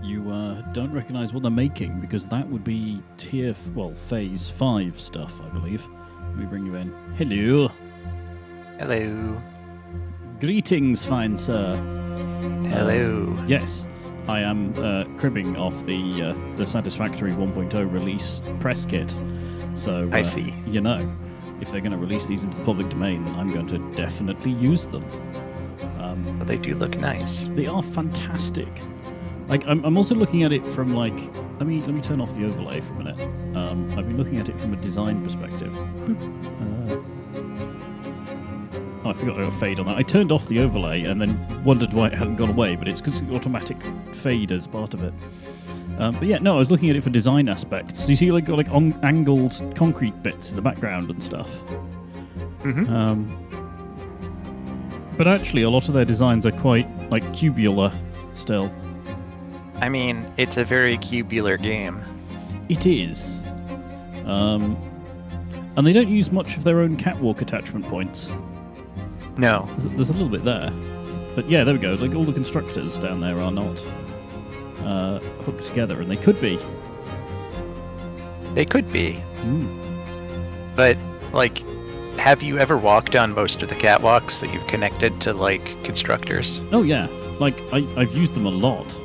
You don't recognise what they're making because that would be Phase 5 stuff, I believe. Let me bring you in. Hello. Hello. Greetings, fine sir. Hello. Yes, I am cribbing off the Satisfactory 1.0 release press kit. So I see. You know, if they're going to release these into the public domain, then I'm going to definitely use them. Well, they do look nice. They are fantastic. Like I'm also looking at it from like let me turn off the overlay for a minute. I've been looking at it from a design perspective. I forgot to fade on that. I turned off the overlay and then wondered why it hadn't gone away, but it's because the automatic fade as part of it. But yeah, no, I was looking at it for design aspects. So you see, got angled concrete bits in the background and stuff. Mm-hmm. But actually, a lot of their designs are quite like cubular still. I mean, it's a very cubular game. It is. And they don't use much of their own catwalk attachment points. No. There's a little bit there. But yeah, there we go. Like all the constructors down there are not hooked together, and they could be. They could be. Mm. But, like, have you ever walked on most of the catwalks that you've connected to, like, constructors? Oh yeah. Like, I've used them a lot.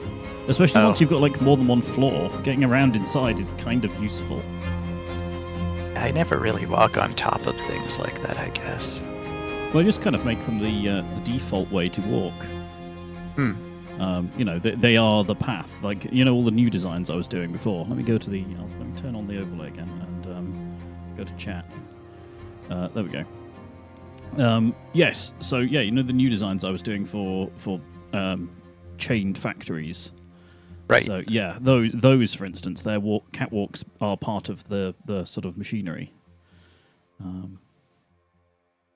Especially once you've got, like, more than one floor. Getting around inside is kind of useful. I never really walk on top of things like that, I guess. Well, I just kind of make them the default way to walk. You know, they are the path. Like, you know, all the new designs I was doing before. Let me go to let me turn on the overlay again and go to chat. There we go. Yes. So yeah, you know the new designs I was doing for chained factories. Right. So yeah, those for instance, their catwalks are part of the sort of machinery.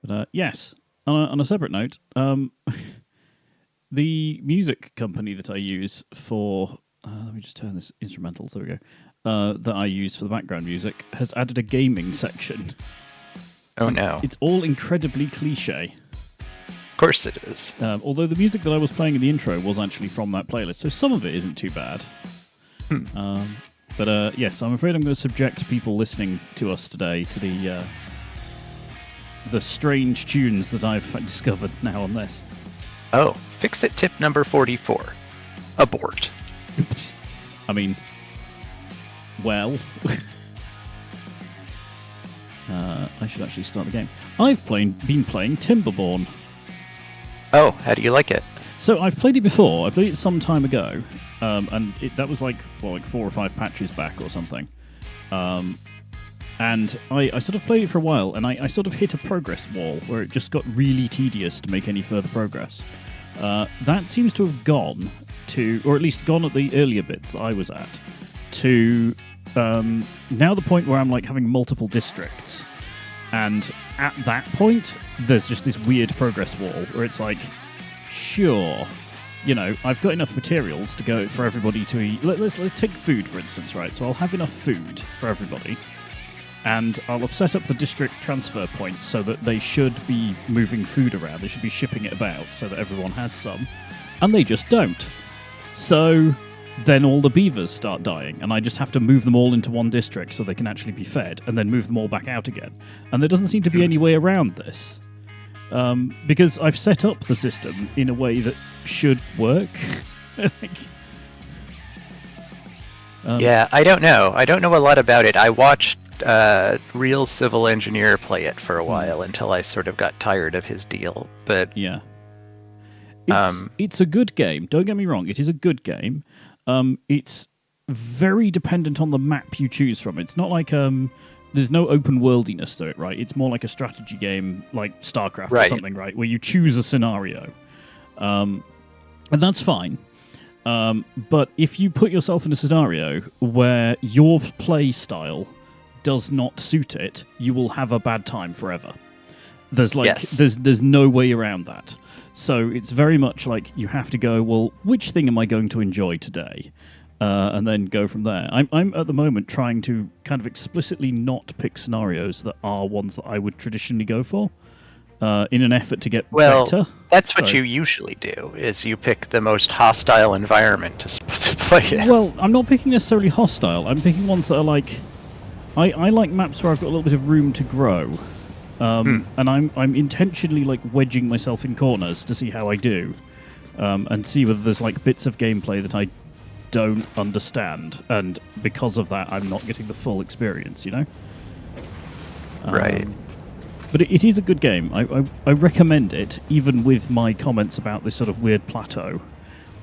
But yes, on a separate note, the music company that I use for let me just turn this instrumentals. There we go. That I use for the background music has added a gaming section. Oh no! It's all incredibly cliche. Of course it is. Although the music that I was playing in the intro was actually from that playlist, so some of it isn't too bad. But yes, I'm afraid I'm going to subject people listening to us today to the strange tunes that I've discovered now on this. Oh, fix-it tip number 44. Abort. I mean, well... I should actually start the game. I've been playing Timberborn. Oh, how do you like it? So I've played it before. I played it some time ago, and that was like 4 or 5 patches back or something. And I sort of played it for a while, and I sort of hit a progress wall where it just got really tedious to make any further progress. That seems to have gone to, or at least gone at the earlier bits that I was at, to now the point where I'm like having multiple districts. And at that point, there's just this weird progress wall where it's like, sure, you know, I've got enough materials to go for everybody to eat. Let's take food, for instance, right? So I'll have enough food for everybody. And I'll have set up the district transfer points so that they should be moving food around. They should be shipping it about so that everyone has some. And they just don't. So then all the beavers start dying, and I just have to move them all into one district so they can actually be fed, and then move them all back out again. And there doesn't seem to be any way around this. Because I've set up the system in a way that should work. Yeah, I don't know. I don't know a lot about it. I watched Real Civil Engineer play it for a while until I sort of got tired of his deal. But yeah, it's a good game. Don't get me wrong; it is a good game. It's very dependent on the map you choose from. It's not like there's no open worldiness to it, right? It's more like a strategy game, like StarCraft or something, right? Where you choose a scenario, and that's fine. But if you put yourself in a scenario where your play style does not suit it, you will have a bad time forever. There's there's no way around that. So it's very much like you have to go, well, which thing am I going to enjoy today? And then go from there. I'm at the moment trying to kind of explicitly not pick scenarios that are ones that I would traditionally go for. in an effort to get Well, better. that's what So- you usually do, is you pick the most hostile environment to play it. Well, I'm not picking necessarily hostile. I'm picking ones that are like... I like maps where I've got a little bit of room to grow. And I'm intentionally like wedging myself in corners to see how I do. And see whether there's like bits of gameplay that I don't understand. And because of that, I'm not getting the full experience, you know? Right. But it is a good game. I recommend it, even with my comments about this sort of weird plateau.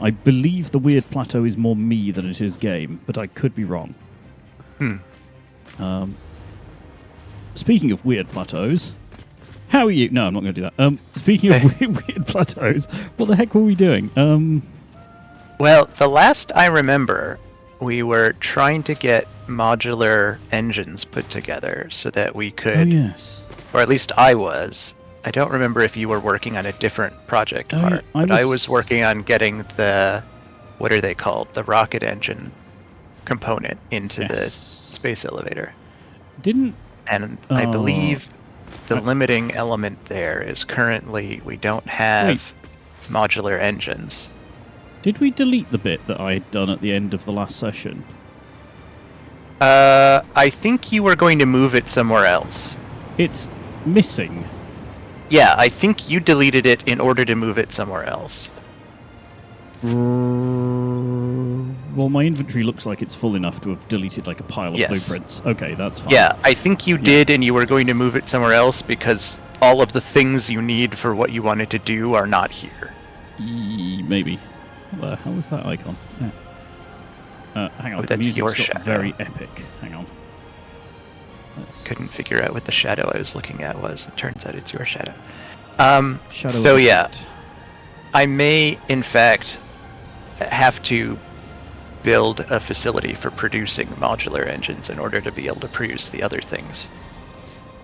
I believe the weird plateau is more me than it is game, but I could be wrong. Speaking of weird plateaus, how are you? No, I'm not going to do that. Speaking of weird plateaus, what the heck were we doing? Well, the last I remember, we were trying to get modular engines put together so that we could, Oh, yes. or at least I was. I don't remember if you were working on a different project part, but I was working on getting the, what are they called? The rocket engine component into the space elevator. And I believe the limiting element there is currently we don't have modular engines. Did we delete the bit that I had done at the end of the last session? I think you were going to move it somewhere else. It's missing. Yeah, I think you deleted it in order to move it somewhere else. Well, my inventory looks like it's full enough to have deleted like a pile of blueprints. Okay, that's fine. Yeah, I think you did, and you were going to move it somewhere else because all of the things you need for what you wanted to do are not here. Maybe. What the hell was that icon? Yeah. Hang on, Oh, that's music's your got shadow. very epic. Hang on. Couldn't figure out what the shadow I was looking at was. It turns out it's your shadow. Shadow So yeah, effect. I may in fact have to build a facility for producing modular engines in order to be able to produce the other things.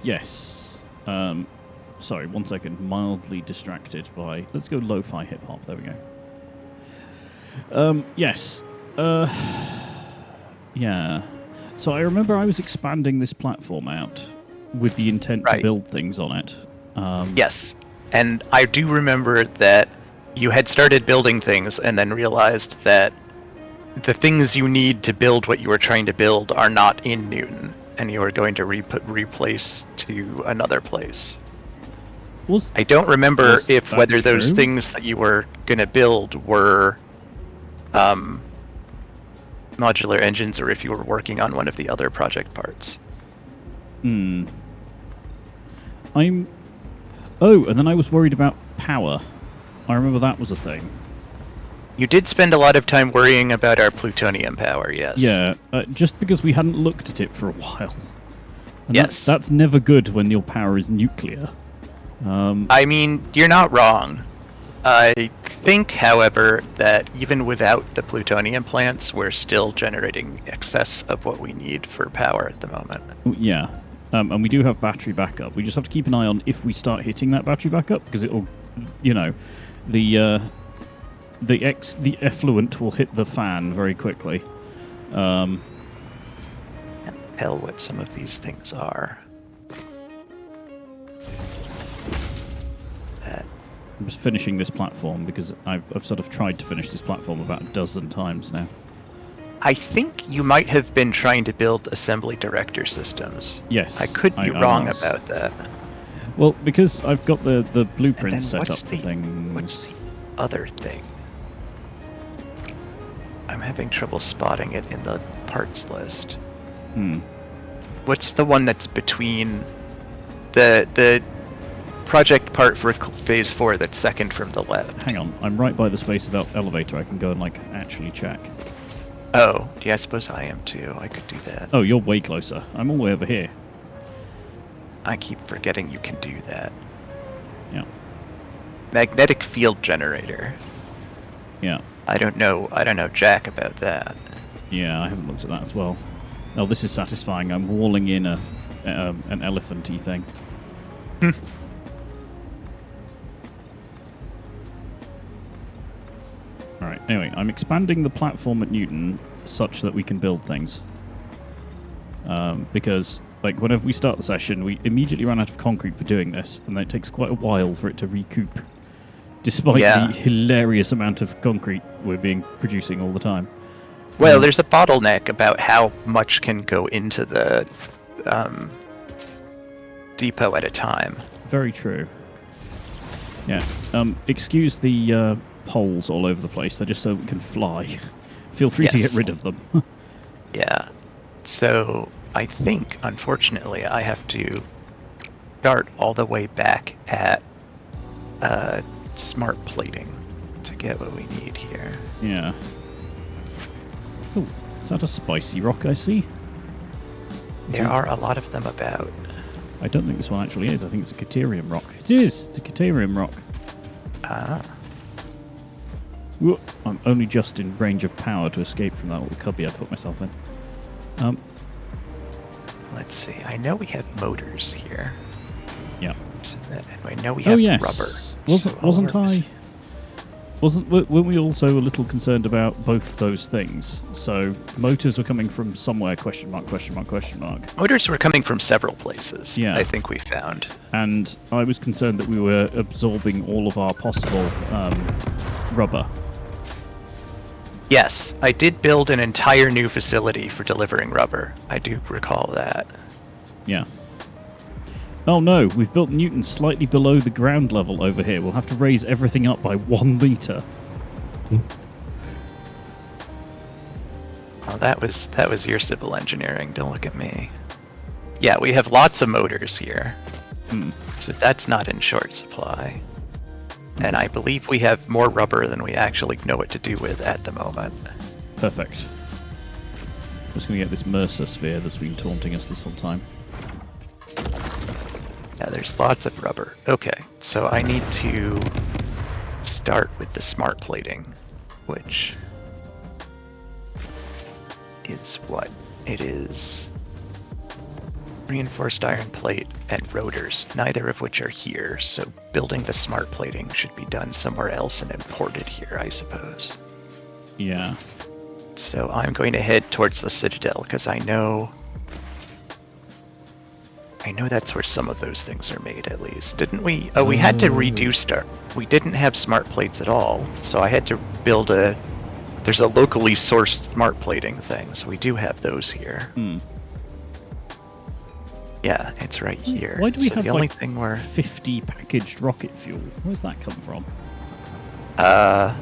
Yes. Sorry, 1 second. Mildly distracted by... Let's go lo-fi hip-hop. There we go. Yes. Yeah. So I remember I was expanding this platform out with the intent to build things on it. Yes. And I do remember that you had started building things and then realized that the things you need to build what you were trying to build are not in Newton, and you were going to replace to another place. I don't remember if whether those things that you were going to build were modular engines or if you were working on one of the other project parts. Oh, and then I was worried about power. I remember that was a thing. You did spend a lot of time worrying about our plutonium power, yes. Yeah, just because we hadn't looked at it for a while. And yes. That's never good when your power is nuclear. I mean, you're not wrong. I think, however, that even without the plutonium plants, we're still generating excess of what we need for power at the moment. Yeah, and we do have battery backup. We just have to keep an eye on if we start hitting that battery backup, because it'll, you know, the effluent will hit the fan very quickly. Can't tell what some of these things are. I'm just finishing this platform because I've sort of tried to finish this platform about a dozen times now. I think you might have been trying to build assembly director systems. Yes. I could be wrong about that. Well, because I've got the blueprint set up for things. What's the other thing? I'm having trouble spotting it in the parts list. What's the one that's between the project part for phase 4 that's second from the left? Hang on, I'm right by the space elevator. I can go and like actually check. Oh, yeah, I suppose I am too. I could do that. Oh, you're way closer. I'm all the way over here. I keep forgetting you can do that. Yeah. Magnetic field generator. Yeah. I don't know jack about that. Yeah, I haven't looked at that as well. Oh, this is satisfying. I'm walling in an elephanty thing. Alright, anyway, I'm expanding the platform at Newton such that we can build things. Because Like, whenever we start the session, we immediately run out of concrete for doing this, and then it takes quite a while for it to recoup, despite the hilarious amount of concrete we're producing all the time. Well, there's a bottleneck about how much can go into the depot at a time. Very true. Yeah. Excuse the poles all over the place. They're just so we can fly. Feel free to get rid of them. Yeah. So I think, unfortunately, I have to start all the way back at smart plating to get what we need here. Yeah. Oh, is that a spicy rock I see? There are a lot of them about. I don't think this one actually is. I think it's a Caterium rock. It is! It's a Caterium rock. Ah. Whoa. I'm only just in range of power to escape from that little cubby I put myself in. Let's see. I know we have motors here. Yeah. And I know we have rubber. Weren't we also a little concerned about both those things? So motors were coming from somewhere? Question mark? Question mark? Question mark? Motors were coming from several places. Yeah. I think we found. And I was concerned that we were absorbing all of our possible rubber. Yes, I did build an entire new facility for delivering rubber. I do recall that. Yeah. Oh no, we've built Newton slightly below the ground level over here. We'll have to raise everything up by 1 meter. Oh, that was your civil engineering. Don't look at me. Yeah, we have lots of motors here. So that's not in short supply. And I believe we have more rubber than we actually know what to do with at the moment. Perfect. Just going to get this Mercer sphere that's been taunting us this whole time. Yeah, there's lots of rubber. Okay, so I need to start with the smart plating, which is what it is. Reinforced iron plate and rotors, neither of which are here, so building the smart plating should be done somewhere else and imported here, I suppose. Yeah. So I'm going to head towards the Citadel, because I know that's where some of those things are made, at least. Didn't we? Oh, we had to redo we didn't have smart plates at all, so I had to build there's a locally sourced smart plating thing, so we do have those here. Yeah, it's right here. Why do we have the only thing we're 50 packaged rocket fuel? Where's that come from? I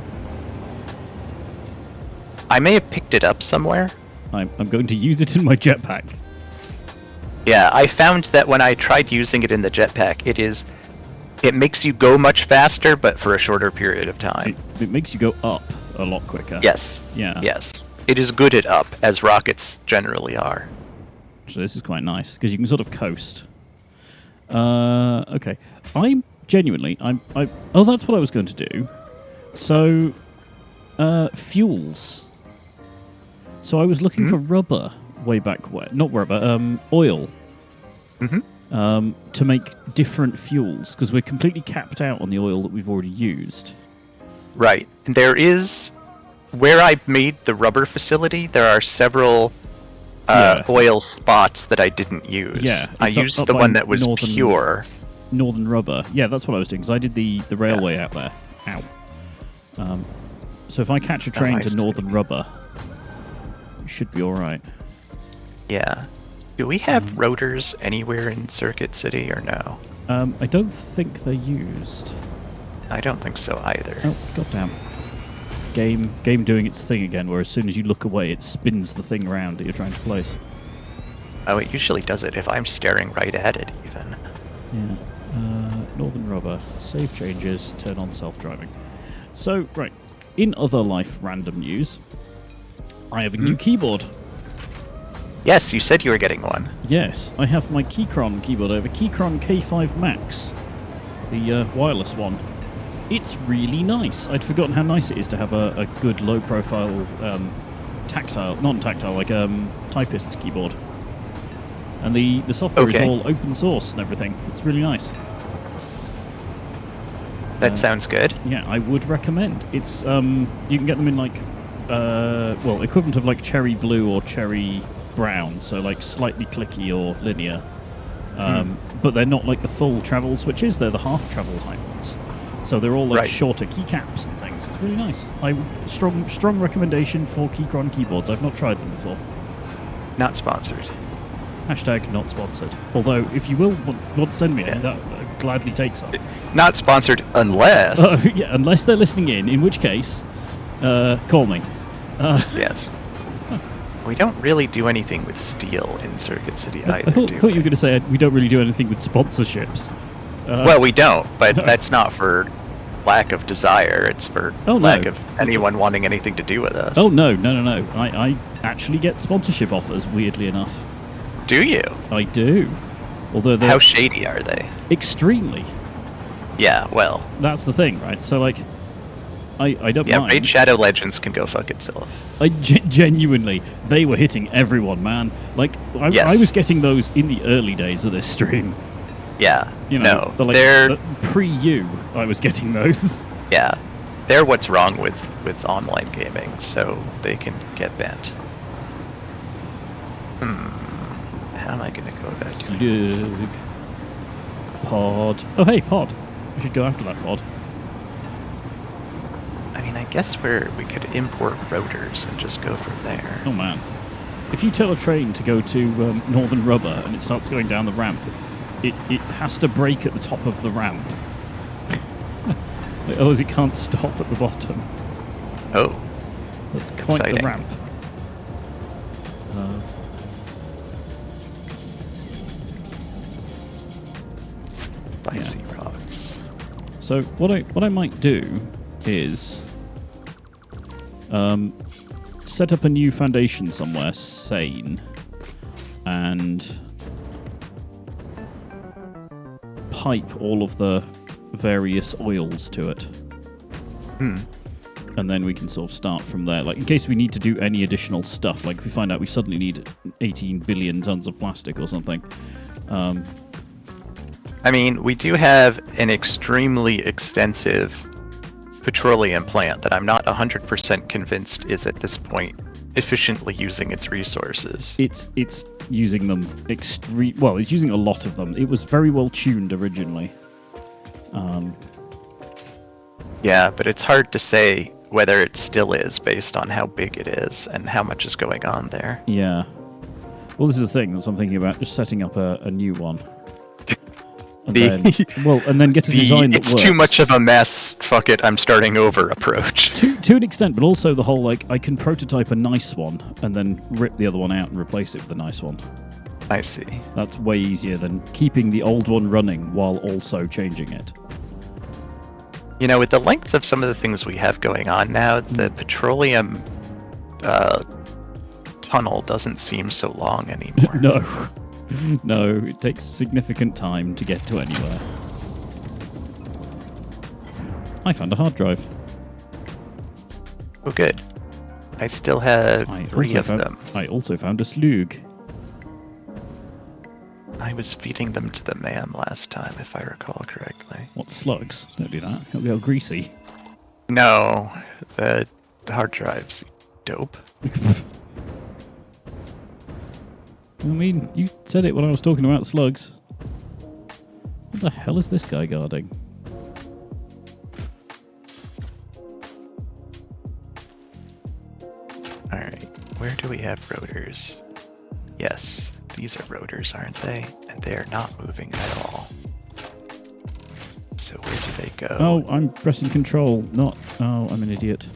may have picked it up somewhere. I'm going to use it in my jetpack. Yeah, I found that when I tried using it in the jetpack, it makes you go much faster, but for a shorter period of time. It makes you go up a lot quicker. Yes. Yeah. Yes. It is good at up, as rockets generally are. So this is quite nice, because you can sort of coast. Okay. Oh, that's what I was going to do. So, fuels. So I was looking for rubber way back when. Not rubber, oil. To make different fuels, because we're completely capped out on the oil that we've already used. Right. There is, where I made the rubber facility, there are several oil spots that I didn't use. Yeah, I used the one that was pure. Northern rubber. Yeah, that's what I was doing, because I did the railway out there. Ow. So if I catch a train to Northern rubber, it should be alright. Yeah. Do we have rotors anywhere in Circuit City, or no? I don't think they're used. I don't think so either. Oh, goddamn. Game doing its thing again, where as soon as you look away, it spins the thing around that you're trying to place. Oh, it usually does it if I'm staring right at it, even. Yeah. Northern rubber. Save changes. Turn on self-driving. So, right. In other life random news, I have a new keyboard. Yes, you said you were getting one. Yes, I have my Keychron keyboard over Keychron K5 Max, the wireless one. It's really nice. I'd forgotten how nice it is to have a good low-profile non-tactile, like typist's keyboard. And the software is all open source and everything. It's really nice. That sounds good. Yeah, I would recommend. It's you can get them in like equivalent of like cherry blue or cherry brown, so like slightly clicky or linear. But they're not like the full travel switches, they're the half travel height ones. So they're all like shorter keycaps and things. It's really nice. Strong recommendation for Keychron keyboards. I've not tried them before. Not sponsored. Hashtag not sponsored. Although, if you will want to send me any, that I'd gladly take some. Not sponsored unless... yeah, unless they're listening in which case, call me. Yes. We don't really do anything with steel in Circuit City either, I thought you were going to say we don't really do anything with sponsorships. Well, we don't, but that's not for lack of desire. It's for lack of anyone wanting anything to do with us. Oh, no. I actually get sponsorship offers, weirdly enough. Do you? I do. Although how shady are they? Extremely. Yeah, well. That's the thing, right? So, like, I don't mind. Yeah, Raid Shadow Legends can go fuck itself. Genuinely, they were hitting everyone, man. Like, I was getting those in the early days of this stream. Yeah, they're pre-you. I was getting those. Yeah, they're what's wrong with online gaming, so they can get bent. How am I going to go about doing this? Pod. Oh, hey, pod. We should go after that pod. I mean, I guess we could import rotors and just go from there. Oh, man. If you tell a train to go to Northern Rubber and it starts going down the ramp, it has to brake at the top of the ramp. Otherwise, it can't stop at the bottom. Oh. That's quite the ramp. Spicy rocks. So what I might do is set up a new foundation somewhere sane and pipe all of the various oils to it. And then we can sort of start from there. Like, in case we need to do any additional stuff, like if we find out we suddenly need 18 billion tons of plastic or something. I mean, we do have an extremely extensive petroleum plant that I'm not 100% convinced is at this point efficiently using its resources. It's using them well, it's using a lot of them. It was very well tuned originally. Yeah, but it's hard to say whether it still is based on how big it is and how much is going on there. Yeah. Well, this is the thing. That's what I'm thinking about, just setting up a new one. And then get a design that it's works. Too much of a mess, fuck it, I'm starting over approach. To an extent, but also the whole, like, I can prototype a nice one and then rip the other one out and replace it with a nice one. I see. That's way easier than keeping the old one running while also changing it. You know, with the length of some of the things we have going on now, the petroleum tunnel doesn't seem so long anymore. No, it takes significant time to get to anywhere. I found a hard drive. Oh, good. I still have 3 of them. I also found a slug. I was feeding them to the man last time, if I recall correctly. What, slugs? Don't do that. It'll be all greasy. No, the hard drives. Dope. I mean, you said it when I was talking about slugs. What the hell is this guy guarding? Alright, where do we have rotors? Yes, these are rotors, aren't they? And they are not moving at all. So where do they go? Oh, I'm pressing control, not... Oh, I'm an idiot.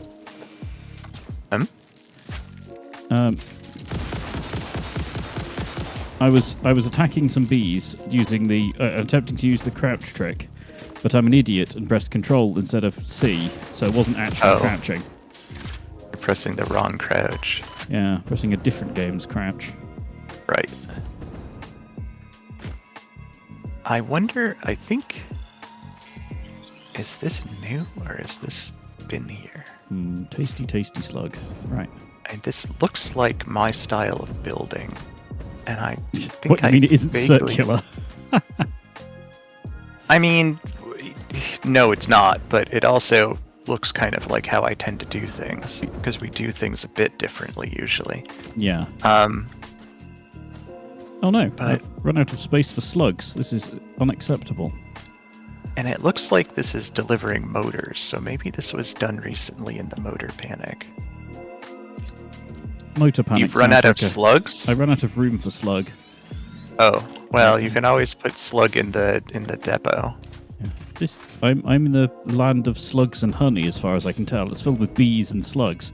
I was attacking some bees using the attempting to use the crouch trick, but I'm an idiot and pressed control instead of C, so it wasn't actually crouching. You're pressing the wrong crouch. Yeah, pressing a different game's crouch. Right. I wonder, I think... Is this new, or has this been here? Tasty, tasty slug. Right. And this looks like my style of building. And I think what, you mean it isn't circular? I mean, no, it's not, but it also looks kind of like how I tend to do things, because we do things a bit differently usually. Yeah. Oh no, But I've run out of space for slugs. This is unacceptable. and it looks like this is delivering motors, so maybe this was done recently in the motor panic. Motor panic. You've run out of slugs? I ran out of room for slug. Oh, well, you can always put slug in the depot. Yeah. I'm in the land of slugs and honey, as far as I can tell. It's filled with bees and slugs.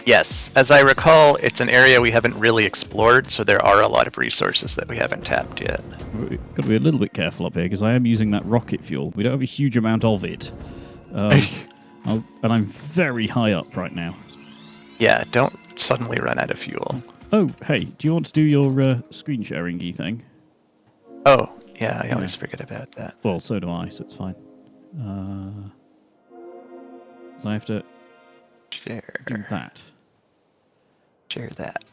Yes, as I recall, it's an area we haven't really explored, so there are a lot of resources that we haven't tapped yet. We've got to be a little bit careful up here, because I am using that rocket fuel. We don't have a huge amount of it. And I'm very high up right now. Yeah, don't suddenly run out of fuel. Oh, hey, do you want to do your screen sharing-y thing? Oh, yeah, I always forget about that. Well, so do I, so it's fine. So I have to Share. do that. Share that.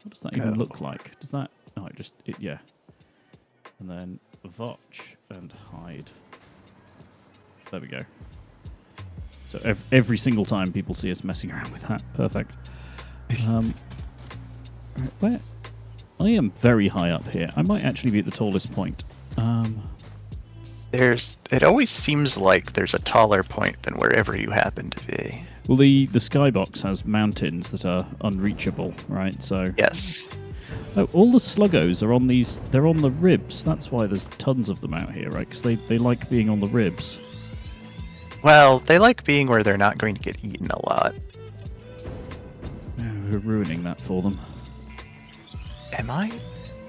What does that even look like? Does that... Oh, yeah. And then watch and hide. There we go. So every single time people see us messing around with that. Perfect. Where? I am very high up here. I might actually be at the tallest point. It always seems like there's a taller point than wherever you happen to be. Well, the skybox has mountains that are unreachable, right? So yes. Oh, all the sluggos are on these. They're on the ribs. That's why there's tons of them out here, right? Because they like being on the ribs. Well, they like being where they're not going to get eaten a lot. Oh, we're ruining that for them. Am I?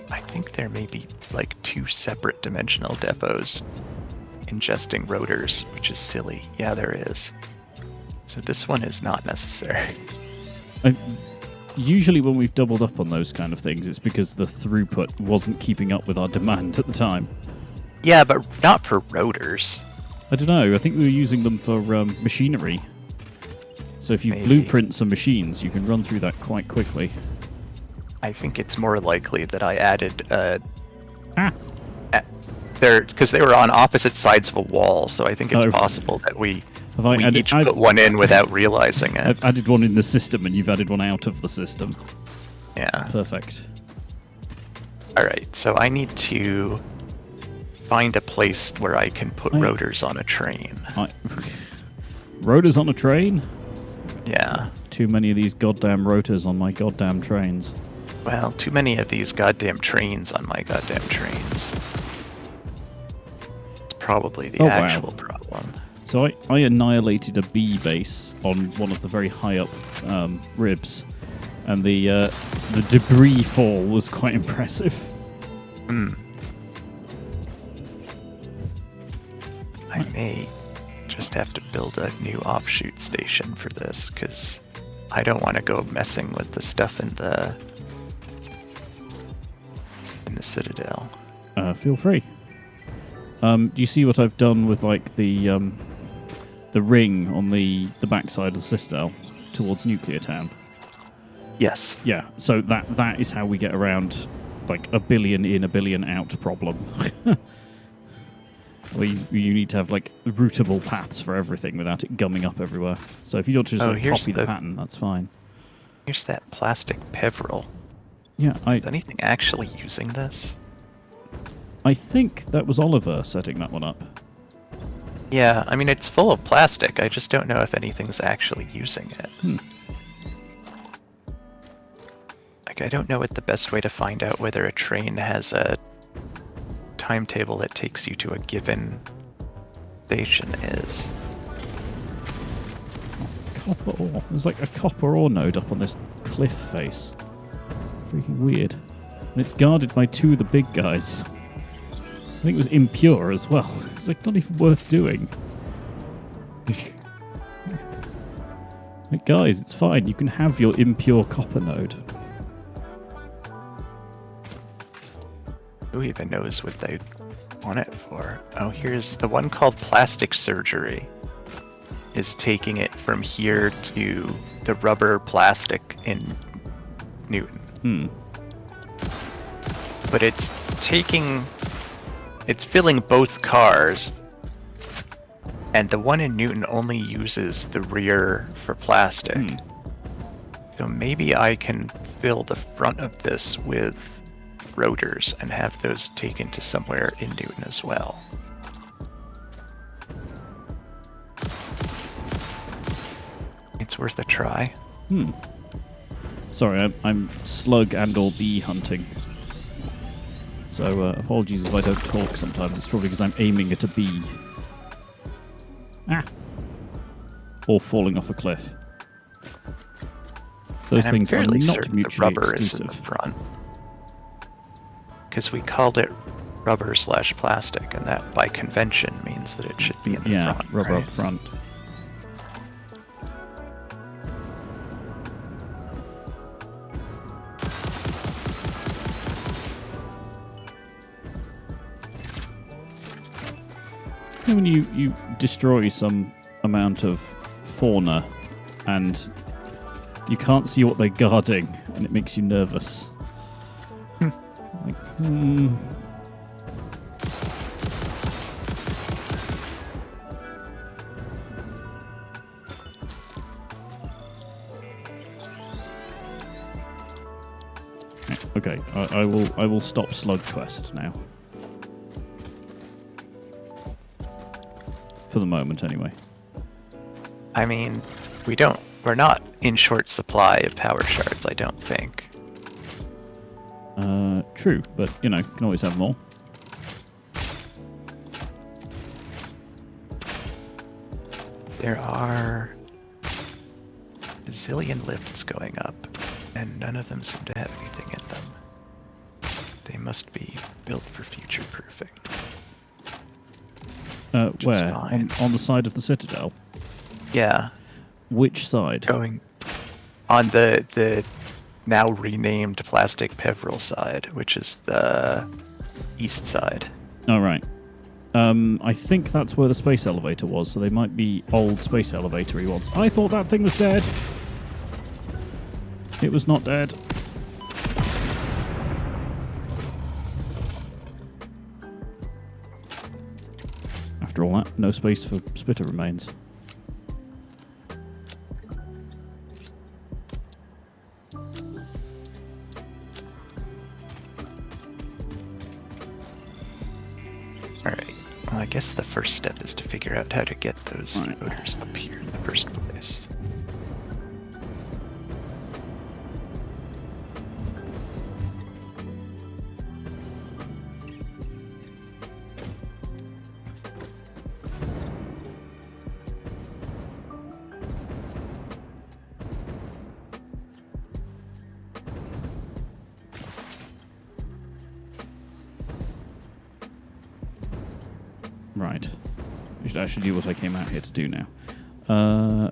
I think there may be like 2 separate dimensional depots ingesting rotors, which is silly. Yeah, there is. So this one is not necessary. Usually when we've doubled up on those kind of things, it's because the throughput wasn't keeping up with our demand at the time. Yeah, but not for rotors. I don't know. I think we were using them for machinery. So if you Maybe. blueprint some machines, you can run through that quite quickly. I think it's more likely that I added There, because they were on opposite sides of a wall, so I think it's possible that we each put one in without realizing it. I've added one in the system, and you've added one out of the system. Yeah. Perfect. Alright, so I need to find a place where I can put rotors on a train. Rotors on a train? Yeah. Too many of these goddamn rotors on my goddamn trains. Well, too many of these goddamn trains on my goddamn trains. It's probably the actual problem. So I annihilated a bee base on one of the very high up ribs, and the debris fall was quite impressive. I may just have to build a new offshoot station for this, because I don't want to go messing with the stuff in the Citadel. Feel free. Do you see what I've done with like the ring on the backside of the Citadel towards Nuclear Town? Yes. Yeah. So that is how we get around like a billion in, a billion out problem. Where you need to have like routable paths for everything without it gumming up everywhere. So if you don't just copy the pattern, that's fine. Here's that plastic peveril. Yeah, Is anything actually using this? I think that was Oliver setting that one up. Yeah, I mean it's full of plastic. I just don't know if anything's actually using it. Like I don't know what the best way to find out whether a train has a timetable that takes you to a given station is. Copper ore. There's like a copper ore node up on this cliff face. Freaking weird. And it's guarded by 2 of the big guys. I think it was impure as well. It's like not even worth doing. Like, guys, it's fine. You can have your impure copper node. Who even knows what they want it for? Oh, here's the one called plastic surgery. Is taking it from here to the rubber plastic in Newton. But it's filling both cars, and the one in Newton only uses the rear for plastic. So maybe I can fill the front of this with rotors and have those taken to somewhere in Newton as well. It's worth a try. Sorry, I'm slug and or bee hunting. So apologies if I don't talk sometimes. It's probably because I'm aiming at a bee. Ah! Or falling off a cliff. Those things are not mutually rubber exclusive. Is in the front. Because we called it rubber/plastic, and that by convention means that it should be in the front. Yeah, rubber right? up front. When you destroy some amount of fauna and you can't see what they're guarding and it makes you nervous. Like, Okay, I will stop Slug Quest now. For the moment, anyway. I mean, we're not in short supply of power shards, I don't think. True, but, you know, can always have more. There are a zillion lifts going up, and none of them seem to have anything in them. They must be built for future proofing. Where? On the side of the Citadel? Yeah. Which side? Going on the now renamed Plastic Peveril side, which is the east side. Oh, right. I think that's where the space elevator was, so they might be old space elevator-y ones. I thought that thing was dead. It was not dead. After all that, no space for spitter remains. Alright, well I guess the first step is to figure out how to get those motors up here in the first place. Right. I should actually do what I came out here to do now.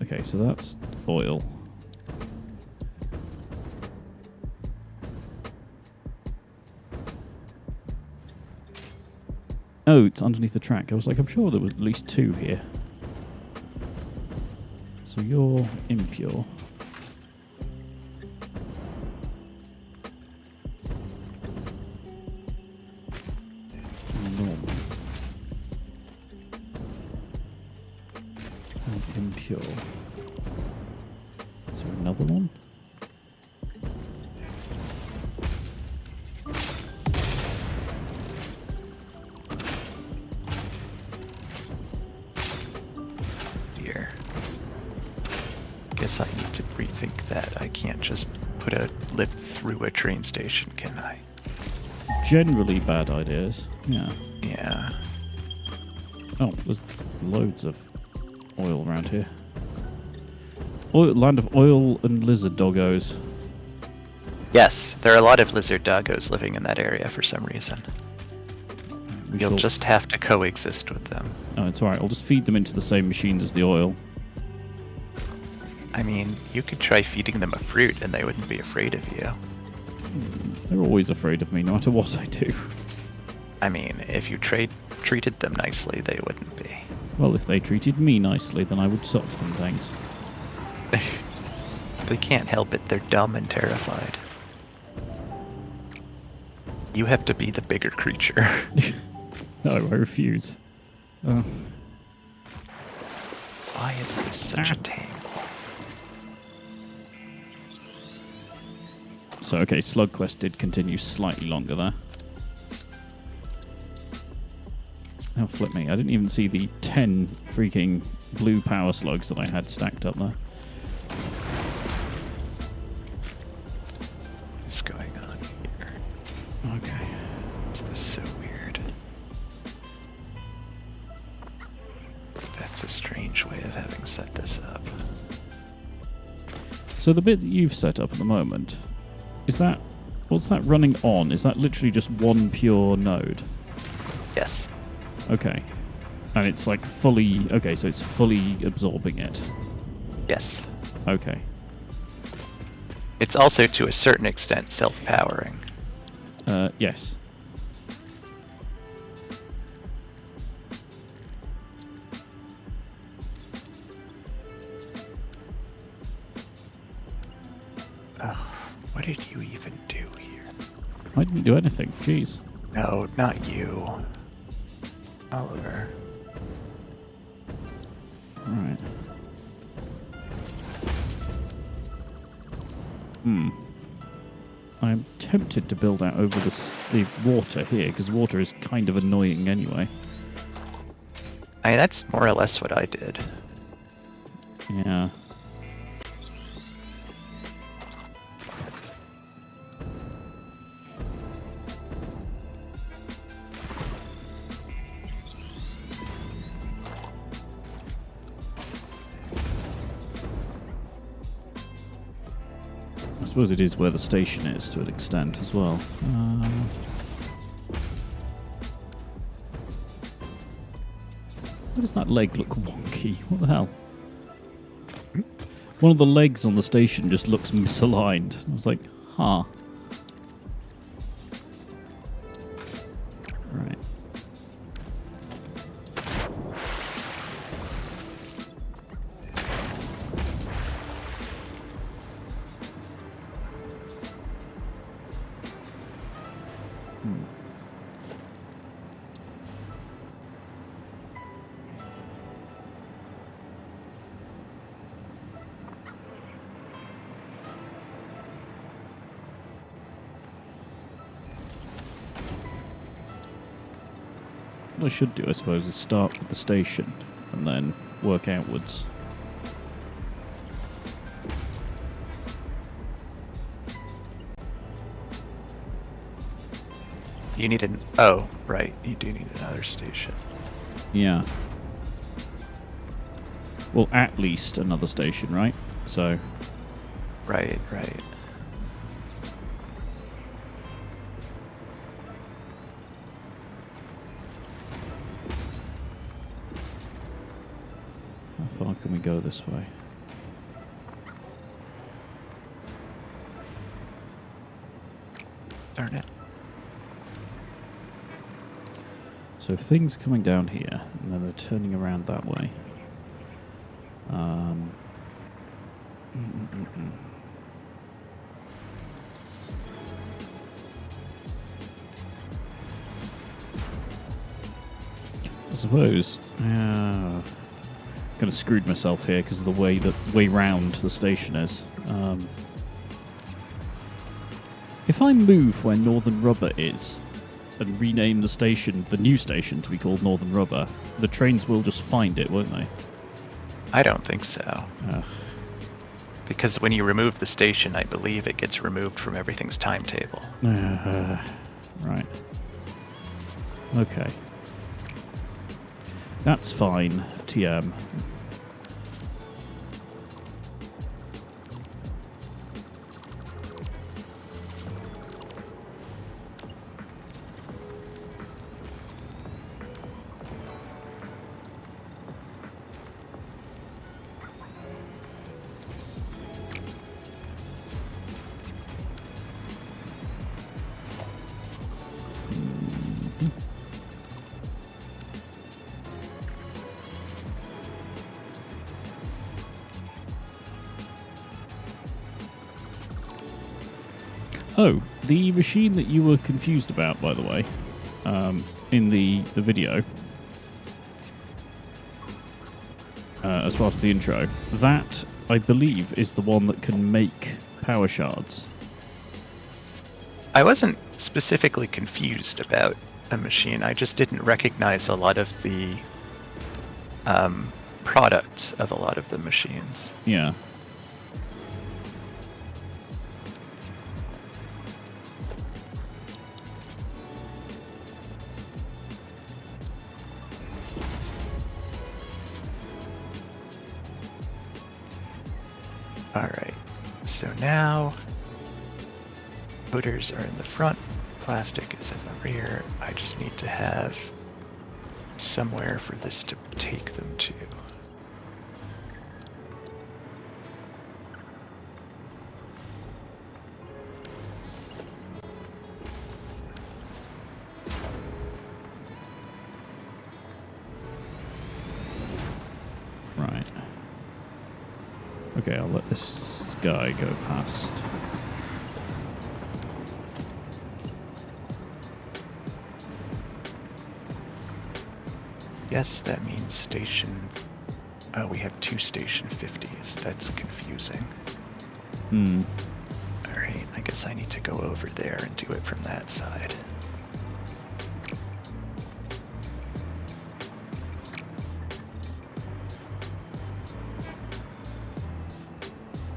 Okay, so that's oil. Oh, it's underneath the track. I was like, I'm sure there was at least two here. So you're impure. Normal. And impure. Is there another one? Guess I need to rethink that. I can't just put a lift through a train station, can I? Generally bad ideas. Yeah. Yeah. Oh, there's loads of oil around here. Oil, land of oil and lizard doggos. Yes, there are a lot of lizard doggos living in that area for some reason. You'll just have to coexist with them. Oh, it's alright. I'll just feed them into the same machines as the oil. I mean, you could try feeding them a fruit and they wouldn't be afraid of you. They're always afraid of me, no matter what I do. I mean, if you treated them nicely, they wouldn't be. Well, if they treated me nicely, then I would soften things. They can't help it. They're dumb and terrified. You have to be the bigger creature. No, I refuse. Why is this such a tangle? So, okay, Slug Quest did continue slightly longer there. Oh, flip me. I didn't even see the 10 freaking blue power slugs that I had stacked up there. What's going on here? Okay. Is this so weird? That's a strange way of having set this up. So the bit that you've set up at the moment, is that... What's that running on? Is that literally just one pure node? Yes. Okay. And it's like fully... Okay, so it's fully absorbing it. Yes. Okay. It's also, to a certain extent, self-powering. Yes. Oh, what did you even do here? I didn't do anything. Jeez. No, not you. Oliver. Alright. I'm tempted to build out over the water here, because water is kind of annoying anyway. I mean, that's more or less what I did. Yeah. I suppose it is where the station is to an extent as well. Why does that leg look wonky? What the hell? One of the legs on the station just looks misaligned. I was like, huh. Right. What I should do, I suppose, is start with the station and then work outwards. You need an... Oh, right. You do need another station. Yeah. Well, at least another station, right? So... Right, right. How far can we go this way? Darn it. So things are coming down here, and then they're turning around that way. I suppose. Kind of screwed myself here because of the way round the station is. If I move where Northern Rubber is and rename the station, the new station, to be called Northern Rubber, the trains will just find it, won't they? I don't think so. Because when you remove the station, I believe it gets removed from everything's timetable. Right. Okay. That's fine, TM. Oh, the machine that you were confused about, by the way, in the video, as part of the intro, that, I believe, is the one that can make power shards. I wasn't specifically confused about a machine. I just didn't recognize a lot of the products of a lot of the machines. Yeah. Alright, so now motors are in the front, plastic is in the rear. I just need to have somewhere for this to take them to. Right. Okay, I'll let this guy go past. Yes, that means station... Oh, we have 2 station 50s. That's confusing. Hmm. Alright, I guess I need to go over there and do it from that side.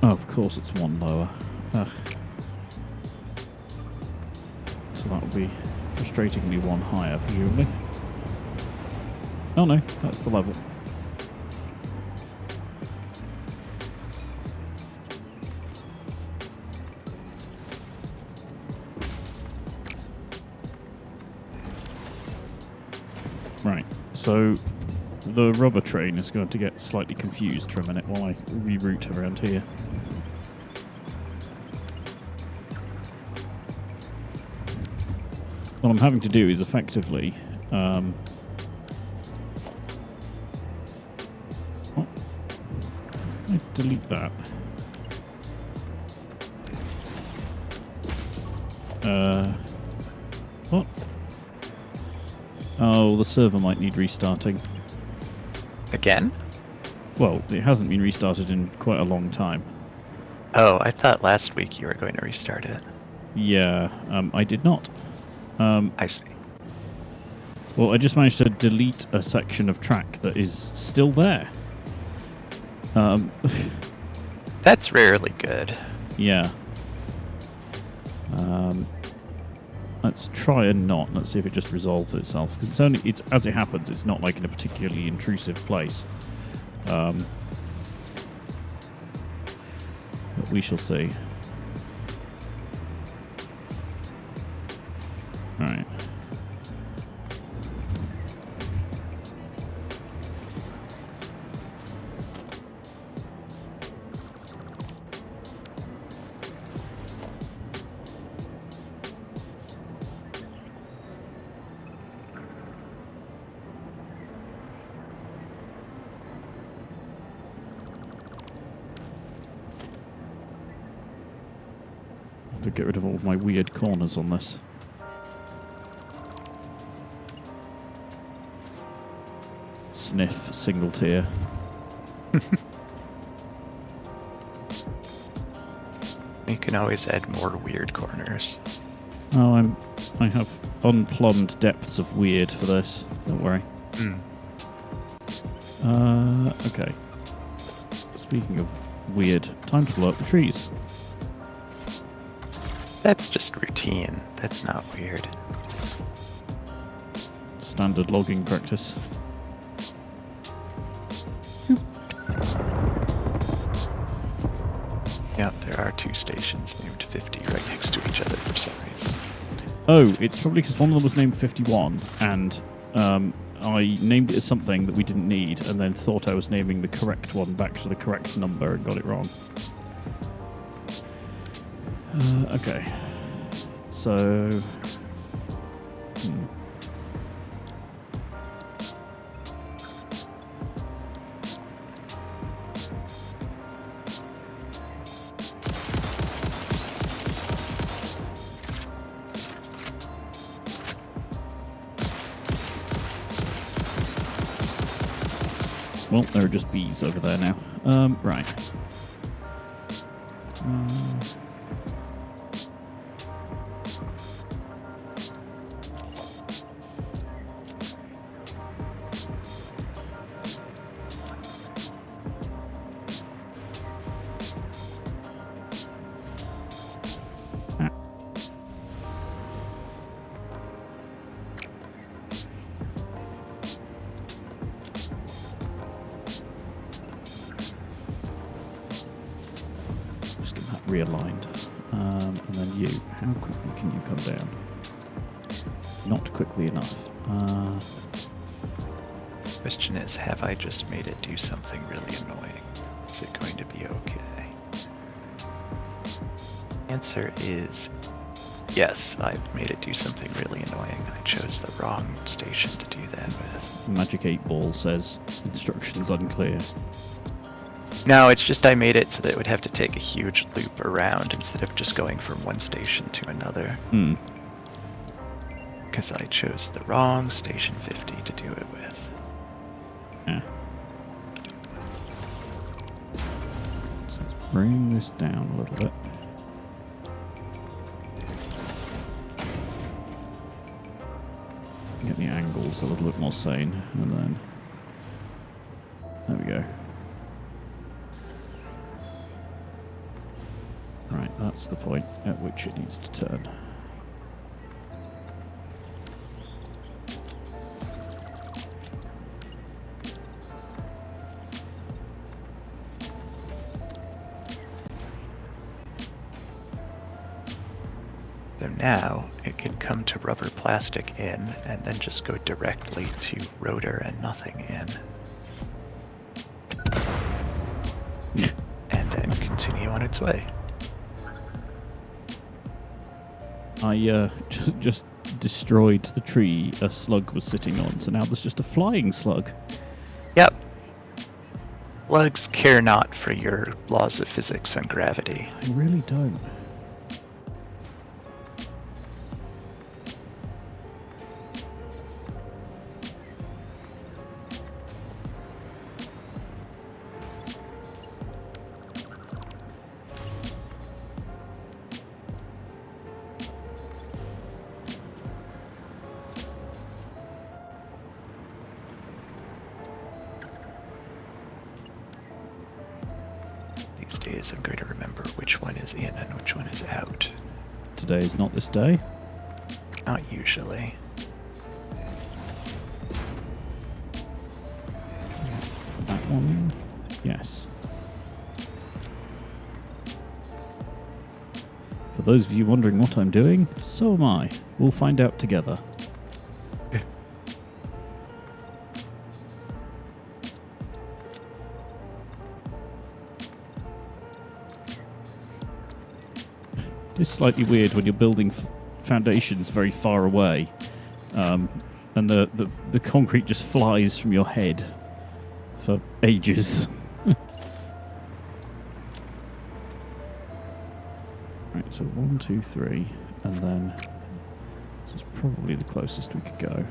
Oh, of course it's one lower. Ugh. So that will be frustratingly one higher, presumably. Oh no, that's the level. Right, so the rubber train is going to get slightly confused for a minute while I reroute around here. What I'm having to do is effectively... what? I delete that. What? Oh, the server might need restarting. Again? Well, it hasn't been restarted in quite a long time. Oh, I thought last week you were going to restart it. Yeah, I did not. I see. Well, I just managed to delete a section of track that is still there. That's rarely good. Yeah. Let's try and not. Let's see if it just resolves itself. Because it's as it happens, it's not like in a particularly intrusive place. But we shall see. Alright. To get rid of all of my weird corners on this. Sniff, single tier. You can always add more weird corners. Oh, I have unplumbed depths of weird for this. Don't worry. Okay. Speaking of weird, time to blow up the trees. That's just routine. That's not weird. Standard logging practice. Yeah, there are 2 stations named 50 right next to each other for some reason. Oh, it's probably because one of them was named 51, and I named it as something that we didn't need, and then thought I was naming the correct one back to the correct number and got it wrong. Okay. So... Well, there are just bees over there now. Right. realigned. And then you. How quickly can you come down? Not quickly enough. Question is, have I just made it do something really annoying? Is it going to be okay? Answer is yes, I've made it do something really annoying. I chose the wrong station to do that with. Magic 8 Ball says instructions unclear. No, it's just I made it so that it would have to take a huge loop around instead of just going from one station to another. Because I chose the wrong station 50 to do it with. Yeah. So let's bring this down a little bit. Get the angles a little bit more sane, and then there we go. Right, that's the point at which it needs to turn. So now it can come to rubber plastic in and then just go directly to rotor and nothing in. And then continue on its way. I just destroyed the tree a slug was sitting on, so now there's just a flying slug. Yep. Slugs care not for your laws of physics and gravity. I really don't. These days I'm going to remember which one is in and which one is out. Today is not this day. Not usually. That one, yes. For those of you wondering what I'm doing, so am I. We'll find out together. It's slightly weird when you're building foundations very far away, and the concrete just flies from your head for ages. Right, so 1, 2, 3, and then this is probably the closest we could go.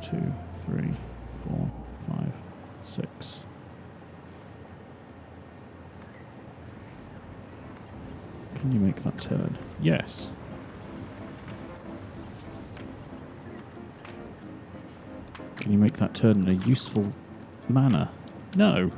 Two, 3, 4, 5, 6. Can you make that turn? Yes. Can you make that turn in a useful manner? No.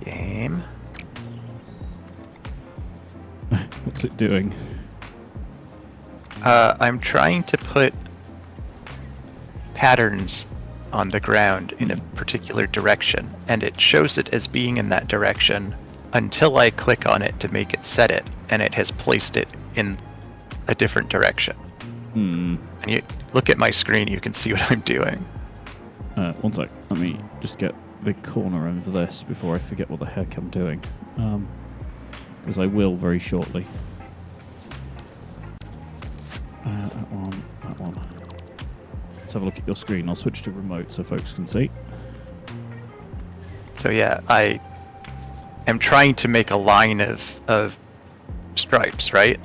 Game. What's it doing? I'm trying to put patterns on the ground in a particular direction, and it shows it as being in that direction until I click on it to make it set it, and it has placed it in a different direction. And you look at my screen, you can see what I'm doing. One sec. Let me just get the corner over this before I forget what the heck I'm doing. Because I will very shortly. That one, that one. Let's have a look at your screen. I'll switch to remote so folks can see. So yeah, I am trying to make a line of stripes, right?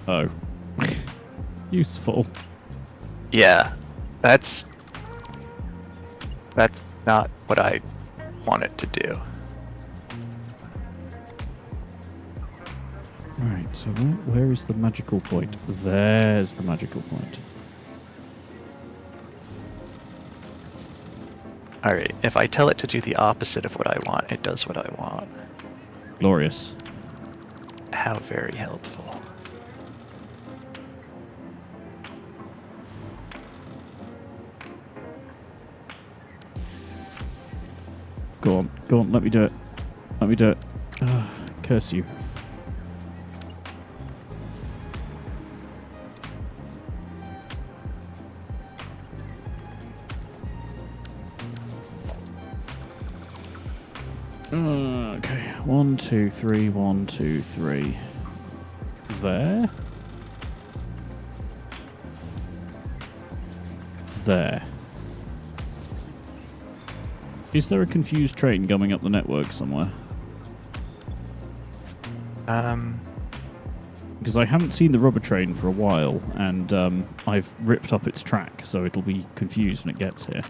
Oh. Useful. Yeah, that's not what I want it to do. Right, so where is the magical point? There's the magical point. Alright, if I tell it to do the opposite of what I want, it does what I want. Glorious. How very helpful. Go on, let me do it. Let me do it. Curse you. Okay, 1, 2, 3, 1, 2, 3. There. There. Is there a confused train going up the network somewhere? Because I haven't seen the rubber train for a while, and I've ripped up its track, so it'll be confused when it gets here.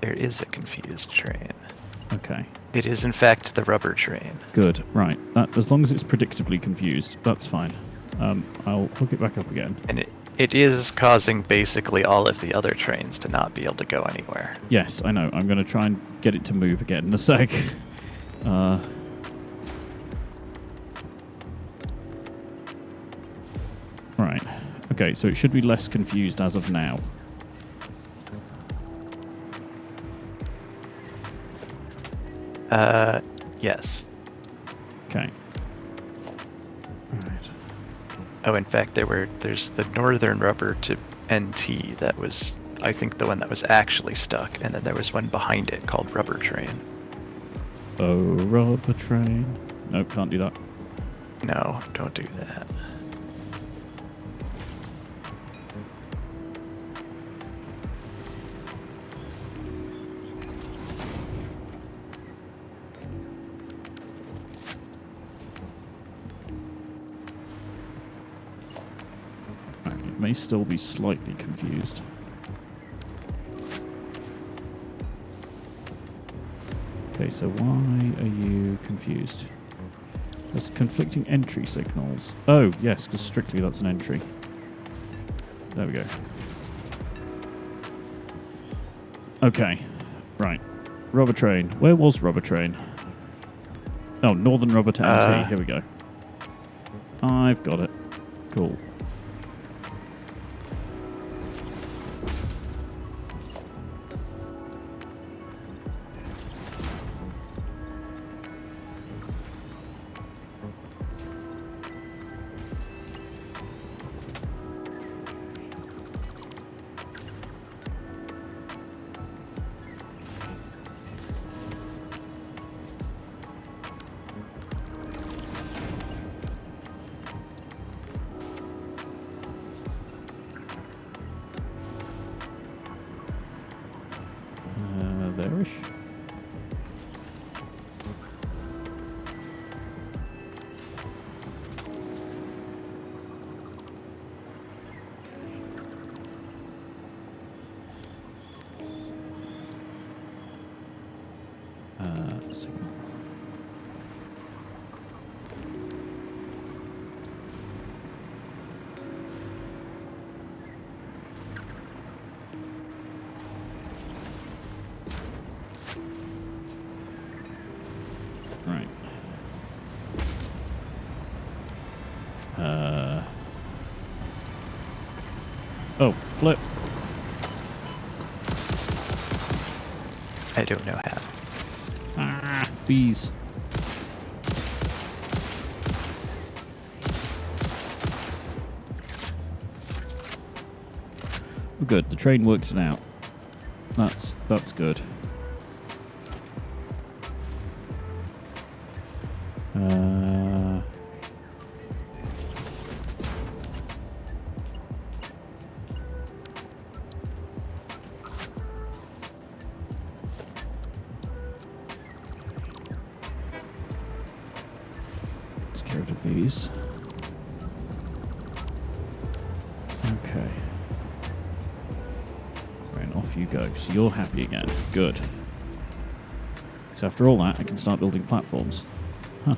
There is a confused train. Okay. It is, in fact, the rubber train. Good. Right. As long as it's predictably confused, that's fine. I'll hook it back up again. And it is causing basically all of the other trains to not be able to go anywhere. Yes, I know. I'm going to try and get it to move again in a sec. Right. Okay, so it should be less confused as of now. Yes. Okay. Right. Oh, in fact, there's the northern rubber to NT that was, I think, the one that was actually stuck, and then there was one behind it called rubber train. Oh, rubber train. Nope, can't do that. No, don't do that. May still be slightly confused. Okay, so why are you confused? There's conflicting entry signals. Oh, yes, because strictly that's an entry. There we go. Okay, right. Rubber train. Where was rubber train? Oh, northern rubber to NT. Here we go. I've got it. Cool. There-ish. Signal. Right. Oh, flip. I don't know how. Ah, bees. We're good. The train worked it out. That's good. Let's get rid of these. Okay. Right, and off you go. So you're happy again. Good. So after all that, I can start building platforms. Huh.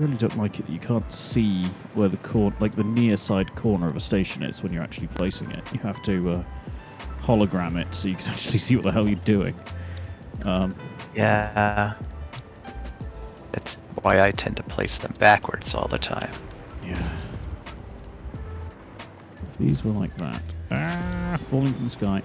really don't like it that you can't see where the near side corner of a station is when you're actually placing it. You have to hologram it so you can actually see what the hell you're doing. Yeah. That's why I tend to place them backwards all the time. Yeah. If these were like that. Ah, falling from the sky.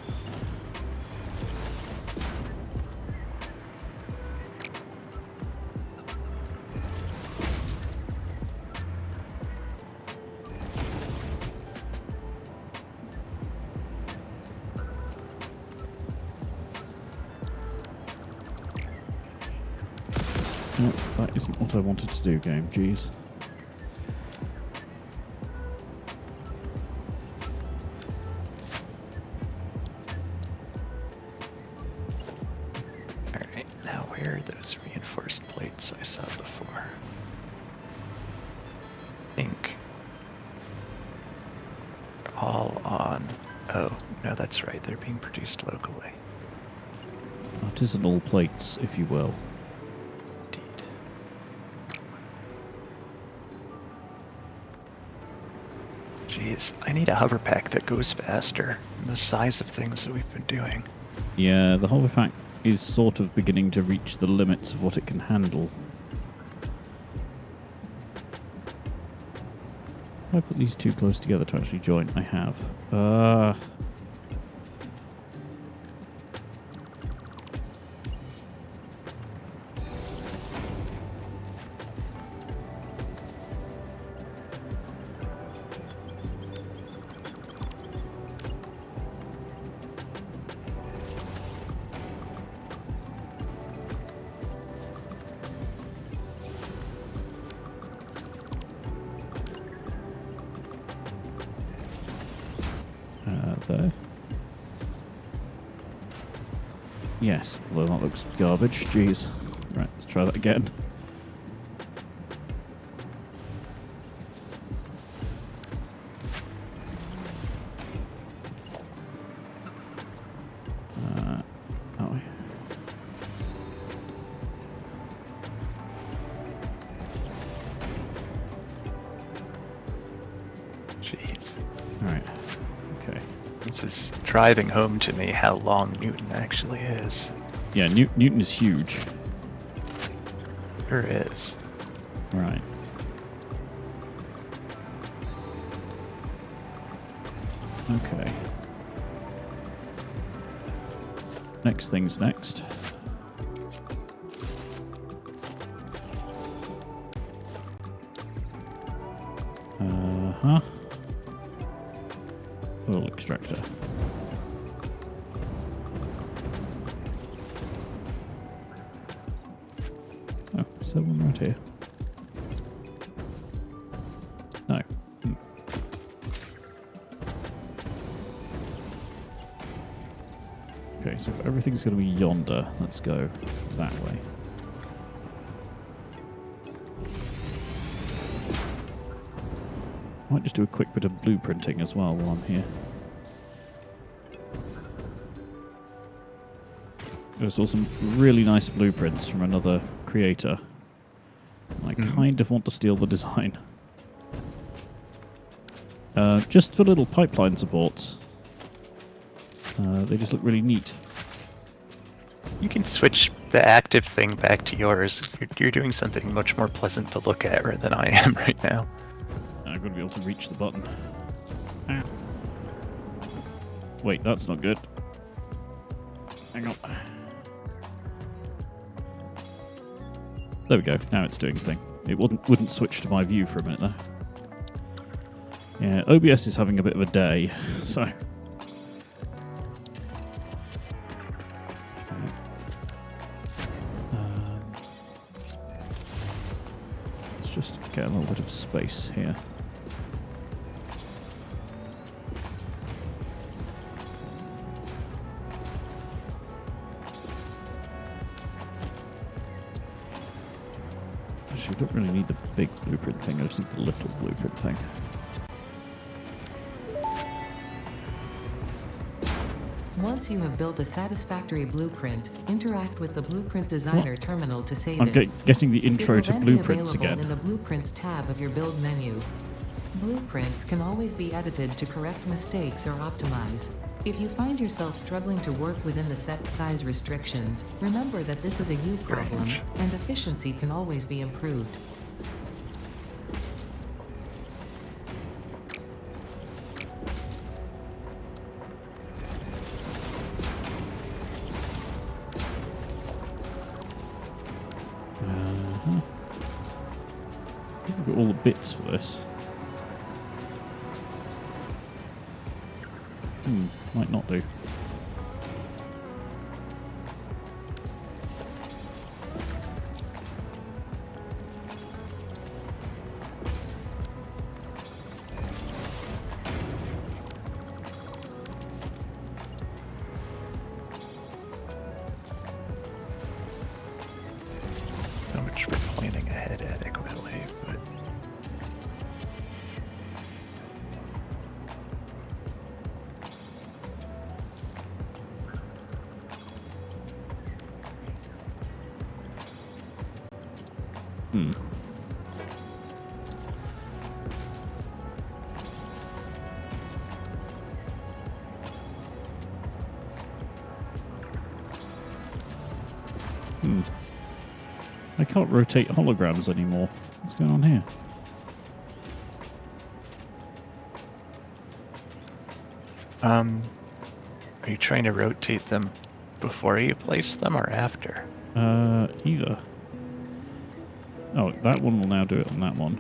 No, that isn't what I wanted to do, game. Jeez. Alright, now where are those reinforced plates I saw before? I think all on... Oh, no, that's right. They're being produced locally. Artisanal plates, if you will. Jeez, I need a hover pack that goes faster than the size of things that we've been doing. Yeah, the hover pack is sort of beginning to reach the limits of what it can handle. If I put these two close together to actually join, I have. There. Yes, although that looks garbage. Jeez. Right, let's try that again. Oh. Jeez. Alright. Okay. This is driving home to me how long Newton actually is. Yeah, Newton is huge. Sure is. Right. Okay. Next thing's next. Uh-huh. Oil extractor. Oh, is there one right here? No. Okay, so if everything's going to be yonder, let's go that way. Might just do a quick bit of blueprinting as well while I'm here. I saw some really nice blueprints from another creator. I kind of want to steal the design. Just for little pipeline supports. They just look really neat. You can switch the active thing back to yours. You're doing something much more pleasant to look at than I am right now. I've got to be able to reach the button. Ah. Wait, that's not good. Hang on. There we go. Now it's doing a thing. It wouldn't switch to my view for a minute though. Yeah, OBS is having a bit of a day, so. Let's just get a little bit of space here. Actually, I don't really need the big blueprint thing, I just need the little blueprint thing. Once you have built a satisfactory blueprint, interact with the Blueprint Designer terminal to save I'm it. getting the It intro will to then be blueprints available again. in the Blueprints tab of your build menu. Blueprints can always be edited to correct mistakes or optimize. If you find yourself struggling to work within the set size restrictions, remember that this is a you problem, and efficiency can always be improved. I've got all the bits for this. Might not do. So much for planning ahead adequately, but I can't rotate holograms anymore. What's going on here? are you trying to rotate them before you place them or after? Either. Oh, that one will now do it on that one.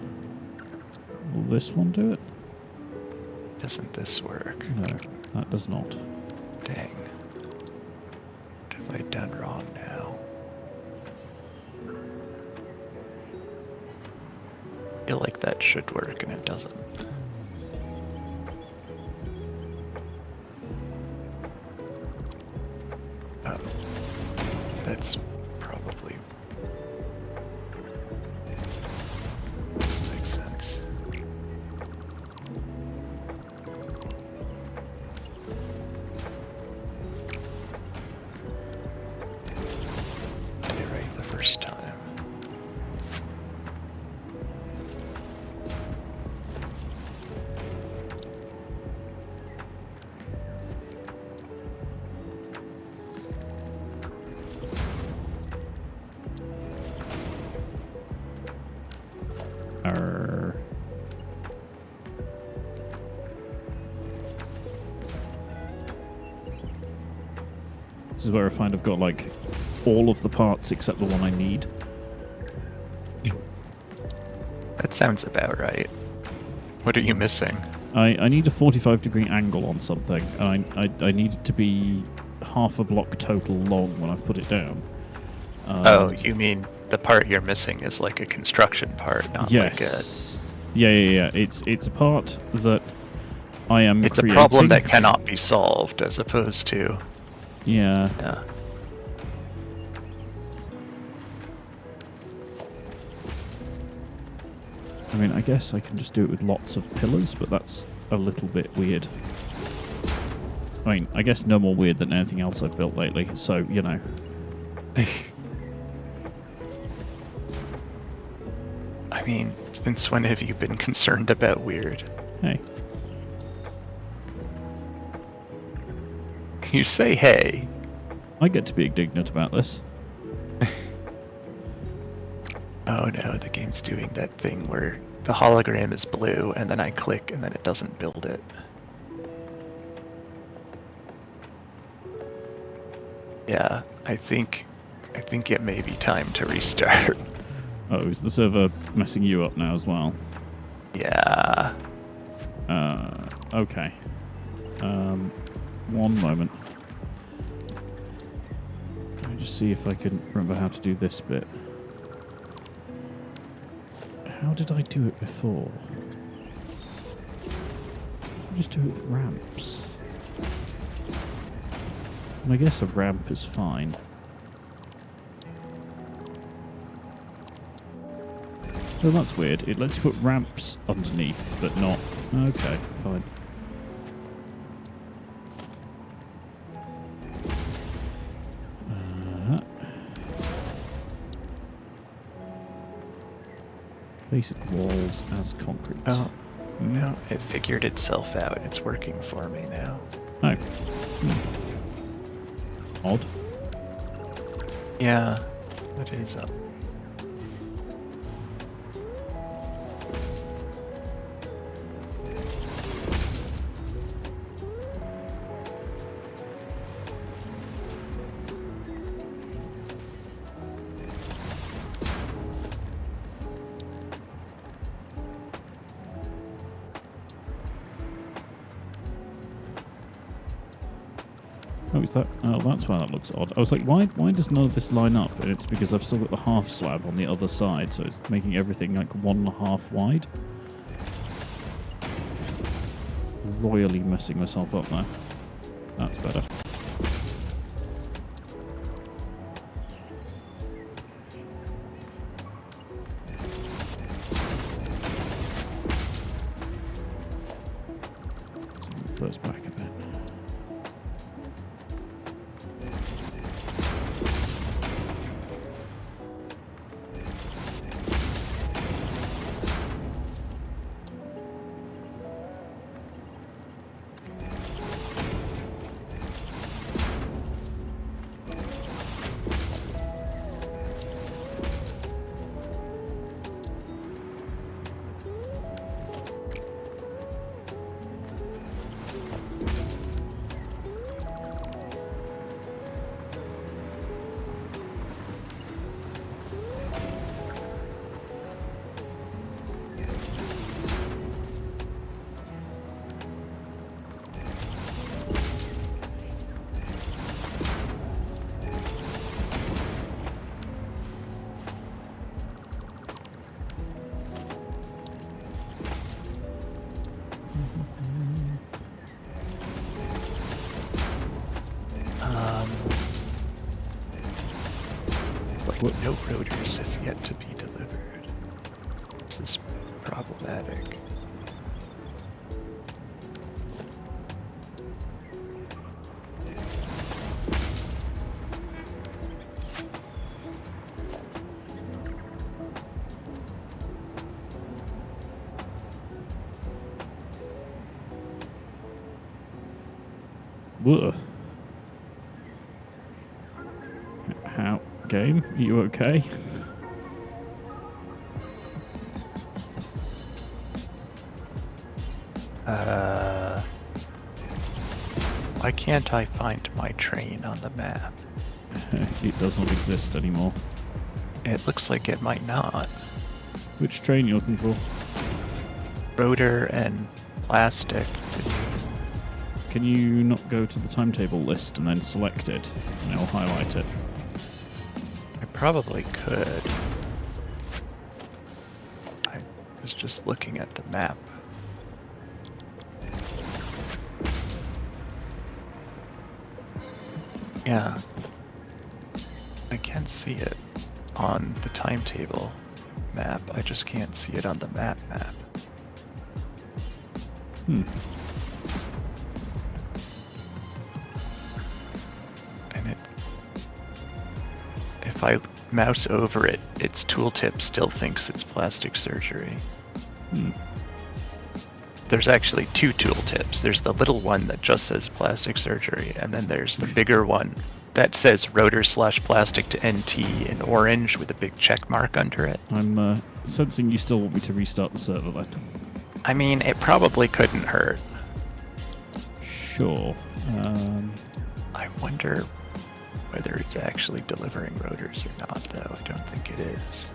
Will this one do it? Doesn't this work? No, that does not. Dang. What have I done wrong now? I feel like that should work and it doesn't. Oh, that's probably... This makes sense. Get it right the first time. This is where I find I've got like all of the parts except the one I need. That sounds about right. What are you missing? I need a 45-degree angle on something. I need it to be half a block total long when I've put it down. Oh, you mean the part you're missing is like a construction part, not like a... Yeah. It's a part that I am It's creating. a problem that cannot be solved, as opposed to... Yeah. Yeah. I mean, I guess I can just do it with lots of pillars, but that's a little bit weird. I mean, I guess no more weird than anything else I've built lately, so, you know. I mean, since when have you been concerned about weird? Hey. You say hey. I get to be indignant about this. Oh no, the game's doing that thing where the hologram is blue and then I click and then it doesn't build it. Yeah, I think it may be time to restart. Oh, is the server messing you up now as well? Yeah. Okay. One moment. Let me just see if I can remember how to do this bit. How did I do it before? Just do it with ramps. And I guess a ramp is fine. Oh, that's weird. It lets you put ramps underneath, but not... Okay, fine. Basic walls as concrete. Oh, no, it figured itself out. It's working for me now. Oh. Odd. Yeah, that is up. Oh, is that? Oh, that's why that looks odd. I was like, why does none of this line up? And it's because I've still got the half slab on the other side, so it's making everything like 1.5 wide. Royally messing myself up there. That's better. First back a bit. Like no rotors have yet to be delivered. This is problematic. Whoa. How? Game? Are you okay? Why can't I find my train on the map? It does not exist anymore. It looks like it might not. Which train are you looking for? Rotor and plastic. Can you not go to the timetable list and then select it, and it'll highlight it? I probably could. I was just looking at the map. Yeah. I can see it on the timetable map. I just can't see it on the map. Hmm. And if I mouse over it, its tooltip still thinks it's plastic surgery. Hmm. There's actually two tooltips. There's the little one that just says plastic surgery, and then there's the bigger one that says rotor/plastic to NT in orange with a big check mark under it. I'm sensing you still want me to restart the server then. I mean, it probably couldn't hurt. Sure. I wonder whether it's actually delivering rotors or not, though. I don't think it is.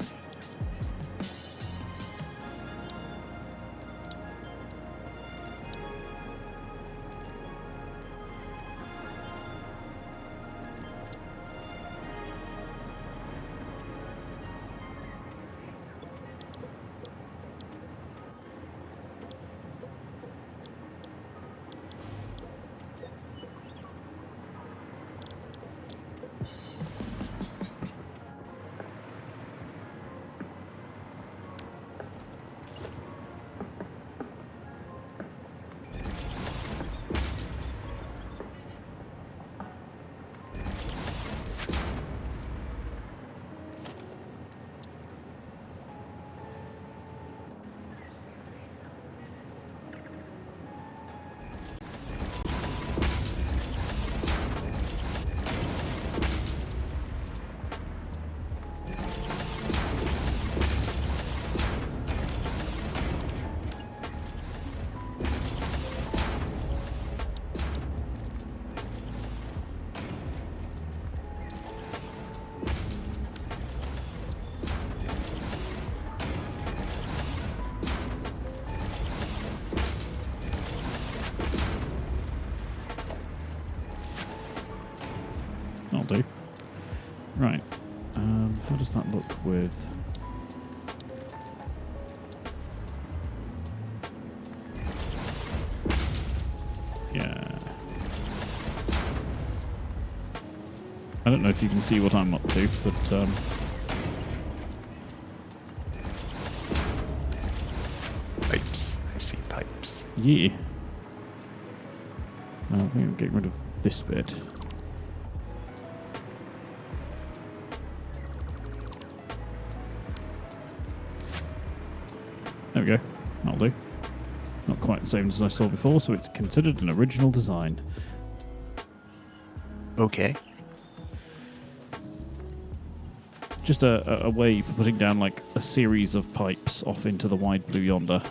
That'll do. Right. How does that look with... Yeah. I don't know if you can see what I'm up to, but... Pipes. I see pipes. Yeah. I think I'm getting rid of this bit. There we go. That'll do. Not quite the same as I saw before, so it's considered an original design. Okay. Just a way for putting down like a series of pipes off into the wide blue yonder.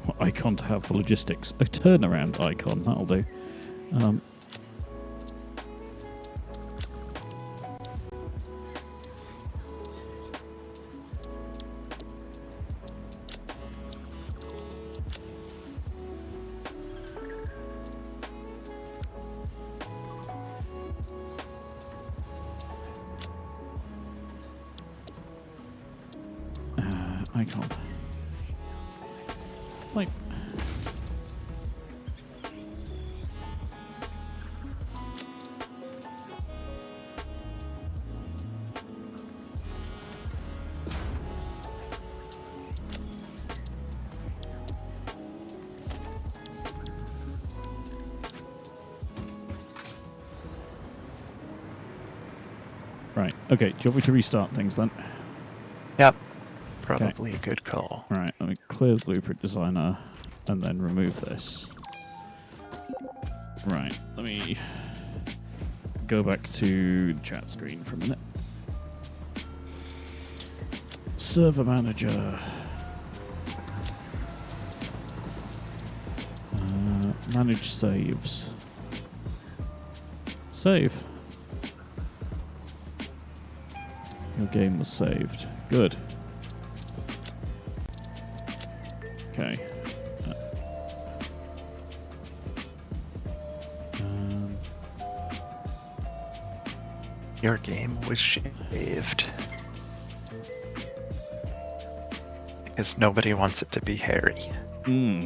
What icon to have for logistics? A turnaround icon, that'll do. Icon. Like... Right, okay, do you want me to restart things then? Yep. Probably a good call. Right, let me clear the blueprint designer and then remove this. Right, let me go back to the chat screen for a minute. Server manager. Manage saves. Save. Your game was saved. Good. Okay. Your game was shaved. Because nobody wants it to be hairy. Hmm.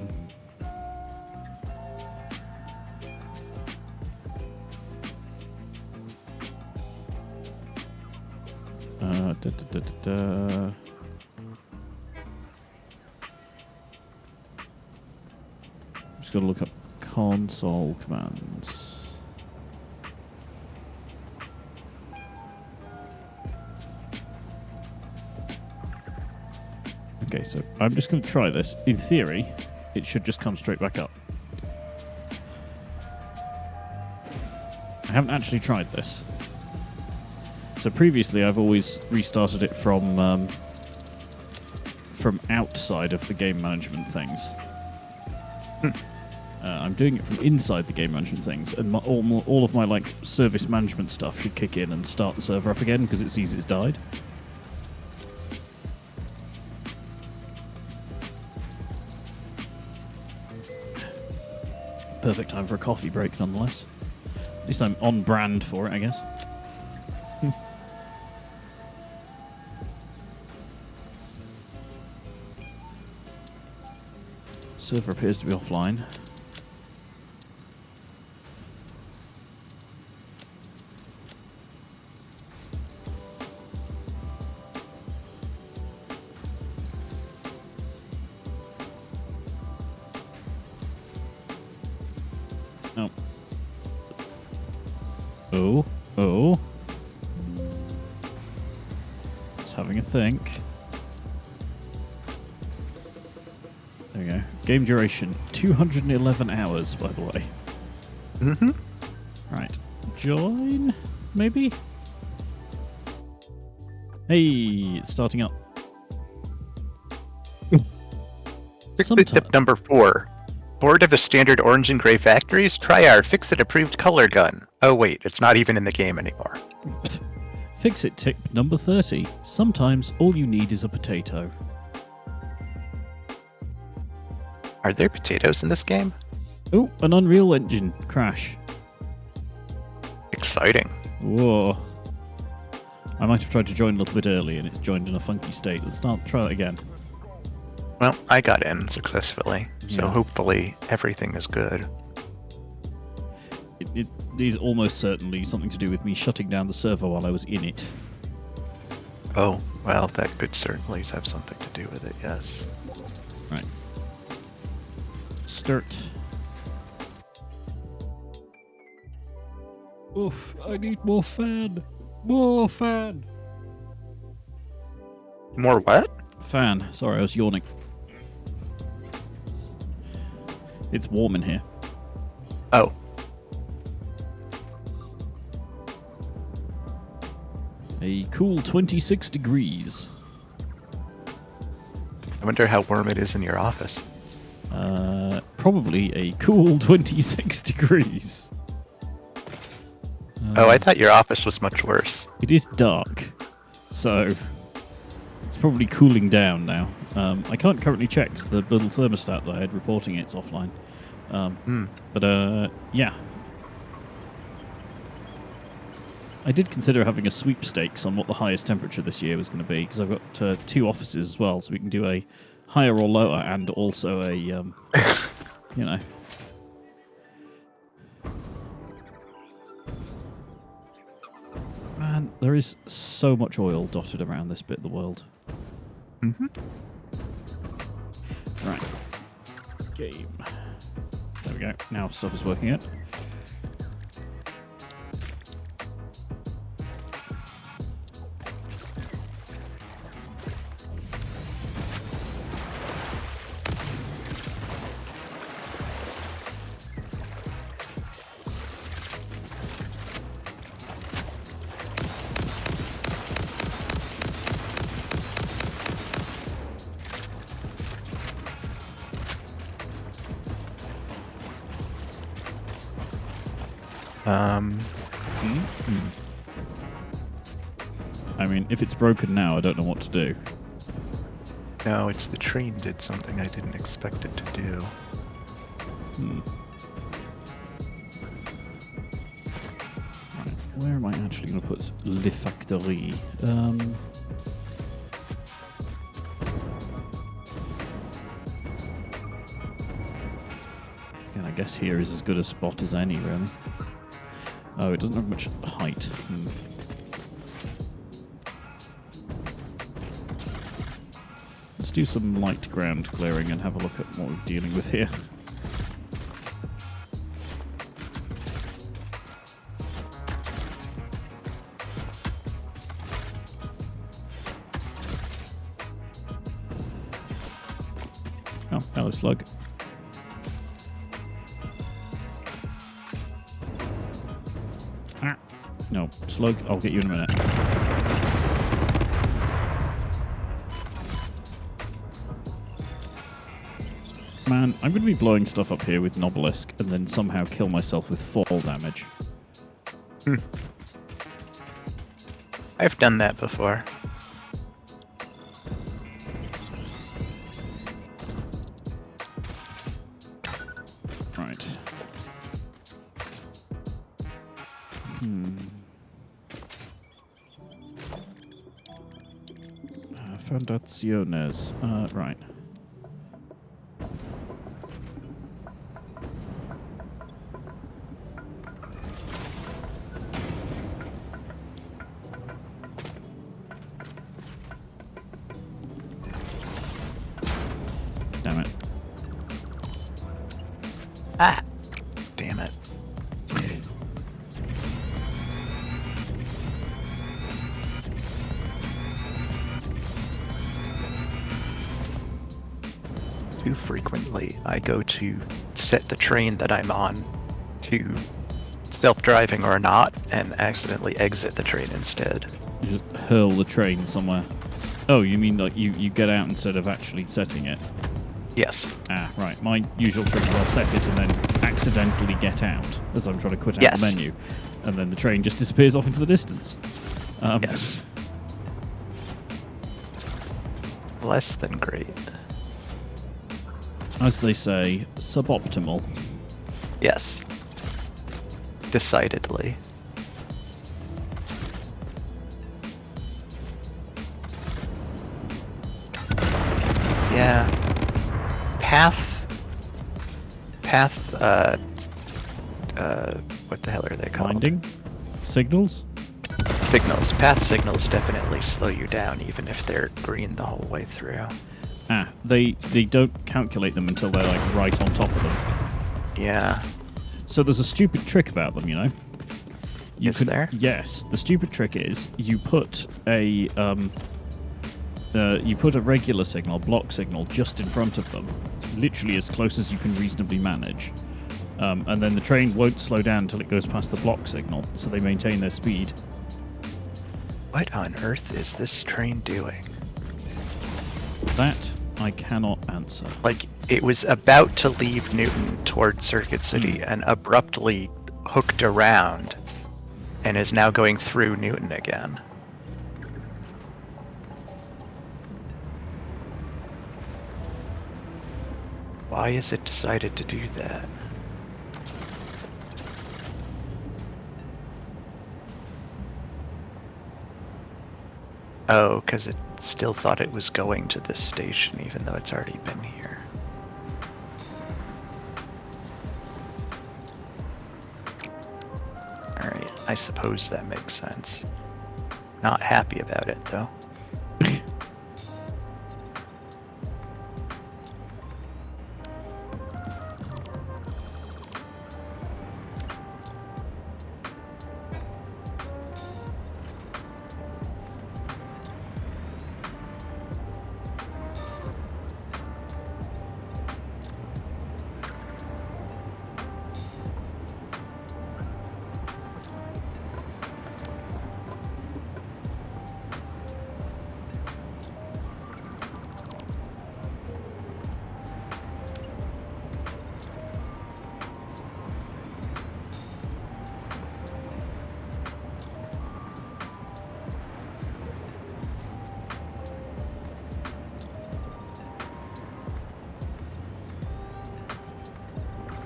Just gotta look up console commands. Okay, so I'm just gonna try this. In theory, it should just come straight back up. I haven't actually tried this. So previously, I've always restarted it from outside of the game management things. I'm doing it from inside the game management things, and all of my like service management stuff should kick in and start the server up again because it sees it's died. Perfect time for a coffee break, nonetheless. At least I'm on brand for it, I guess. Server appears to be offline. Oh. Oh. Just having a think. There we go. Game duration, 211 hours, by the way. Mm-hmm. Right. Join, maybe? Hey, it's starting up. Tip number 4. Bored of the standard orange and gray factories? Try our Fix-It approved color gun. Oh wait, it's not even in the game anymore. Fix-It tip number 30. Sometimes all you need is a potato. Are there potatoes in this game? Oh, an Unreal Engine crash. Exciting. Whoa. I might have tried to join a little bit early and it's joined in a funky state. Let's try it again. Well, I got in successfully, so Yeah. hopefully everything is good. It is almost certainly something to do with me shutting down the server while I was in it. Oh, well, that could certainly have something to do with it, yes. Right. Start. Oof, I need more fan. More fan. More what? Fan. Sorry, I was yawning. It's warm in here. Oh. A cool 26 degrees. I wonder how warm it is in your office. Probably a cool 26 degrees. Oh, I thought your office was much worse. It is dark, so it's probably cooling down now. I can't currently check 'cause the little thermostat that I had reporting it's offline. But yeah. I did consider having a sweepstakes on what the highest temperature this year was going to be, because I've got 2 offices as well, so we can do a higher or lower, and also a, you know. Man, there is so much oil dotted around this bit of the world. Mm-hmm. Right. Game. There we go. Now stuff is working out. I mean, if it's broken now, I don't know what to do. No, it's the train did something I didn't expect it to do. Right, where am I actually going to put Le Factory? Again, I guess here is as good a spot as any, really. Oh, it doesn't have much height. Let's do some light ground clearing and have a look at what we're dealing with here. Oh, hello, slug. Ah, no, slug, I'll get you in a minute. Man, I'm going to be blowing stuff up here with Nobelisk and then somehow kill myself with fall damage. I've done that before. Right. Fondaciones. Right. Damn it. Ah! Damn it. Too frequently, I go to set the train that I'm on to self-driving or not, and accidentally exit the train instead. You just hurl the train somewhere. Oh, you mean like you get out instead of actually setting it? Yes. Ah, right. My usual trick is I'll set it and then accidentally get out as I'm trying to quit out the menu. And then the train just disappears off into the distance. Yes. Less than great. As they say, suboptimal. Yes. Decidedly. Yeah. Path, what the hell are they called? Finding? Signals? Signals. Path signals definitely slow you down, even if they're green the whole way through. Ah, they don't calculate them until they're like right on top of them. Yeah. So there's a stupid trick about them, you know? Is there? Yes. The stupid trick is you put a regular signal, block signal, just in front of them, literally as close as you can reasonably manage. And then the train won't slow down until it goes past the block signal, so they maintain their speed. What on earth is this train doing? That I cannot answer. Like, it was about to leave Newton towards Circuit City and abruptly hooked around and is now going through Newton again. Why has it decided to do that? Oh, because it still thought it was going to this station even though it's already been here. Alright, I suppose that makes sense. Not happy about it, though.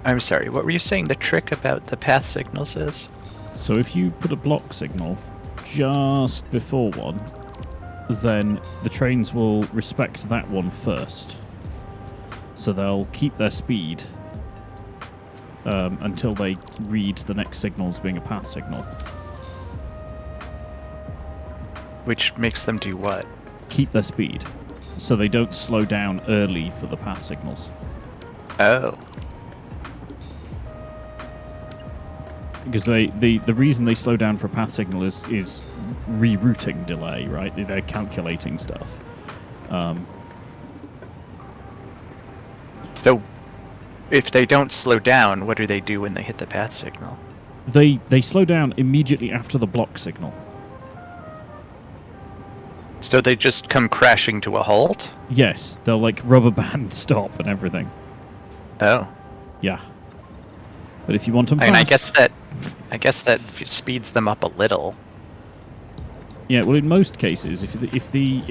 I'm sorry, what were you saying the trick about the path signals is? So if you put a block signal just before one, then the trains will respect that one first. So they'll keep their speed until they read the next signal as being a path signal. Which makes them do what? Keep their speed. So they don't slow down early for the path signals. Oh. Because the reason they slow down for a path signal is rerouting delay, right? They're calculating stuff. So, if they don't slow down, what do they do when they hit the path signal? They slow down immediately after the block signal. So they just come crashing to a halt? Yes, they'll like rubber band stop and everything. Oh. Yeah. But if you want them fast... I guess that speeds them up a little. Yeah, well, in most cases, if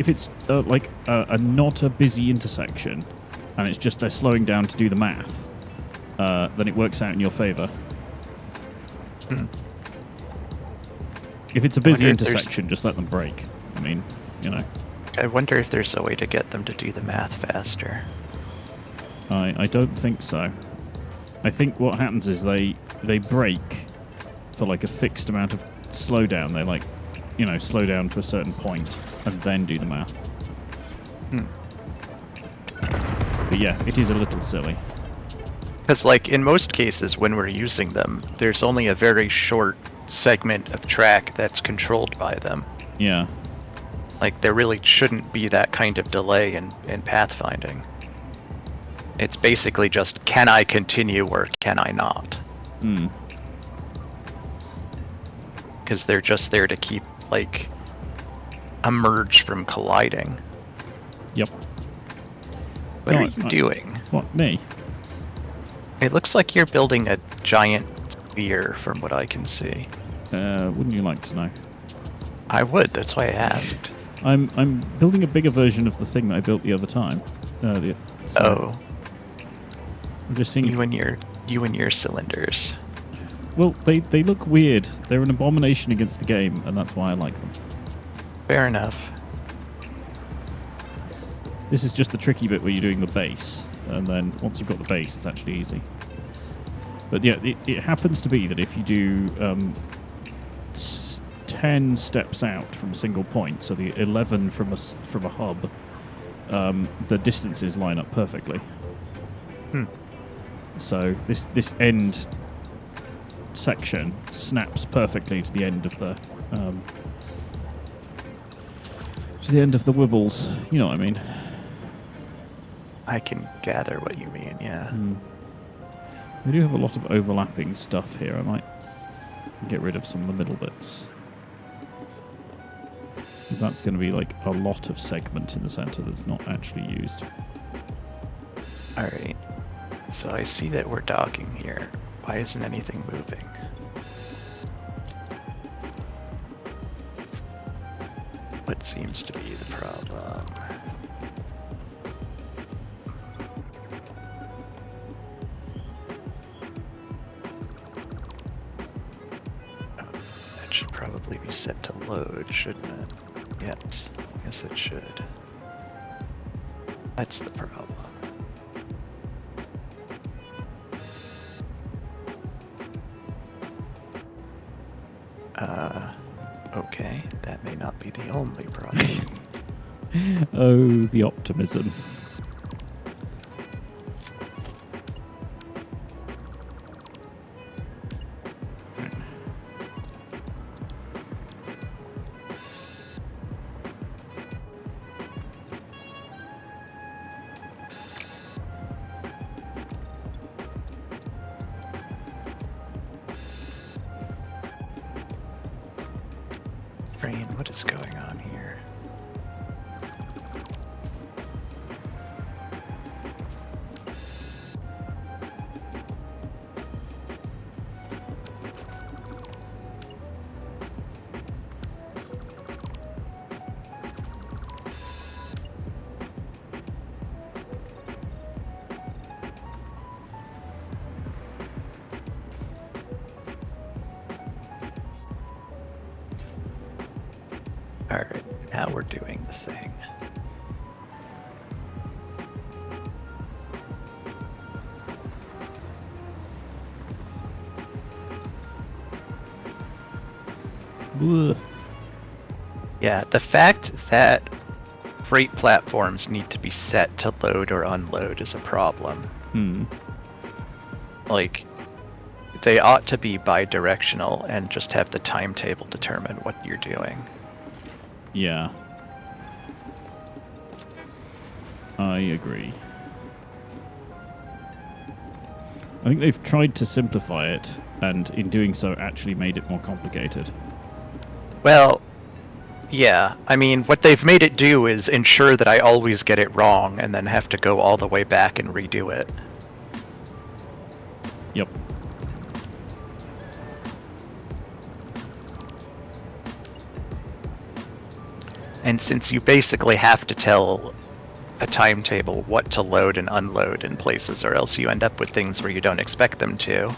it's like a not a busy intersection, and it's just they're slowing down to do the math, then it works out in your favour. If it's a busy intersection, just let them brake. I mean, you know. I wonder if there's a way to get them to do the math faster. I don't think so. I think what happens is they brake for like a fixed amount of slowdown. They like, you know, slow down to a certain point and then do the math. But yeah, it is a little silly. Because like in most cases when we're using them, there's only a very short segment of track that's controlled by them. Yeah. Like there really shouldn't be that kind of delay in pathfinding. It's basically just, can I continue or can I not? Because they're just there to keep, like, a merge from colliding. Yep. What are you doing? What, me? It looks like you're building a giant sphere from what I can see. Wouldn't you like to know? I would, that's why I asked. I'm building a bigger version of the thing that I built the other time. Oh. I'm just seeing... You and your cylinders. Well, they look weird. They're an abomination against the game, and that's why I like them. Fair enough. This is just the tricky bit where you're doing the base, and then once you've got the base, it's actually easy. But yeah, it happens to be that if you do 10 steps out from a single point, so the 11 from a hub, the distances line up perfectly. So this end section snaps perfectly to the end of the wibbles. You know what I mean? I can gather what you mean, yeah. We do have a lot of overlapping stuff here. I might get rid of some of the middle bits. Because that's going to be like a lot of segment in the center that's not actually used. Alright. So I see that we're docking here. Why isn't anything moving? What seems to be the problem? That should probably be set to load, shouldn't it? Yes, it should. That's the problem. Okay, that may not be the only problem. Oh, the optimism. Brain, what is going on here? Alright, now we're doing the thing. Ugh. Yeah, the fact that freight platforms need to be set to load or unload is a problem. Like, they ought to be bi-directional and just have the timetable determine what you're doing. Yeah. I agree. I think they've tried to simplify it, and in doing so actually made it more complicated. Well, yeah. I mean, what they've made it do is ensure that I always get it wrong and then have to go all the way back and redo it. Yep. And since you basically have to tell a timetable what to load and unload in places, or else you end up with things where you don't expect them to,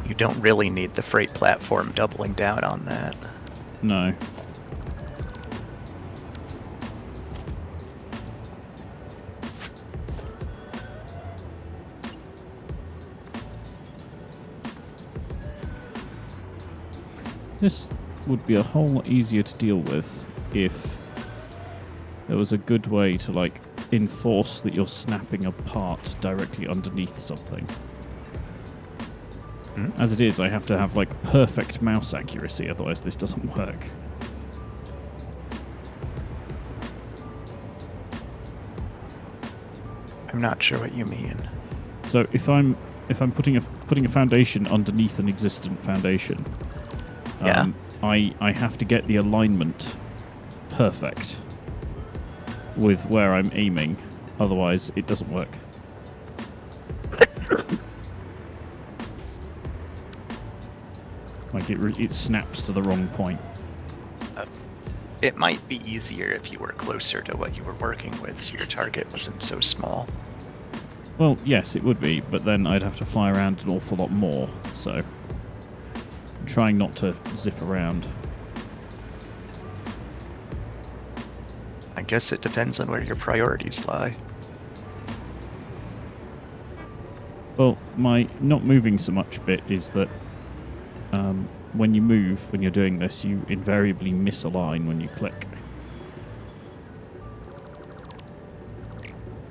you don't really need the freight platform doubling down on that. No. This would be a whole lot easier to deal with if there was a good way to, like, enforce that you're snapping a part directly underneath something. As it is, I have to have, like, perfect mouse accuracy, otherwise this doesn't work. I'm not sure what you mean. So if I'm putting a foundation underneath an existent foundation, yeah. I have to get the alignment perfect with where I'm aiming Otherwise, it doesn't work. Like it snaps to the wrong point. It might be easier if you were closer to what you were working with, so your target wasn't so small. Well, yes, it would be, but then I'd have to fly around an awful lot more, so I'm trying not to zip around. I guess it depends on where your priorities lie. Well, my not moving so much bit is that when you move, when you're doing this, you invariably misalign when you click.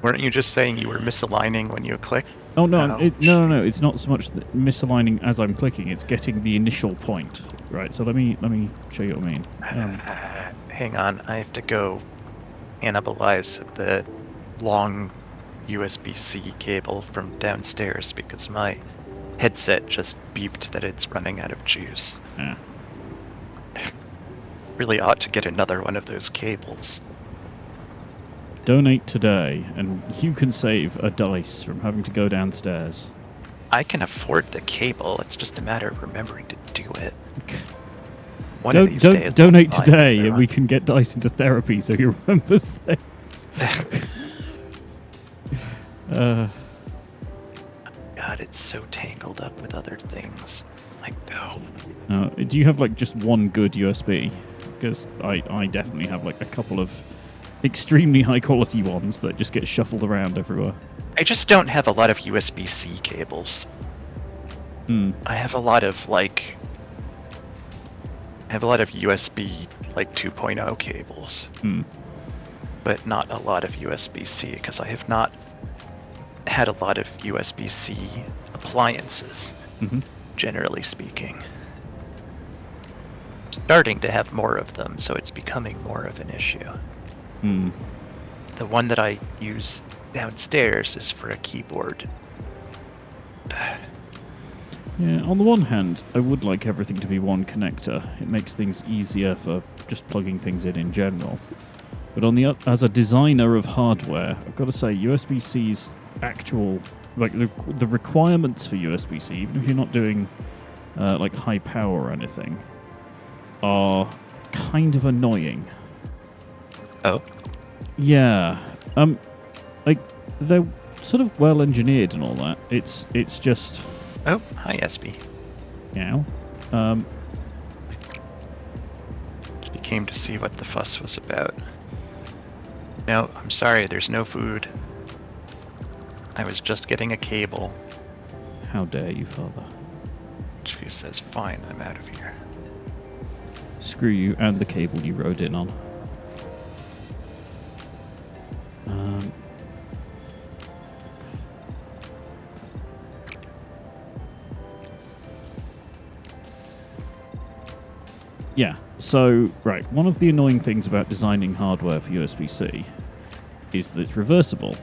Weren't you just saying you were misaligning when you click? Oh no, no! It's not so much misaligning as I'm clicking; it's getting the initial point. Right. So let me show you what I mean. Hang on, I have to go cannibalize the long USB-C cable from downstairs because my headset just beeped that it's running out of juice. Yeah. Really ought to get another one of those cables. Donate today, and you can save a dice from having to go downstairs. I can afford the cable. It's just a matter of remembering to do it. One of these days, donate today, and we can get dice into therapy so he remembers things. God, it's so tangled up with other things. Like, go. Do you have like just one good USB? Because I definitely have like a couple of extremely high quality ones that just get shuffled around everywhere. I just don't have a lot of USB-C cables. I have a lot of USB like 2.0 cables. But not a lot of USB-C because I have not had a lot of USB-C appliances, generally speaking. Starting to have more of them, so it's becoming more of an issue. The one that I use downstairs is for a keyboard. Yeah, on the one hand, I would like everything to be one connector. It makes things easier for just plugging things in general. But on the as a designer of hardware, I've got to say USB-C's actual, like the requirements for USB-C, even if you're not doing like high power or anything, are kind of annoying. Oh? Yeah. Like they're sort of well engineered and all that. It's just. Oh, hi SB. Yeah. She came to see what the fuss was about. No, I'm sorry, there's no food. I was just getting a cable. How dare you, Father? She says, fine, I'm out of here. Screw you and the cable you rode in on. Yeah, so, right, one of the annoying things about designing hardware for USB-C is that it's reversible.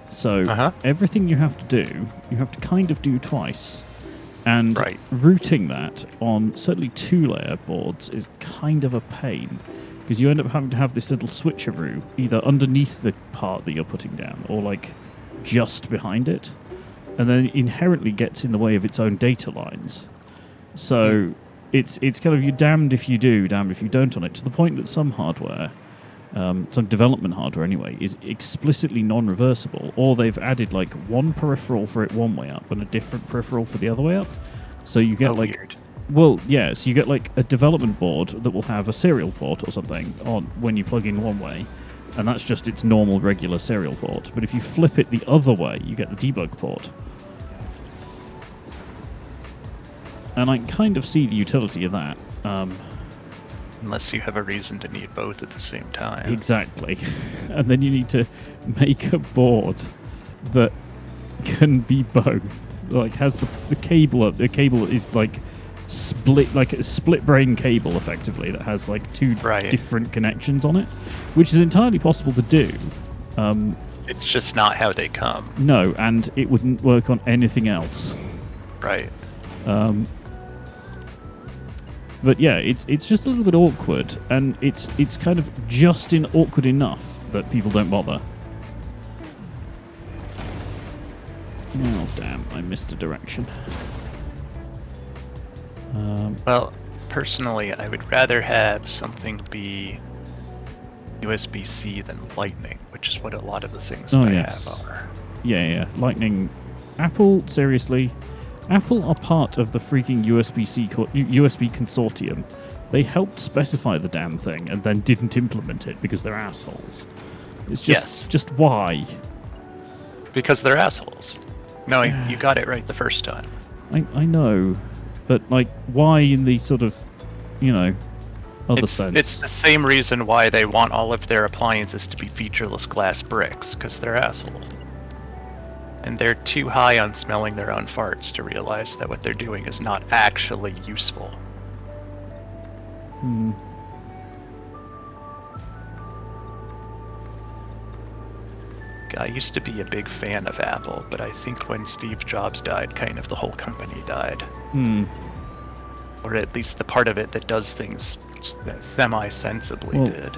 So, everything you have to do, you have to kind of do twice. And routing that on certainly 2-layer boards is kind of a pain, because you end up having to have this little switcheroo either underneath the part that you're putting down or, like, just behind it. And then it inherently gets in the way of its own data lines. So... It's kind of you're damned if you do, damned if you don't on it, to the point that some hardware, some development hardware anyway, is explicitly non-reversible, or they've added like one peripheral for it one way up and a different peripheral for the other way up. So you get weird. Well, yeah, so you get like a development board that will have a serial port or something on when you plug in one way, and that's just its normal regular serial port. But if you flip it the other way, you get the debug port. And I kind of see the utility of that. Unless you have a reason to need both at the same time. Exactly. And then you need to make a board that can be both. Like, has the cable up. The cable is like split, like a split brain cable, effectively, that has like two different connections on it, which is entirely possible to do. It's just not how they come. No, and it wouldn't work on anything else. Right. But yeah, it's just a little bit awkward, and it's kind of just awkward enough that people don't bother. Oh, damn, I missed a direction. Well, personally, I would rather have something be USB-C than Lightning, which is what a lot of the things that I have are. Yeah. Lightning. Apple, seriously. Apple are part of the freaking USB consortium. They helped specify the damn thing and then didn't implement it because they're assholes. It's just why? Because they're assholes. No, you got it right the first time. I know, but like, why in the sort of, other sense? It's the same reason why they want all of their appliances to be featureless glass bricks, because they're assholes. And they're too high on smelling their own farts to realize that what they're doing is not actually useful. I used to be a big fan of Apple, but I think when Steve Jobs died, kind of the whole company died. Or at least the part of it that does things semi-sensibly did.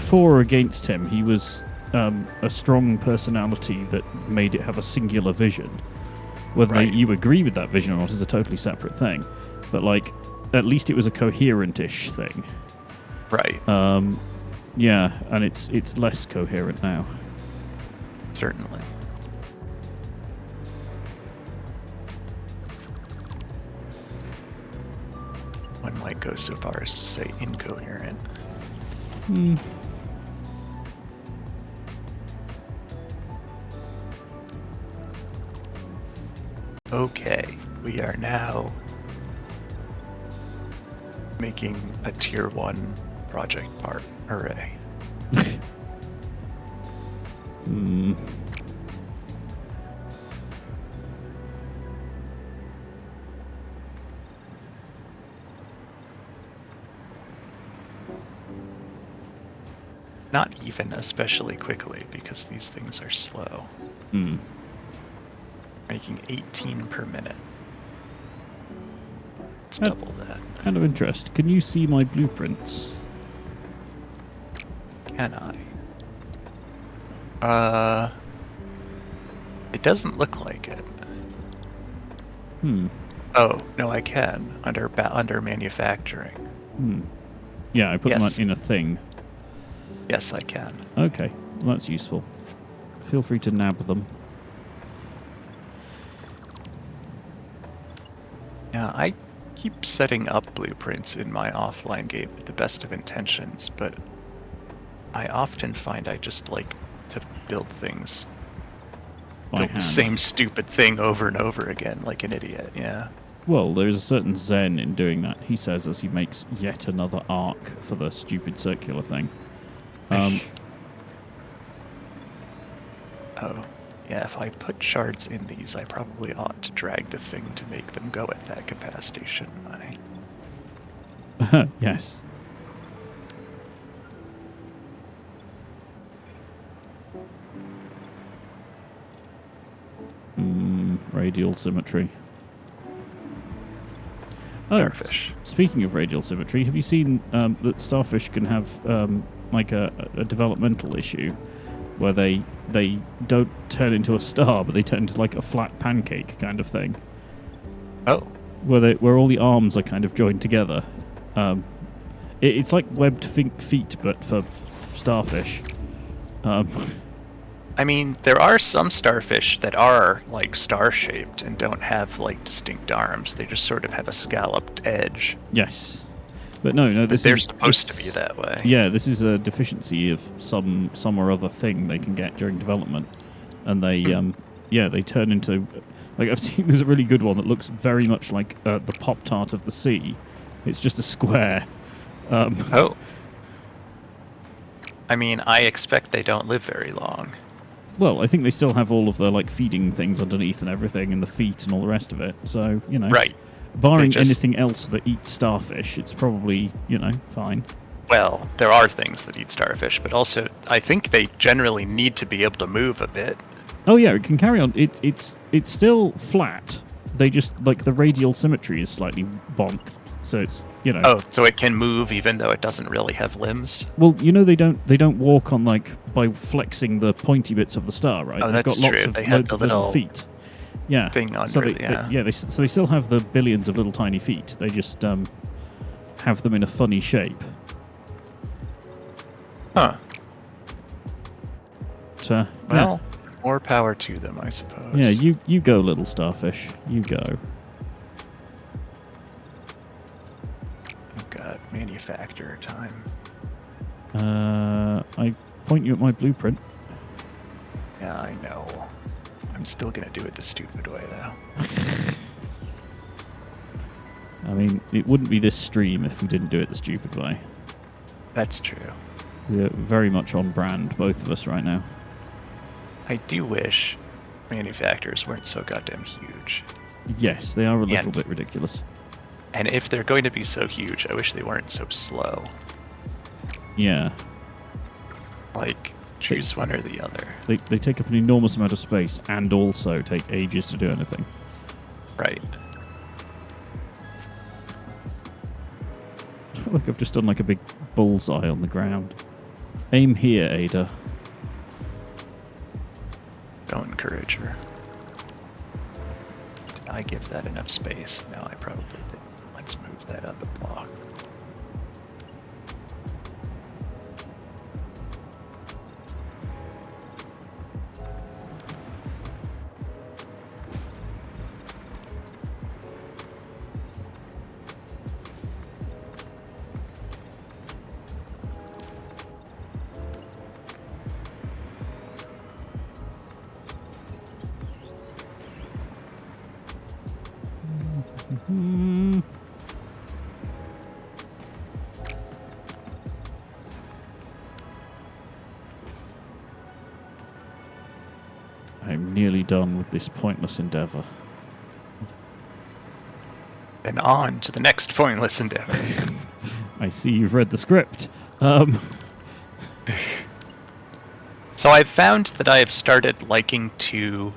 For or against him, he was a strong personality that made it have a singular vision. Whether you agree with that vision or not is a totally separate thing. But, like, at least it was a coherent-ish thing. Right. Yeah, and it's less coherent now. Certainly. One might go so far as to say incoherent. Okay, we are now making a tier 1 project part. Hooray. Not even especially quickly, because these things are slow. Making 18 per minute. It's double that. Out of interest, can you see my blueprints? Can I? It doesn't look like it. Oh, no, I can. Under manufacturing. Yeah, I put them in a thing. Yes, I can. Okay, well, that's useful. Feel free to nab them. Yeah, I keep setting up blueprints in my offline game with the best of intentions, but I often find I just like to build things. Build the same stupid thing over and over again, like an idiot, yeah. Well, there's a certain zen in doing that, he says, as he makes yet another arc for the stupid circular thing. Oh, yeah, if I put shards in these, I probably ought to drag the thing to make them go at that capacity, shouldn't I? Yes. Radial symmetry. Starfish. Speaking of radial symmetry, have you seen that starfish can have like a developmental issue where they don't turn into a star, but they turn into like a flat pancake kind of thing? Oh. Where all the arms are kind of joined together. It's like webbed feet, but for starfish. I mean, there are some starfish that are like star-shaped and don't have like distinct arms. They just sort of have a scalloped edge. Yes. But no, they're supposed to be that way. Yeah, this is a deficiency of some or other thing they can get during development. And they they turn into, like, I've seen there's a really good one that looks very much like the Pop-Tart of the sea. It's just a square. Oh. I mean, I expect they don't live very long. Well, I think they still have all of the like feeding things underneath and everything, and the feet and all the rest of it. So, Right. Barring anything else that eats starfish, it's probably, fine. Well, there are things that eat starfish, but also I think they generally need to be able to move a bit. Oh yeah, it can carry on. It's still flat. They just, like, the radial symmetry is slightly bonked. So it's, Oh, so it can move even though it doesn't really have limbs? Well, they don't walk on, like, by flexing the pointy bits of the star, right? Oh, They've that's got lots true. of They loads have of little feet. yeah. thing under So it. so they still have the billions of little tiny feet. They just have them in a funny shape. Huh. But, well, more power to them, I suppose. yeah, you go, little starfish. You go. Oh god, manufacturer time. I point you at my blueprint. Yeah, I know. I'm still gonna do it the stupid way, though. I mean, it wouldn't be this stream if we didn't do it the stupid way. That's true. We're very much on brand, both of us, right now. I do wish manufacturers weren't so goddamn huge. Yes, they are a little bit ridiculous. And if they're going to be so huge, I wish they weren't so slow. Yeah. Like, choose one or the other. They take up an enormous amount of space and also take ages to do anything. Right. I feel like I've just done like a big bullseye on the ground. Aim here, Ada. Don't encourage her. Did I give that enough space? No, I probably didn't. Let's move that up a block. I'm nearly done with this pointless endeavor. And on to the next pointless endeavor. I see you've read the script. So I've found that I have started liking to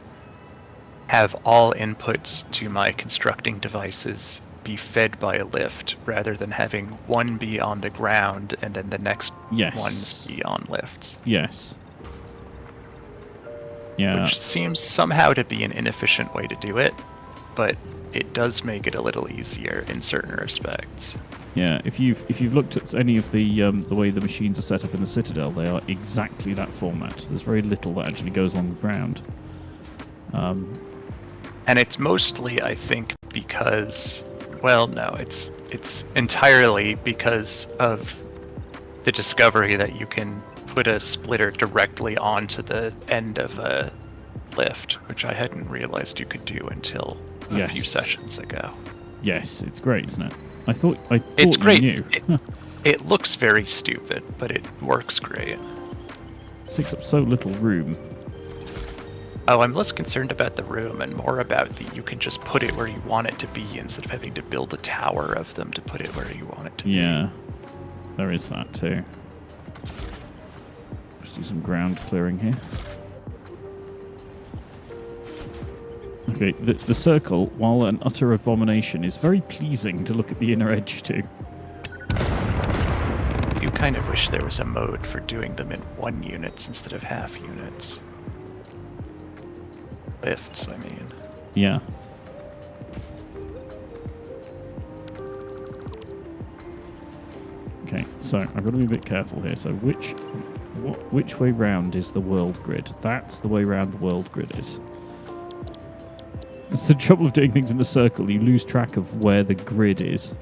have all inputs to my constructing devices be fed by a lift, rather than having one be on the ground and then the next ones be on lifts. Yes. Yeah. Which seems somehow to be an inefficient way to do it, but it does make it a little easier in certain respects. Yeah, if you've looked at any of the way the machines are set up in the Citadel, they are exactly that format. There's very little that actually goes on the ground. And it's mostly, I think, because, well, no, it's entirely because of the discovery that you can put a splitter directly onto the end of a lift, which I hadn't realized you could do until a few sessions ago. Yes, it's great, isn't it? I thought it's great. You knew. It looks very stupid, but it works great. Takes up so little room. Oh, I'm less concerned about the room and more about you can just put it where you want it to be instead of having to build a tower of them to put it where you want it to be. Yeah, there is that too. Just do some ground clearing here. Okay, the circle, while an utter abomination, is very pleasing to look at the inner edge to. You kind of wish there was a mode for doing them in 1 units instead of half units. Lifts, I mean. Yeah. Okay, so I've got to be a bit careful here. So which way round is the world grid? That's the way round the world grid is. It's the trouble of doing things in a circle. You lose track of where the grid is.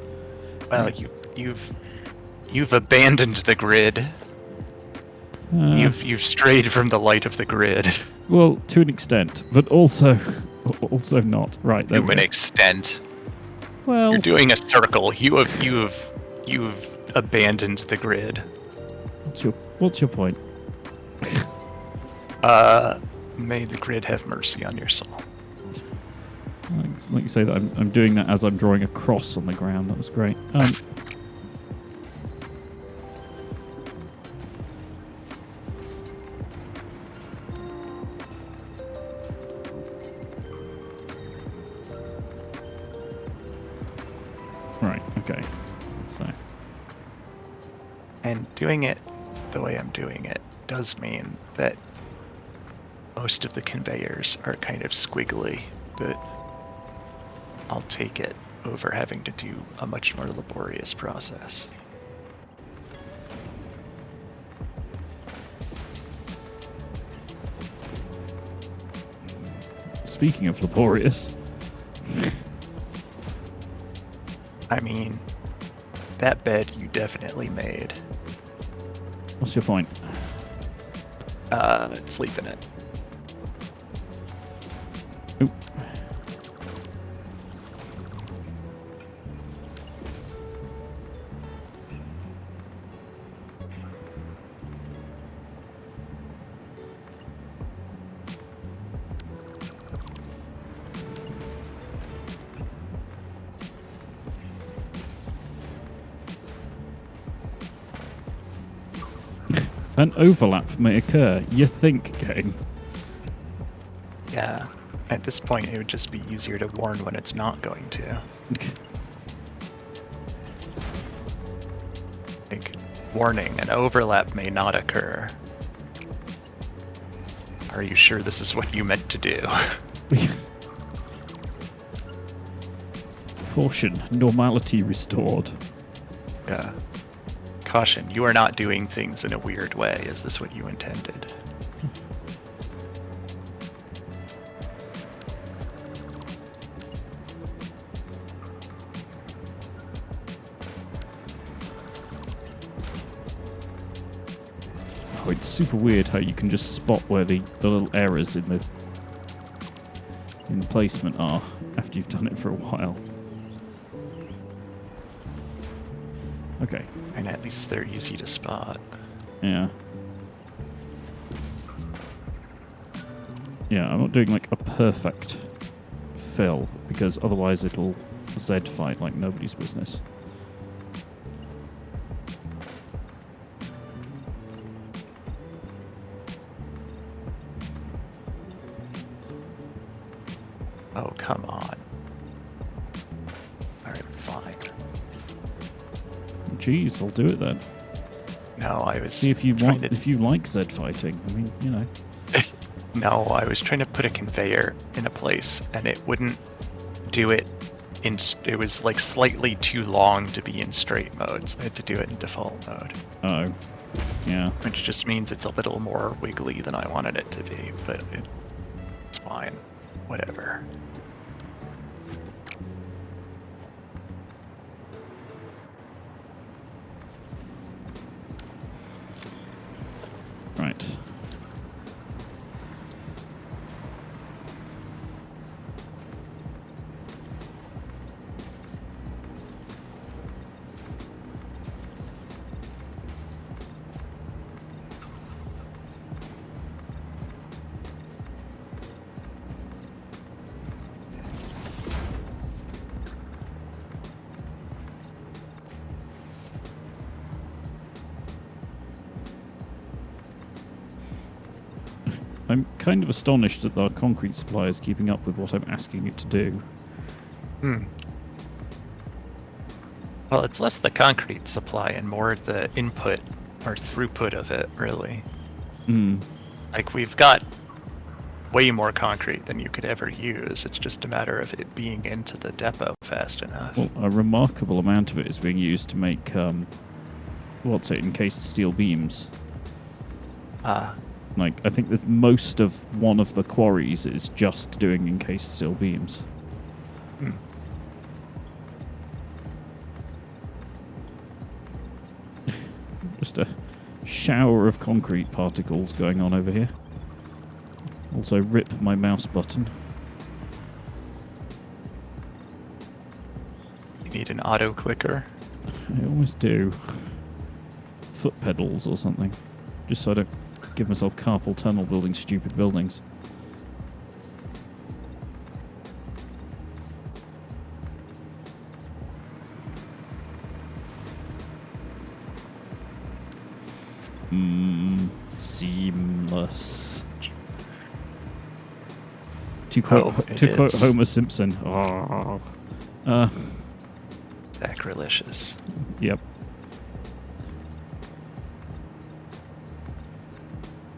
Well, you've abandoned the grid. You've strayed from the light of the grid. Well, to an extent, but also not. Right. To an extent. Well, you're doing a circle. You've abandoned the grid. What's your point? May the grid have mercy on your soul. Like you say that I'm doing that as I'm drawing a cross on the ground. That was great. Right. Okay. So. And doing it the way I'm doing it does mean that most of the conveyors are kind of squiggly. but I'll take it over having to do a much more laborious process. Speaking of laborious... I mean, that bed you definitely made. What's your point? Sleep in it. Oop. An overlap may occur. You think, game? Yeah. At this point, it would just be easier to warn when it's not going to. Like, warning, an overlap may not occur. Are you sure this is what you meant to do? Caution, normality restored. Yeah. Caution, you are not doing things in a weird way. Is this what you intended? Oh, it's super weird how you can just spot where the little errors in the placement are after you've done it for a while. Okay. And at least they're easy to spot. Yeah. Yeah, I'm not doing like a perfect fill because otherwise it'll Z fight like nobody's business. Oh, come on. Alright, fine. Jeez, I'll do it then. No, I was See if you trying want, to... if you like Z fighting. I mean, you know. No, I was trying to put a conveyor in a place, and it wouldn't do it in... It was like slightly too long to be in straight mode, so I had to do it in default mode. Oh. Yeah. Which just means it's a little more wiggly than I wanted it to be, but it's fine. Whatever. Right. I'm kind of astonished that our concrete supply is keeping up with what I'm asking it to do. Well, it's less the concrete supply and more the input or throughput of it, really. Like, we've got way more concrete than you could ever use. It's just a matter of it being into the depot fast enough. Well, a remarkable amount of it is being used to make, encased steel beams. Like, I think that most of one of the quarries is just doing encased steel beams. Just a shower of concrete particles going on over here. Also, rip my mouse button. You need an auto clicker. I always do. Foot pedals or something. Just so I don't give myself carpal tunnel building stupid buildings. Seamless. To quote Homer Simpson. Sacrilicious. Yep.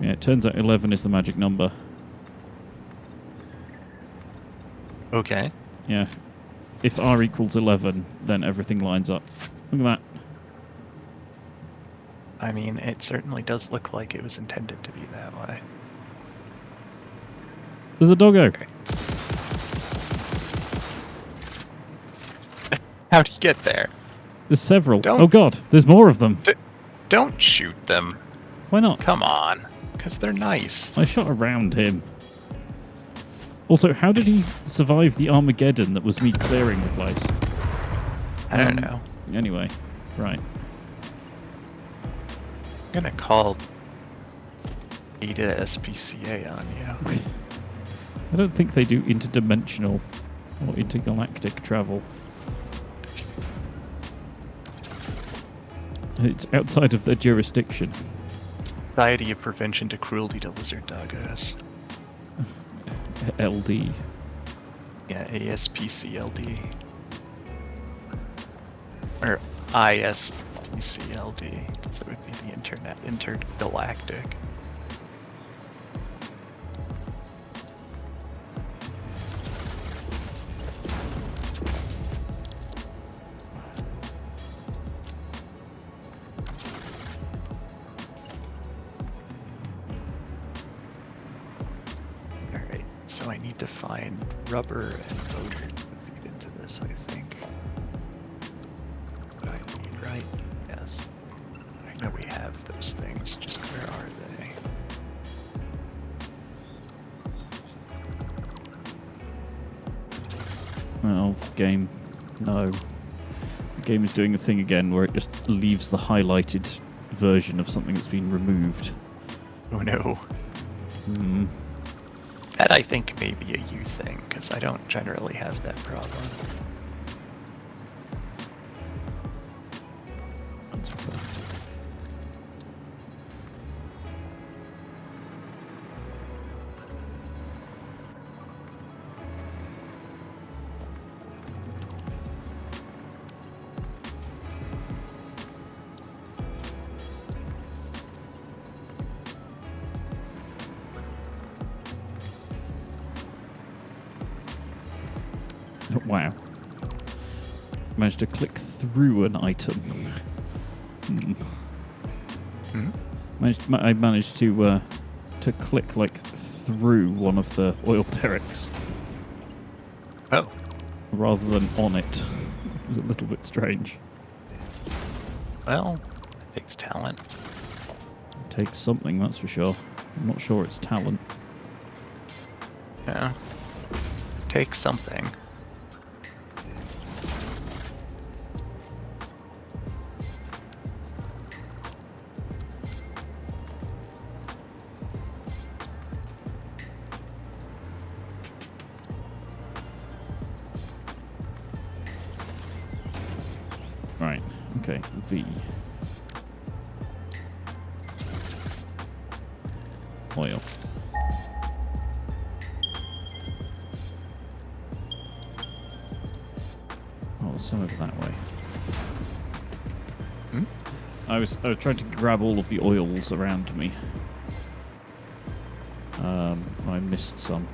Yeah, it turns out 11 is the magic number. Okay. Yeah. If R equals 11, then everything lines up. Look at that. I mean, it certainly does look like it was intended to be that way. There's a doggo. Okay. How'd he get there? There's several. Don't- Oh god, there's more of them. Don't shoot them. Why not? Come on. Because they're nice. I shot around him. Also, how did he survive the Armageddon that was me clearing the place? I don't know. Anyway, right. I'm gonna call Ada SPCA on you. I don't think they do interdimensional or intergalactic travel. It's outside of their jurisdiction. Society of Prevention to Cruelty to Lizard Doggos. LD. Yeah, ASPCLD. Or ISPCLD, because it would be the intergalactic. Alright, so I need to find rubber and motor to feed into this, I think. What I need, right? Yes. I know we have those things, just where are they? Well, game. No. The game is doing a thing again where it just leaves the highlighted version of something that's been removed. Oh no. Hmm. That I think may be a you thing, because I don't generally have that problem. That's better. Wow. Managed to click through an item. I managed to click like through one of the oil derricks. Oh. Rather than on it. It was a little bit strange. Well, it takes talent. It takes something, that's for sure. I'm not sure it's talent. Yeah. Takes something. Right, okay, V. Oil. Oh, some over that way. Hmm? I was trying to grab all of the oils around me. I missed some.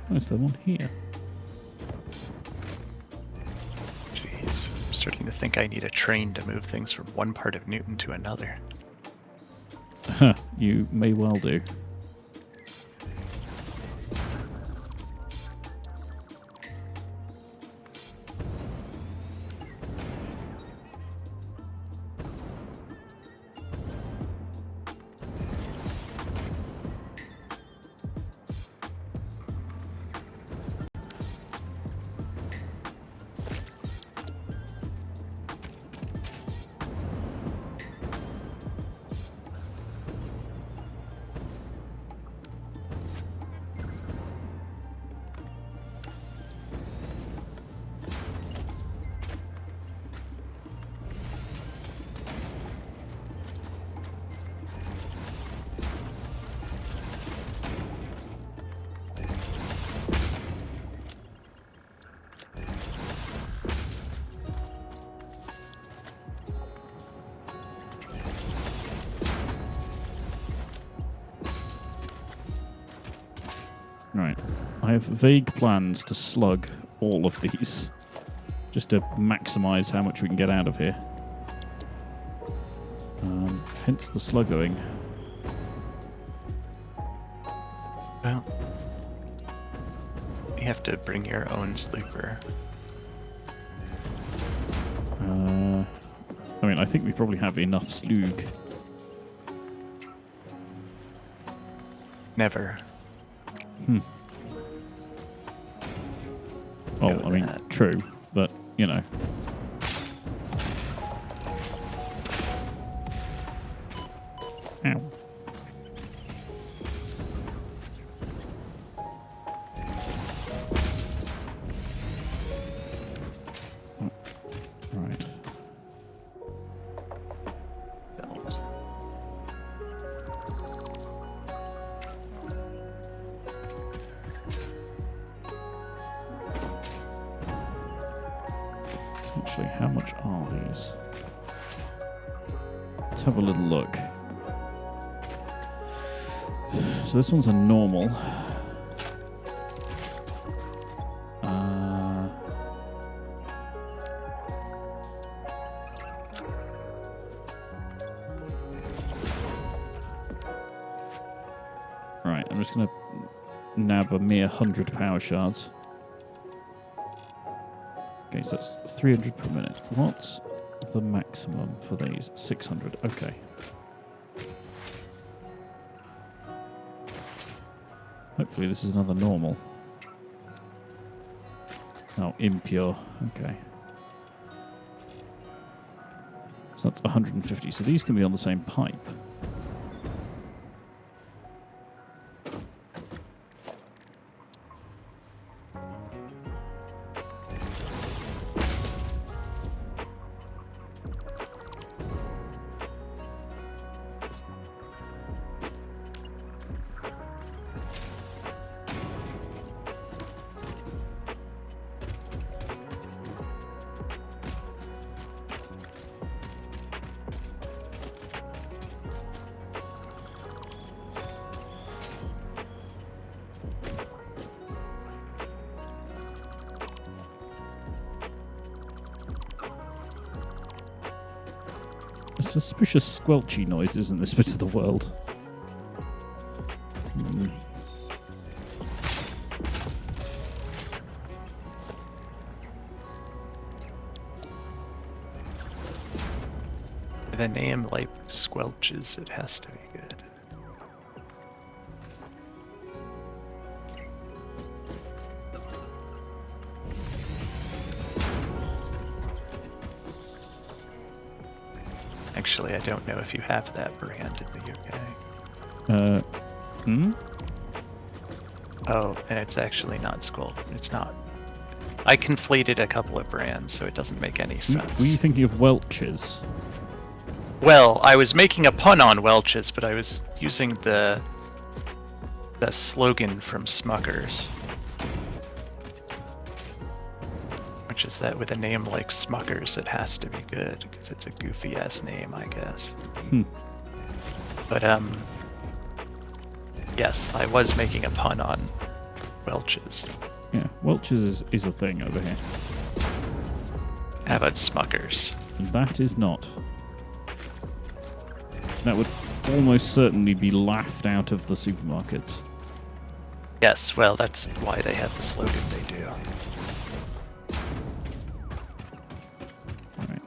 There's the one here. Jeez, I'm starting to think I need a train to move things from one part of Newton to another. You may well do. Right. I have vague plans to slug all of these, just to maximise how much we can get out of here. Hence the sluggoing. Well, you have to bring your own sleeper. I mean, I think we probably have enough slug. Never. Oh, I mean, true, but, you know. Ow. Right. Belt. Actually, how much are these? Let's have a little look. So this one's a normal. Right, I'm just going to nab a mere 100 power shards. Okay, so that's 300 per minute. What's the maximum for these? 600. Okay. Hopefully this is another normal. Oh, impure. Okay. So that's 150. So these can be on the same pipe. A suspicious squelchy noises in this bit of the world. The name like squelches, it has to be good. Actually, I don't know if you have that brand in the UK. Oh, and it's actually not Squelch. It's not. I conflated a couple of brands, so it doesn't make any sense. Were you thinking of Welch's? Well, I was making a pun on Welch's, but I was using the slogan from Smuckers. Which is that with a name like Smuckers, it has to be good, because it's a goofy-ass name, I guess. But, yes, I was making a pun on Welch's. Yeah, Welch's is a thing over here. How about Smuckers? And that is not. That would almost certainly be laughed out of the supermarkets. Yes, well, that's why they have the slogan they do. Alright.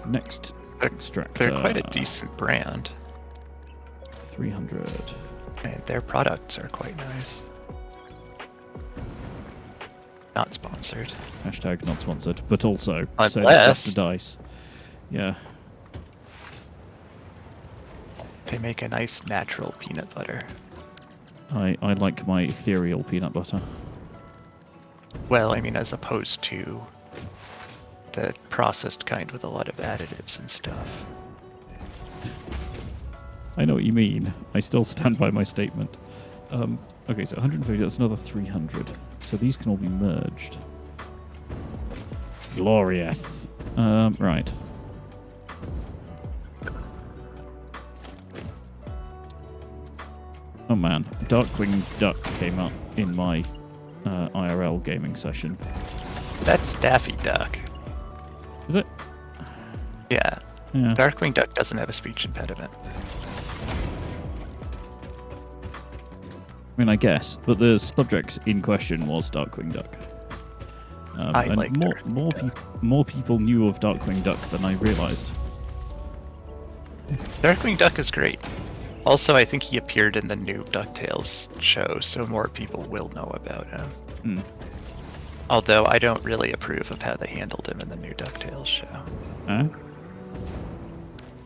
Next extractor. They're quite a decent brand. 300. And their products are quite nice. Not sponsored. Hashtag not sponsored, but also Unless stuff to dice. Yeah. They make a nice natural peanut butter. I like my ethereal peanut butter. Well, I mean, as opposed to the processed kind with a lot of additives and stuff. I know what you mean. I still stand by my statement. Okay, so 150, that's another 300. So these can all be merged. Glorious. Right. Oh man, Darkwing Duck came up in my IRL gaming session. That's Daffy Duck. Is it? Yeah. Yeah. Darkwing Duck doesn't have a speech impediment. I mean, I guess, but the subject in question was Darkwing Duck. I and like more people knew of Darkwing Duck than I realised. Darkwing Duck is great. Also, I think he appeared in the new DuckTales show, so more people will know about him. Hmm. Although I don't really approve of how they handled him in the new DuckTales show.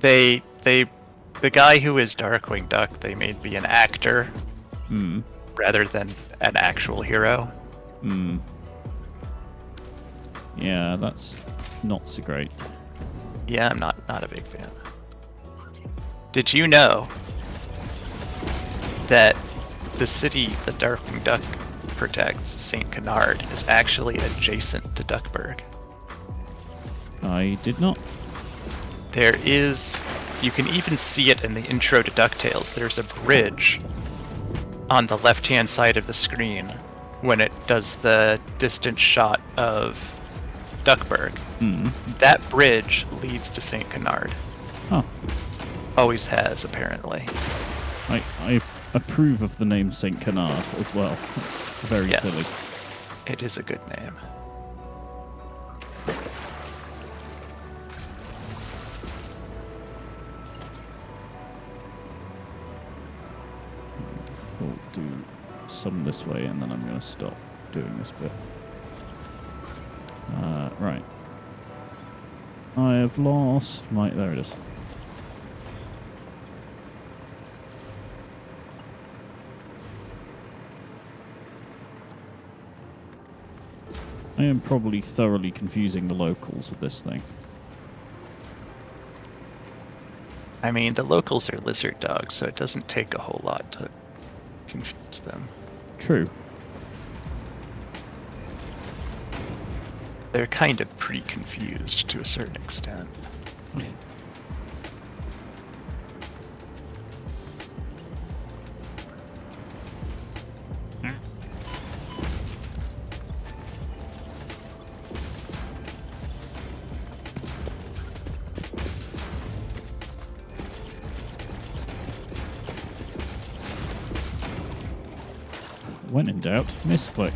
The guy who is Darkwing Duck, they made be an actor rather than an actual hero. Yeah, that's not so great. Yeah, I'm not a big fan. Did you know that the city that Darkwing Duck protects, St. Canard, is actually adjacent to Duckburg? I did not. There is, you can even see it in the intro to DuckTales. There's a bridge on the left-hand side of the screen when it does the distant shot of Duckburg. That bridge leads to St. Canard. Oh. Always has, apparently. I approve of the name St. Canard as well. Very silly. It is a good name. We'll do some this way and then I'm going to stop doing this bit. Right. I have lost my... There it is. I am probably thoroughly confusing the locals with this thing. I mean, the locals are lizard dogs, so it doesn't take a whole lot to confuse them. True. They're kind of pre-confused to a certain extent. When in doubt, misclick.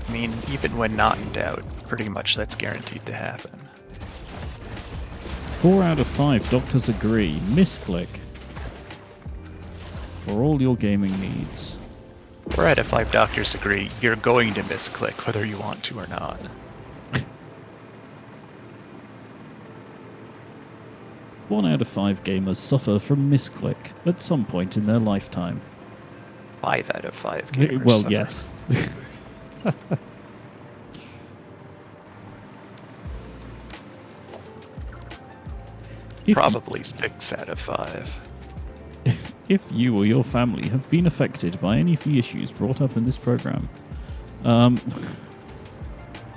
I mean, even when not in doubt, pretty much that's guaranteed to happen. 4 out of 5 doctors agree. Misclick. For all your gaming needs. 4 out of 5 doctors agree you're going to misclick whether you want to or not. 1 out of 5 gamers suffer from misclick at some point in their lifetime. 5 out of 5 gamers Well, suffer. yes. Probably 6 out of 5. If you or your family have been affected by any of the issues brought up in this program,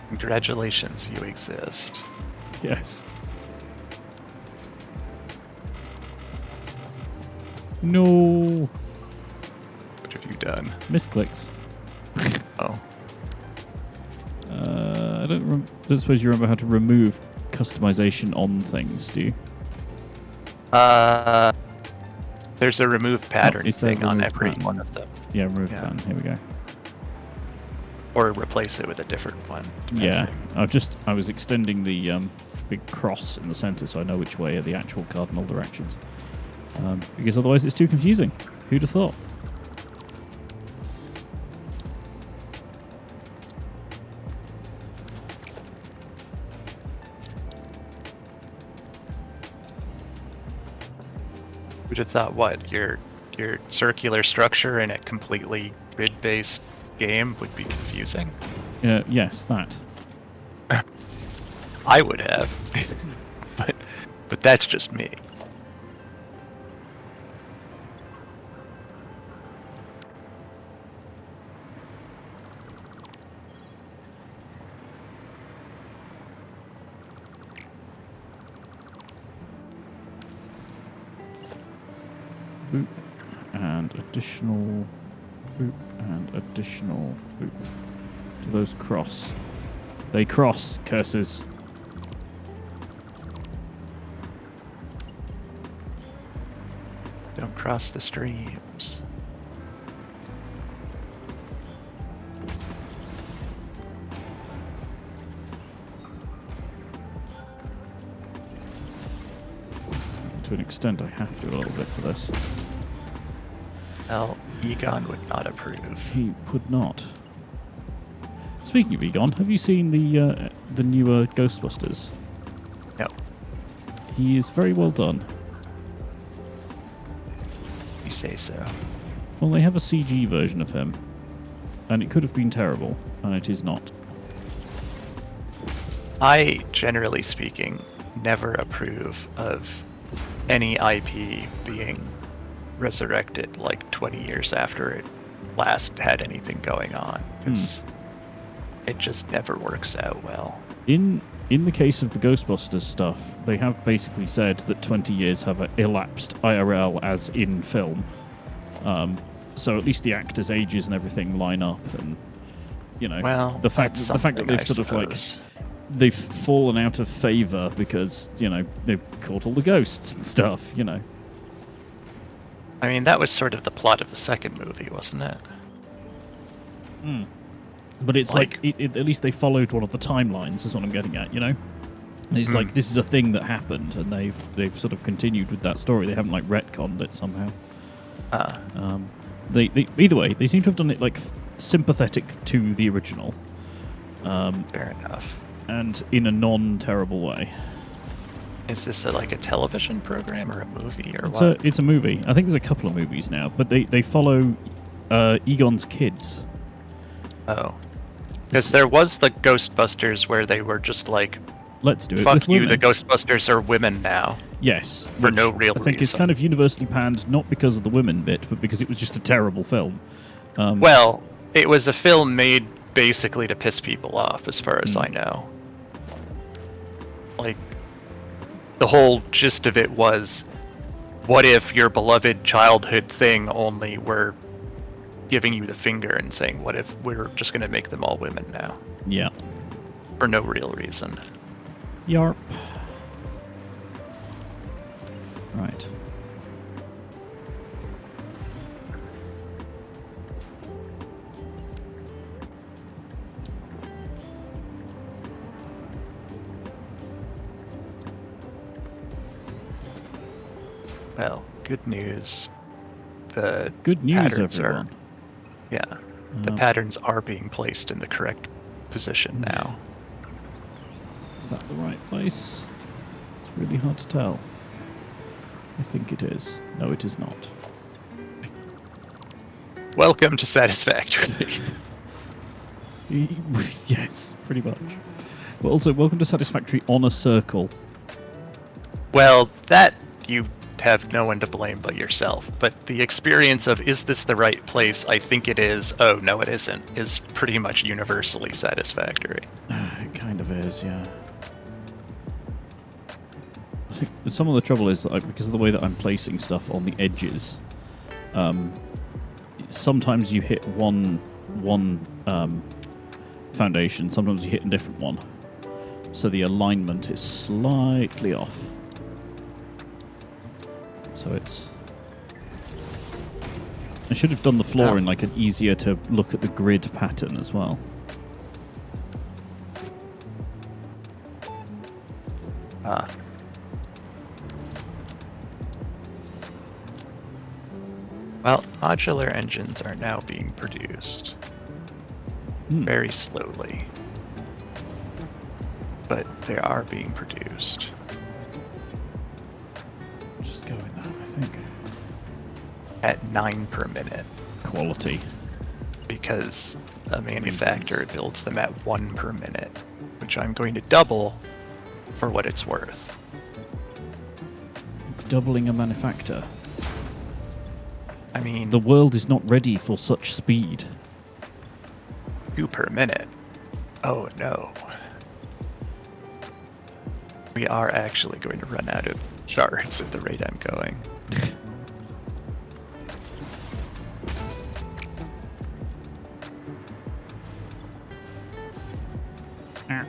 Congratulations, you exist. yes. No. What have you done? Misclicks. Oh. I don't suppose you remember how to remove customization on things, do you? There's a remove pattern thing on remove every pattern? one of them. Yeah, remove pattern. Here we go. Or replace it with a different one. Yeah, I was extending the big cross in the center so I know which way are the actual cardinal directions. Because otherwise it's too confusing. Who'd have thought? Who'd have thought what? Your circular structure in a completely grid-based game would be confusing? Yes, that. I would have. but that's just me. and additional boop and additional boop. Do those cross? They cross, curses. Don't cross the streams. To an extent, I have to a little bit for this. Well, Egon would not approve. He would not. Speaking of Egon, have you seen the newer Ghostbusters? No. He is very well done. You say so. Well, they have a CG version of him, and it could have been terrible, and it is not. I, generally speaking, never approve of any IP being resurrected like 20 years after it last had anything going on. It just never works out well. In the case of the Ghostbusters stuff, they have basically said that 20 years have elapsed IRL as in film. So at least the actors' ages and everything line up, and the fact that they've sort of like they've fallen out of favor because they've caught all the ghosts and stuff. I mean, that was sort of the plot of the second movie, wasn't it? But it's like at least they followed one of the timelines, is what I'm getting at. It's like this is a thing that happened, and they've sort of continued with that story. They haven't like retconned it somehow. They either way, they seem to have done it like sympathetic to the original. Fair enough. And in a non-terrible way. Is this like a television program or a movie or what? It's a movie. I think there's a couple of movies now, but they follow Egon's kids. Oh. Because there was the Ghostbusters where they were just like, let's do it. Fuck you, the Ghostbusters are women now. Yes. For no real reason. I think it's kind of universally panned, not because of the women bit, but because it was just a terrible film. Well, it was a film made basically to piss people off, as far as I know. Like, the whole gist of it was, what if your beloved childhood thing only were giving you the finger and saying, what if we're just going to make them all women now? Yeah. For no real reason. Yarp. Right. Well, good news. The good news, patterns everyone. The patterns are being placed in the correct position now. Is that the right place? It's really hard to tell. I think it is. No, it is not. Welcome to Satisfactory. Yes, pretty much. But also, welcome to Satisfactory on a circle. Well, that you have no one to blame but yourself. But the experience of, is this the right place? I think it is. Oh, no, it isn't, is pretty much universally satisfactory. It kind of is, yeah. I think some of the trouble is that because of the way that I'm placing stuff on the edges, sometimes you hit one foundation, sometimes you hit a different one. So the alignment is slightly off. So it's... I should have done the floor in like an easier to look at the grid pattern as well. Well, modular engines are now being produced. Very slowly. But they are being produced. Just go with that, I think. At 9 per minute. Quality. Because a manufacturer builds them at 1 per minute, which I'm going to double for what it's worth. Doubling a manufacturer. I mean... The world is not ready for such speed. 2 per minute. Oh no. We are actually going to run out of shards at the rate I'm going. Ah.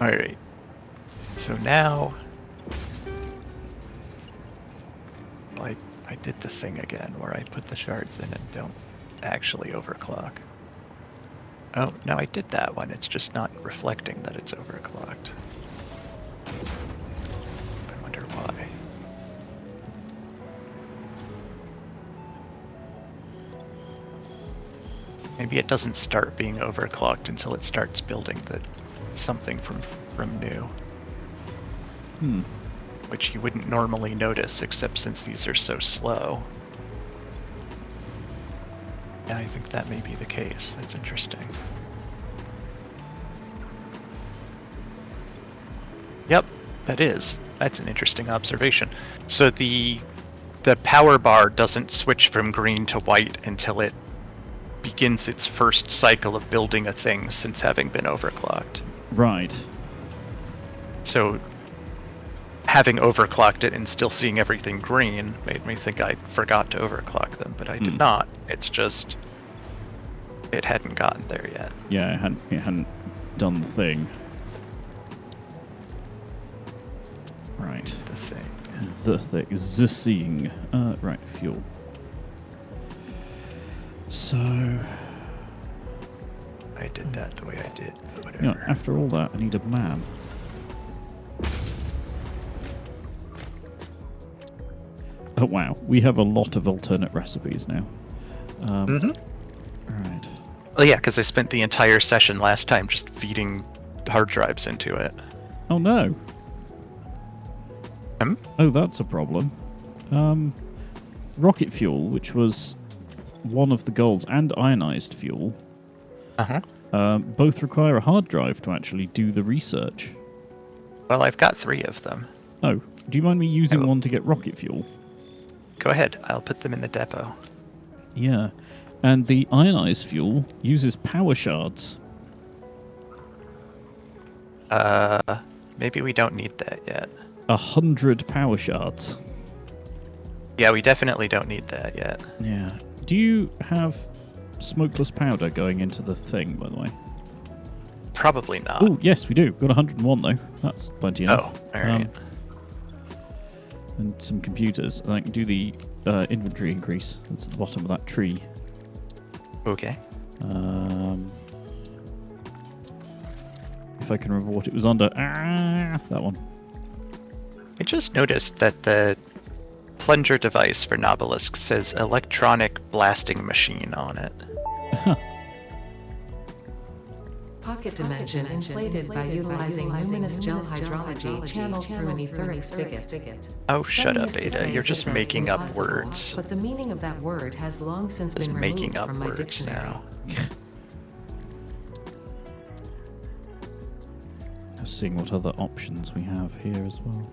Alright. So now... I did the thing again where I put the shards in and don't actually overclock. Oh, no, I did that one. It's just not reflecting that it's overclocked. I wonder why. Maybe it doesn't start being overclocked until it starts building something from new. Which you wouldn't normally notice, except since these are so slow. Yeah, I think that may be the case. That's interesting. Yep, that is. That's an interesting observation. So the power bar doesn't switch from green to white until it begins its first cycle of building a thing since having been overclocked. Right. So having overclocked it and still seeing everything green made me think I forgot to overclock them, but I did not. It's just it hadn't gotten there yet. Yeah, it hadn't done the thing. Right. The thing. The thing. Right, fuel. So I did that the way I did, but whatever. yeah, after all that, I need a man. Oh wow, we have a lot of alternate recipes now. Right. Oh yeah, because I spent the entire session last time just feeding hard drives into it. Oh no. Oh, that's a problem. Rocket fuel, which was one of the goals, and ionized fuel, both require a hard drive to actually do the research. Well, I've got 3 of them. Oh, do you mind me using one to get rocket fuel? Go ahead, I'll put them in the depot. Yeah, and the ionized fuel uses power shards. Maybe we don't need that yet. 100 power shards. Yeah, we definitely don't need that yet. Yeah. Do you have smokeless powder going into the thing, by the way? Probably not. Oh, yes, we do. Got 101, though. That's plenty enough. Oh, alright. And some computers. And I can do the inventory increase. That's at the bottom of that tree. Okay. If I can remember what it was under. That one. I just noticed that the plunger device for Nobelisk says electronic blasting machine on it. Pocket dimension inflated by utilizing luminous gel hydrology channeled through an etheric spigot. Oh, shut up, Ada. You're just making up words. But the meaning of that word has long since Just been making removed up from my words dictionary. now. Just seeing what other options we have here as well.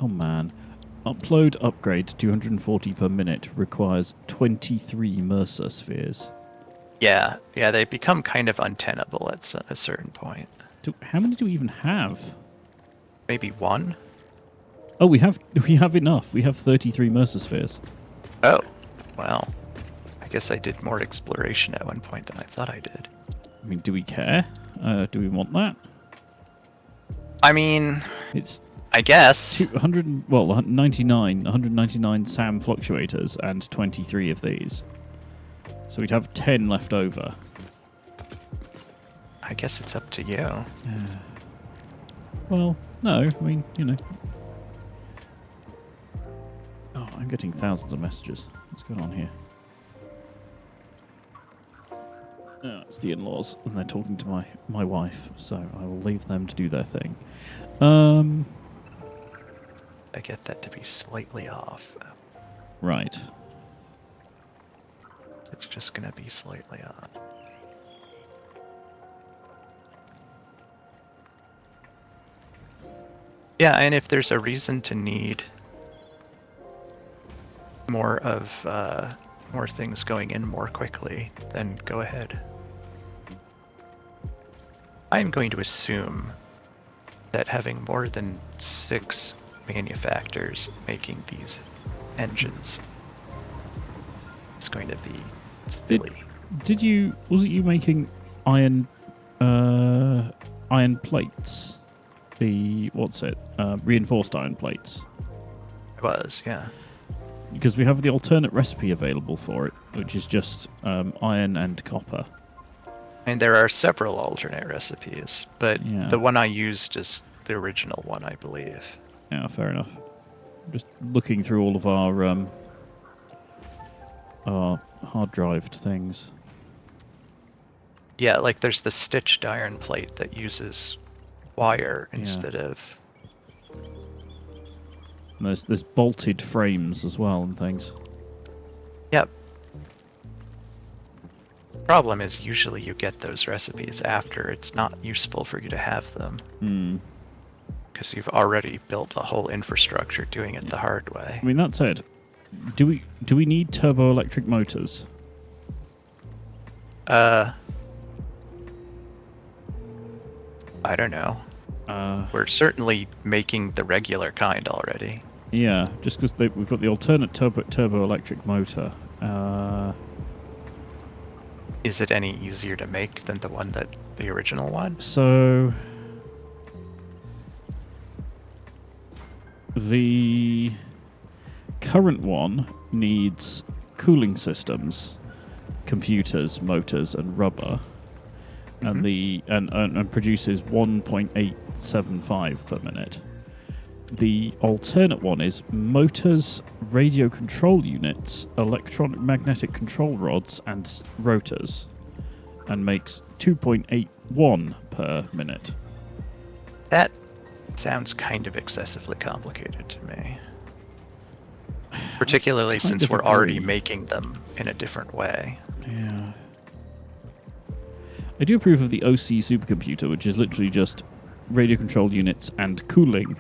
Oh man. Upload upgrade to 240 per minute requires 23 Mercer spheres. Yeah, they become kind of untenable at a certain point. How many do we even have? Maybe 1? Oh, we have enough. We have 33 Mercer spheres. Oh, well. I guess I did more exploration at one point than I thought I did. I mean, do we care? Do we want that? I mean, It's I guess. 199 SAM fluctuators and 23 of these. So we'd have 10 left over. I guess it's up to you. Well, no, I mean, you know. Oh, I'm getting thousands of messages. What's going on here? Oh, it's the in-laws, and they're talking to my wife, so I will leave them to do their thing. I get that to be slightly off. Right. It's just gonna be slightly off. Yeah, and if there's a reason to need more things going in more quickly, then go ahead. I'm going to assume that having more than 6 manufacturers making these engines it's going to be silly. Wasn't you making iron plates? Reinforced iron plates? It was, yeah. Because we have the alternate recipe available for it, which is just iron and copper. I mean, there are several alternate recipes, but the one I used is the original one, I believe. Yeah, fair enough. Just looking through all of our hard-drived things. Yeah, like there's the stitched iron plate that uses wire instead of... And there's bolted frames as well and things. Yep. Problem is, usually you get those recipes after it's not useful for you to have them. Because you've already built a whole infrastructure doing it the hard way. I mean, that said, do we need turbo electric motors? I don't know. We're certainly making the regular kind already. Yeah, just because we've got the alternate turbo electric motor. Is it any easier to make than the original one? So the current one needs cooling systems, computers, motors, and rubber, and and produces 1.875 per minute. The alternate one is motors, radio control units, electronic magnetic control rods, and rotors, and makes 2.81 per minute. That sounds kind of excessively complicated to me. Particularly since we're already making them in a different way. Yeah. I do approve of the OC supercomputer, which is literally just radio control units and cooling,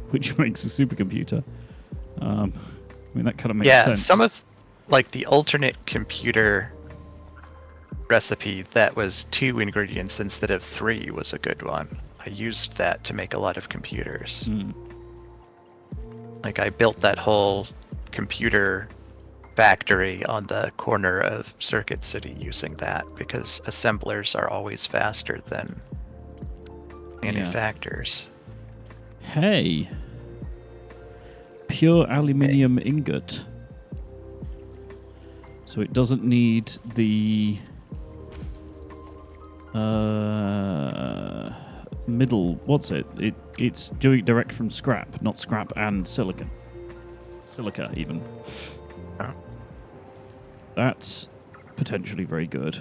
which makes a supercomputer. I mean, that kind of makes sense. Yeah, some of, like, the alternate computer recipe that was 2 ingredients instead of 3 was a good one. I used that to make a lot of computers. Like, I built that whole computer factory on the corner of Circuit City using that, because assemblers are always faster than manufacturers. Hey! Pure aluminium ingot. So it doesn't need the middle... What's it? It's doing it direct from scrap, not scrap and silicon. Silica, even. Oh. That's potentially very good.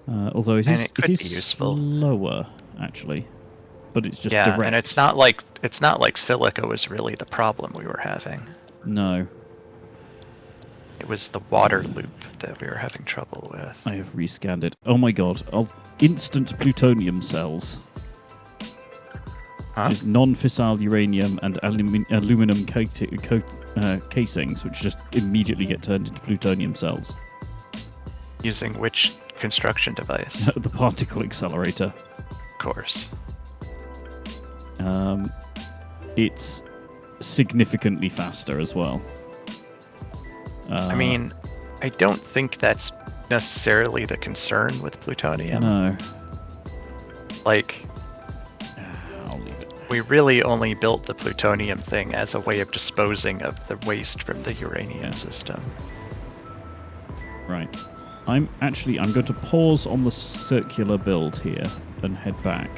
Although it is useful. slower, actually. But it's just direct. And it's not like silica was really the problem we were having. No. It was the water loop that we were having trouble with. I have rescanned it. Oh my god. Instant plutonium cells. Just non-fissile uranium and aluminum casings, which just immediately get turned into plutonium cells. Using which construction device? The particle accelerator. Of course. It's significantly faster as well. I mean, I don't think that's necessarily the concern with plutonium. No. Like, I'll leave it. We really only built the plutonium thing as a way of disposing of the waste from the uranium system. Right. I'm going to pause on the circular build here and head back.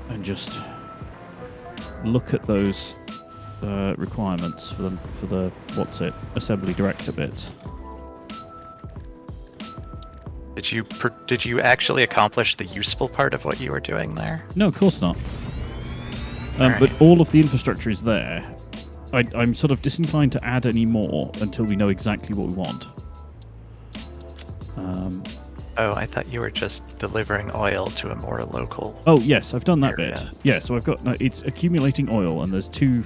And just look at those requirements for the assembly director bits. Did you actually accomplish the useful part of what you were doing there? No, of course not. But all of the infrastructure is there. I'm sort of disinclined to add any more until we know exactly what we want. I thought you were just delivering oil to a more local. Oh yes, I've done that area. bit. Yeah, so I've got it's accumulating oil, and there's two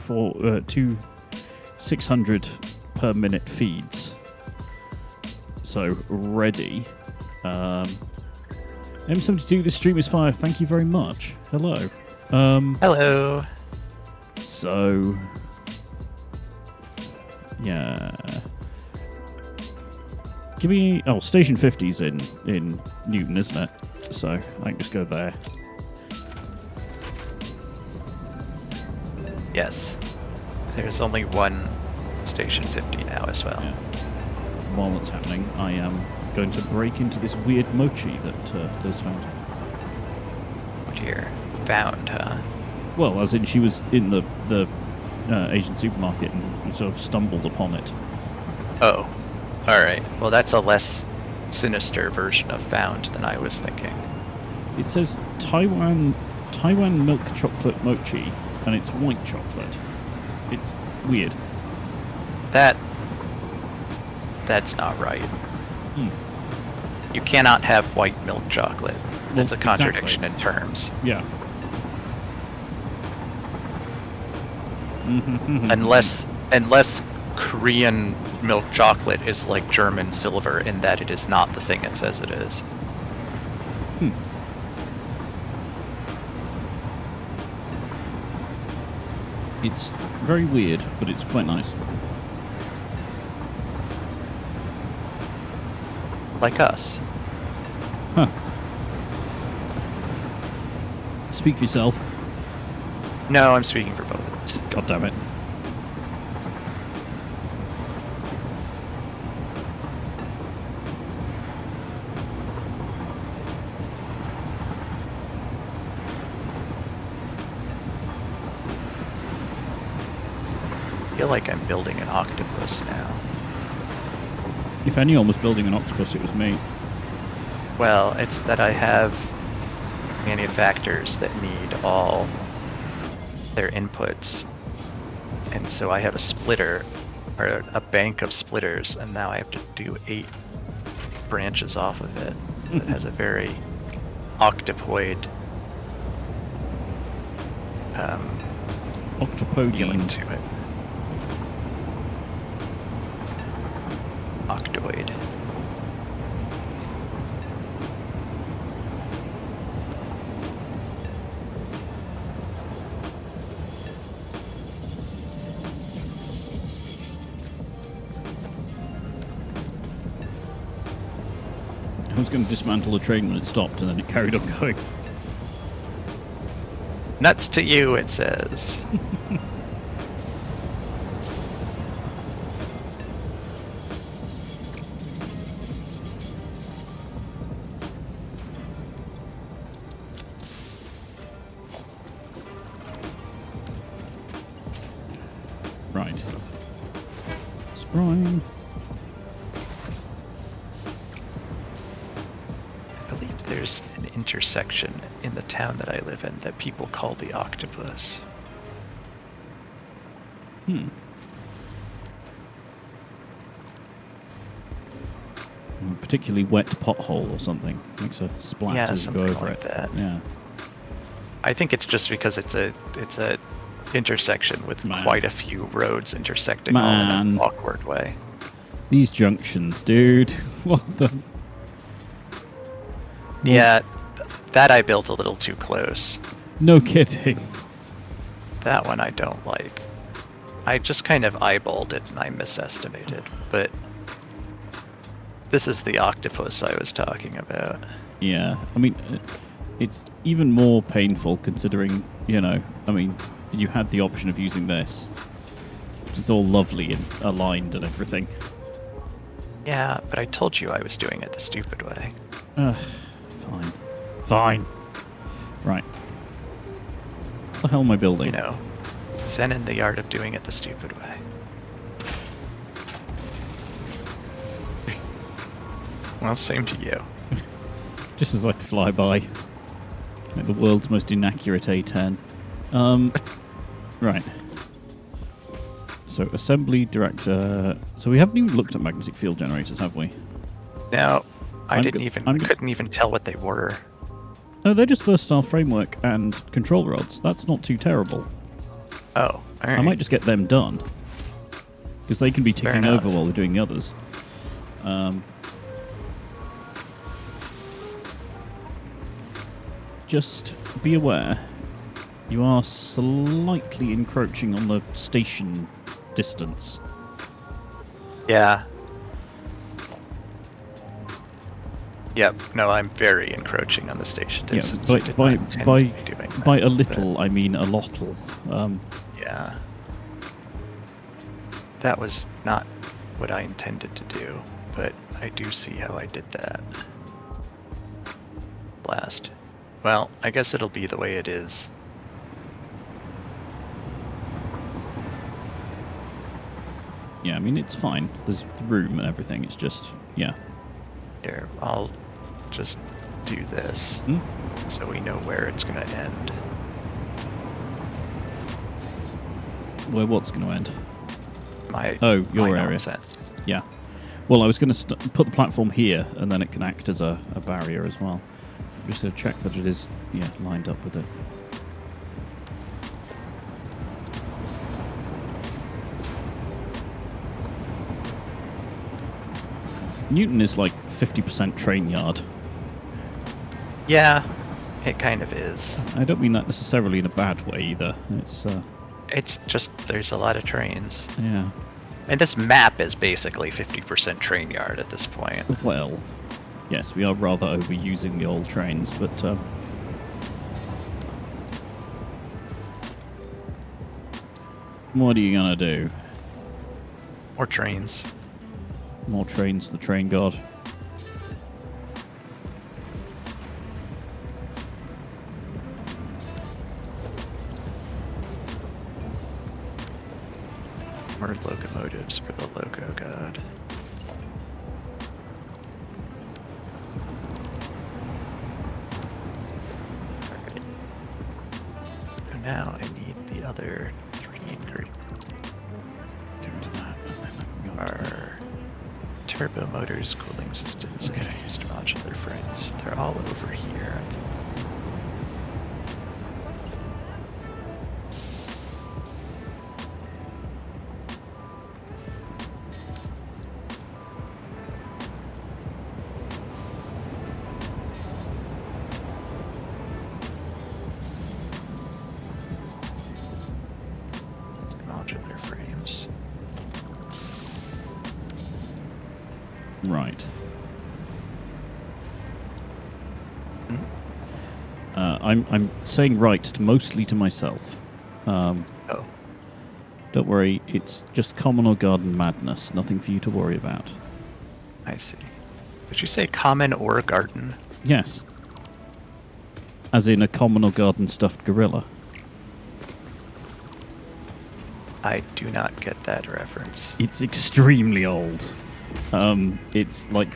600 per minute feeds. So ready. M72, this stream is fire. Thank you very much. Hello. Hello. So Yeah. Give me... Oh, Station 50's in Newton, isn't it? So I can just go there. Yes. There's only one Station 50 now as well. Yeah. While that's happening, I am going to break into this weird mochi that Liz found. Oh dear. Found, huh? Well, as in she was in the Asian supermarket and sort of stumbled upon it. Oh. Alright. Well, that's a less sinister version of found than I was thinking. It says Taiwan milk chocolate mochi, and it's white chocolate. It's weird. That's not right. You cannot have white milk chocolate. That's a contradiction in terms. Yeah. Unless Korean milk chocolate is like German silver in that it is not the thing it says it is. It's very weird, but it's quite nice. Like us. Huh. Speak for yourself. No, I'm speaking for both of us. God damn it. I feel like I'm building an octopus now. If anyone was building an octopus, it was me. Well, it's that I have manufacturers that need all their inputs. And so I have a splitter, or a bank of splitters, and now I have to do 8 branches off of it. It has a very octopoid feeling to it. Octoid. I was going to dismantle the train when it stopped, and then it carried on going. Nuts to you, it says. Right. Sprine. I believe there's an intersection in the town that I live in that people call the octopus. A particularly wet pothole or something. Makes a splat as you go over like it. That. Yeah. I think it's just because it's a intersection with quite a few roads intersecting all in an awkward way. These junctions, dude. What the? Yeah, that I built a little too close. No kidding. That one I don't like. I just kind of eyeballed it and I misestimated, but this is the octopus I was talking about. Yeah, I mean, it's even more painful considering, you know, I mean, you had the option of using this. It's all lovely and aligned and everything. Yeah, but I told you I was doing it the stupid way. Fine. Fine. Right. What the hell am I building? You know, Zen in the art of doing it the stupid way. Well, same to you. Just as I fly by. Like the world's most inaccurate A10. Right. So, assembly director. So, we haven't even looked at magnetic field generators, have we? No, I couldn't even tell what they were. No, they're just versatile framework and control rods. That's not too terrible. Oh, all right. I might just get them done. Because they can be ticking over while we're doing the others. Just be aware, you are slightly encroaching on the station distance. Yeah. Yep. No, I'm very encroaching on the station Yeah, distance. I did not intend to be doing that, by a little, I mean a lottle. Yeah. That was not what I intended to do, but I do see how I did that. Blast. Well, I guess it'll be the way it is. Yeah, I mean, it's fine. There's room and everything. It's just, yeah. Here, I'll just do this so we know where it's going to end. Where what's going to end? Your area. Nonsense. Yeah. Well, I was going to put the platform here, and then it can act as a barrier as well. Just to check that it is, lined up with it. Newton is like 50% train yard. Yeah, it kind of is. I don't mean that necessarily in a bad way either. It's just there's a lot of trains. Yeah. And this map is basically 50% train yard at this point. Well, yes, we are rather overusing the old trains, but what are you gonna do? More trains. More trains, the train god. More locomotives for the loco god. Alright. So now I need the other 3 ingredients. Go to that. Our turbo motors, cooling systems, and used modular frames. They're all over here. Modular frames. Right. I'm saying right mostly to myself. Oh. Don't worry, it's just common or garden madness. Nothing for you to worry about. I see. Did you say common or garden? Yes. As in a common or garden stuffed gorilla. I do not get that reference. It's extremely old. It's like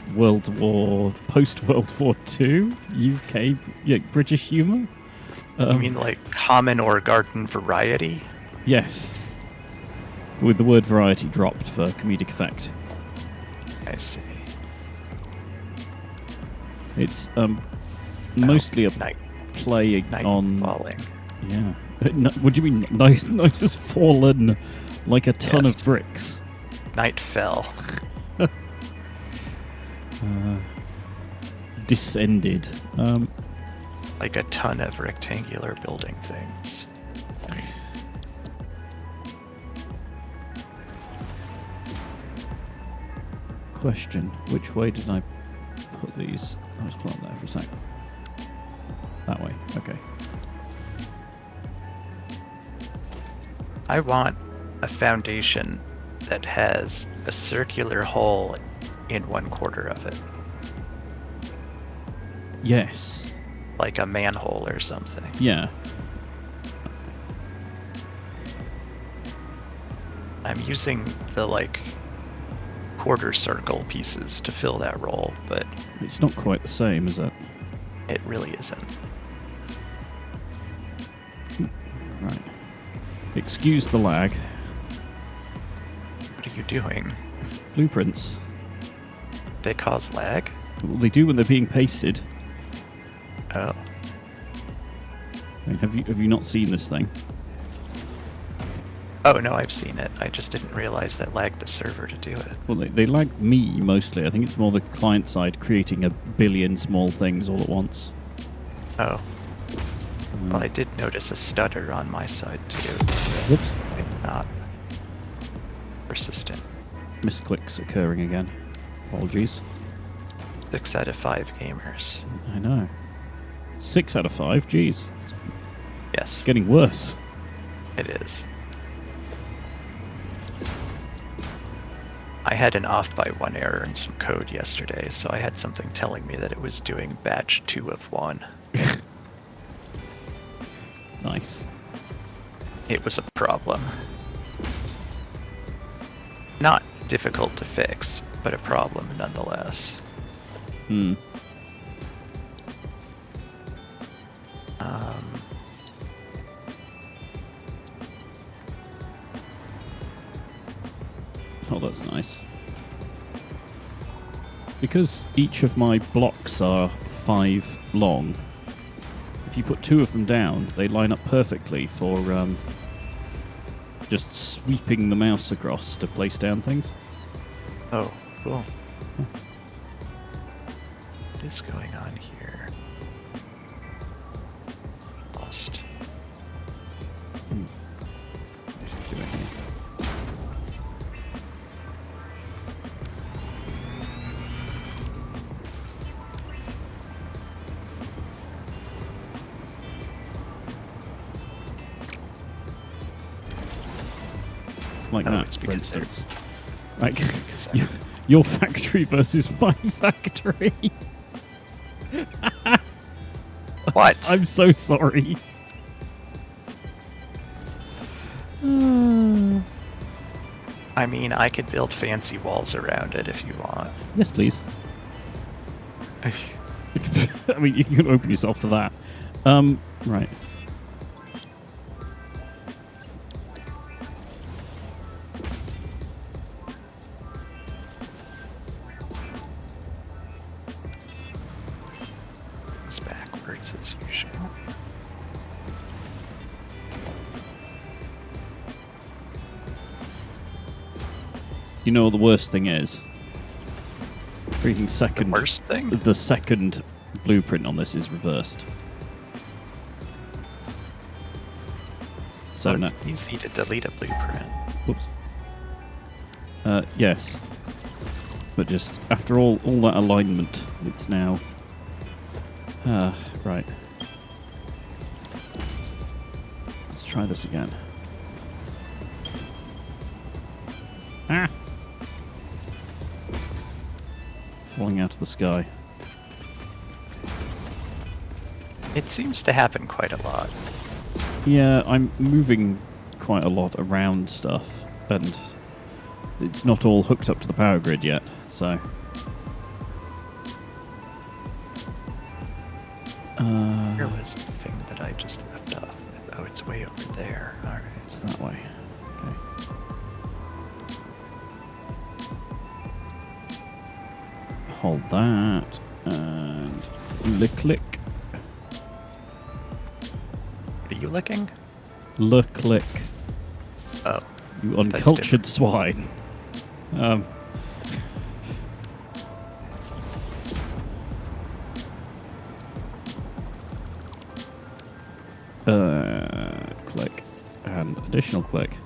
post-World War II, UK, British humour. You mean like common or garden variety? Yes. With the word variety dropped for comedic effect. I see. It's mostly a night play on... falling. Yeah. What do you mean? Night has fallen like a ton of bricks. Night fell. Descended. Like a ton of rectangular building things. Question. Which way did I put these? I'll just put them there for a sec. That way. Okay. I want a foundation that has a circular hole in 1/4 of it. Yes. Like a manhole or something. Yeah. I'm using the quarter circle pieces to fill that role, but It's not quite the same, is it? it really isn't. Right. Excuse the lag. What are you doing? Blueprints. They cause lag? Well, they do when they're being pasted. Oh. I mean, have you not seen this thing? Oh, no, I've seen it. I just didn't realize that lagged the server to do it. Well, they lag me mostly. I think it's more the client side creating a billion small things all at once. Oh. Well, I did notice a stutter on my side, too. Whoops. It's not persistent. misclicks occurring again. Apologies. 6 out of 5 gamers. I know. 6 out of 5? Jeez. Yes. It's getting worse. It is. I had an off by 1 error in some code yesterday, so I had something telling me that it was doing batch 2 of 1. Nice. It was a problem. Not difficult to fix, but a problem nonetheless. Hmm. Oh, that's nice. Because each of my blocks are 5 long, if you put 2 of them down, they line up perfectly for just sweeping the mouse across to place down things. Oh, cool. What is going on here? Lost. Let's do it here. Like that, for instance. Like, your factory versus my factory. What? I'm so sorry. I mean, I could build fancy walls around it if you want. Yes, please. I mean, you can open yourself to that. Right. It's backwards as usual. You know what the worst thing is? Freaking second. The worst thing? The second blueprint on this is reversed. So Well, now, it's easy to delete a blueprint. whoops. Yes, but just after all that alignment, it's now. Right. Let's try this again. Ah! Falling out of the sky. It seems to happen quite a lot. Yeah, I'm moving quite a lot around stuff, and it's not all hooked up to the power grid yet, so... Where was the thing that I just left off with? Oh, it's way over there. Alright. It's that way. Okay. Hold that, and click. Are you looking? Click. Oh. You uncultured swine. Click. And additional click.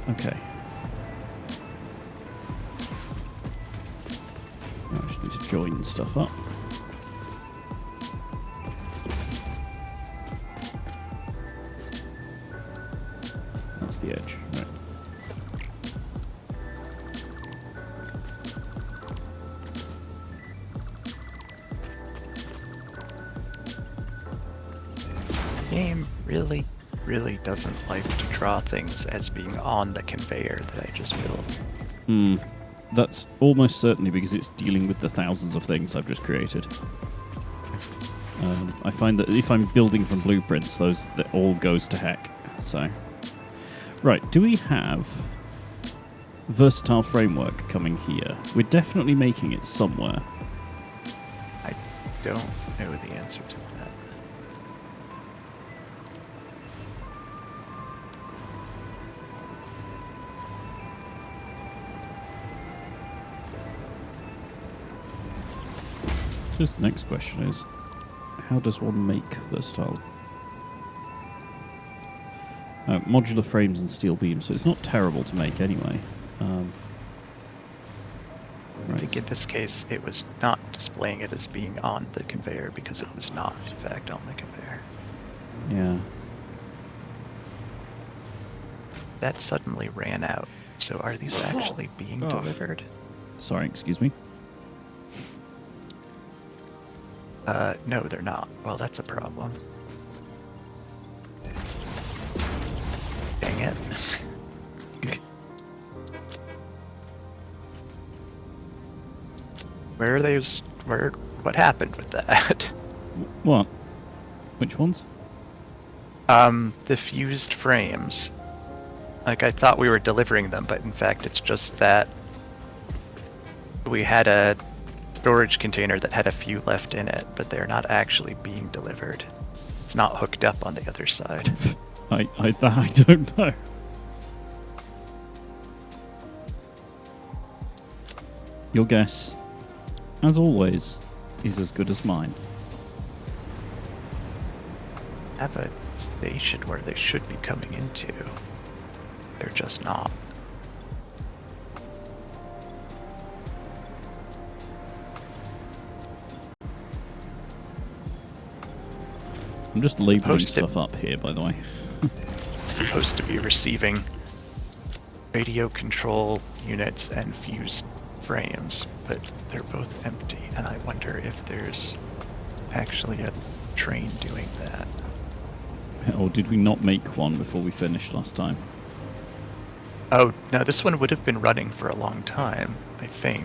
Okay. I just need to join stuff up. That's the edge, right. Game really doesn't like to draw things as being on the conveyor that I just built. That's almost certainly because it's dealing with the thousands of things I've just created. I find that if I'm building from blueprints, that all goes to heck. So, right, do we have versatile framework coming here? We're definitely making it somewhere. I don't know the answer to that. Just the next question is, how does one make versatile Modular frames and steel beams, so it's not terrible to make anyway. I think in this case it was not displaying it as being on the conveyor because it was not, in fact, on the conveyor. Yeah. That suddenly ran out. So are these actually being delivered? Sorry, excuse me. No, they're not. Well, that's a problem. Dang it. Where are those? What happened with that? What? Which ones? The fused frames. Like, I thought we were delivering them, but in fact it's just that we had a storage container that had a few left in it, but they're not actually being delivered. It's not hooked up on the other side. I don't know. Your guess, as always, is as good as mine. Have a station where they should be coming into. They're just not. I'm just labeling stuff up here, by the way. Supposed to be receiving radio control units and fused frames, but they're both empty, and I wonder if there's actually a train doing that. Or did we not make one before we finished last time? Oh, no, this one would have been running for a long time, I think.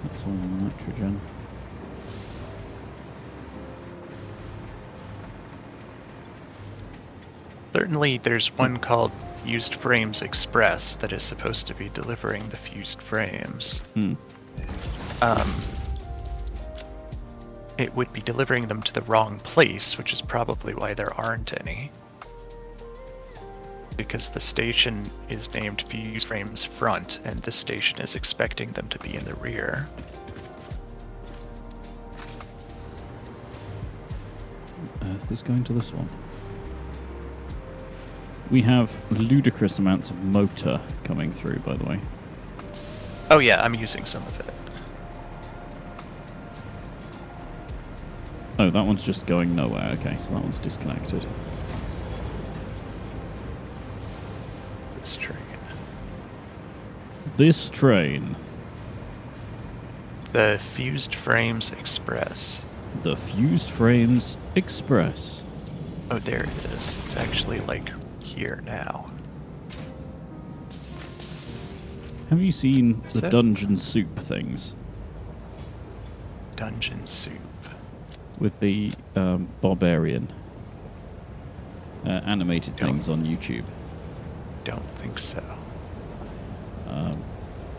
That's all nitrogen. Certainly there's one called Fused Frames Express that is supposed to be delivering the fused frames. It would be delivering them to the wrong place, which is probably why there aren't any. Because the station is named Fused Frames Front, and this station is expecting them to be in the rear. Earth is going to this one. We have ludicrous amounts of motor coming through, by the way. Oh yeah, I'm using some of it. Oh, that one's just going nowhere. Okay, so that one's disconnected. This train. This train. The Fused Frames Express. The Fused Frames Express. Oh, there it is. It's actually, like, here now. Have you seen Is the it? Dungeon Soup things? Dungeon Soup. With the Barbarian animated things on YouTube? Don't think so.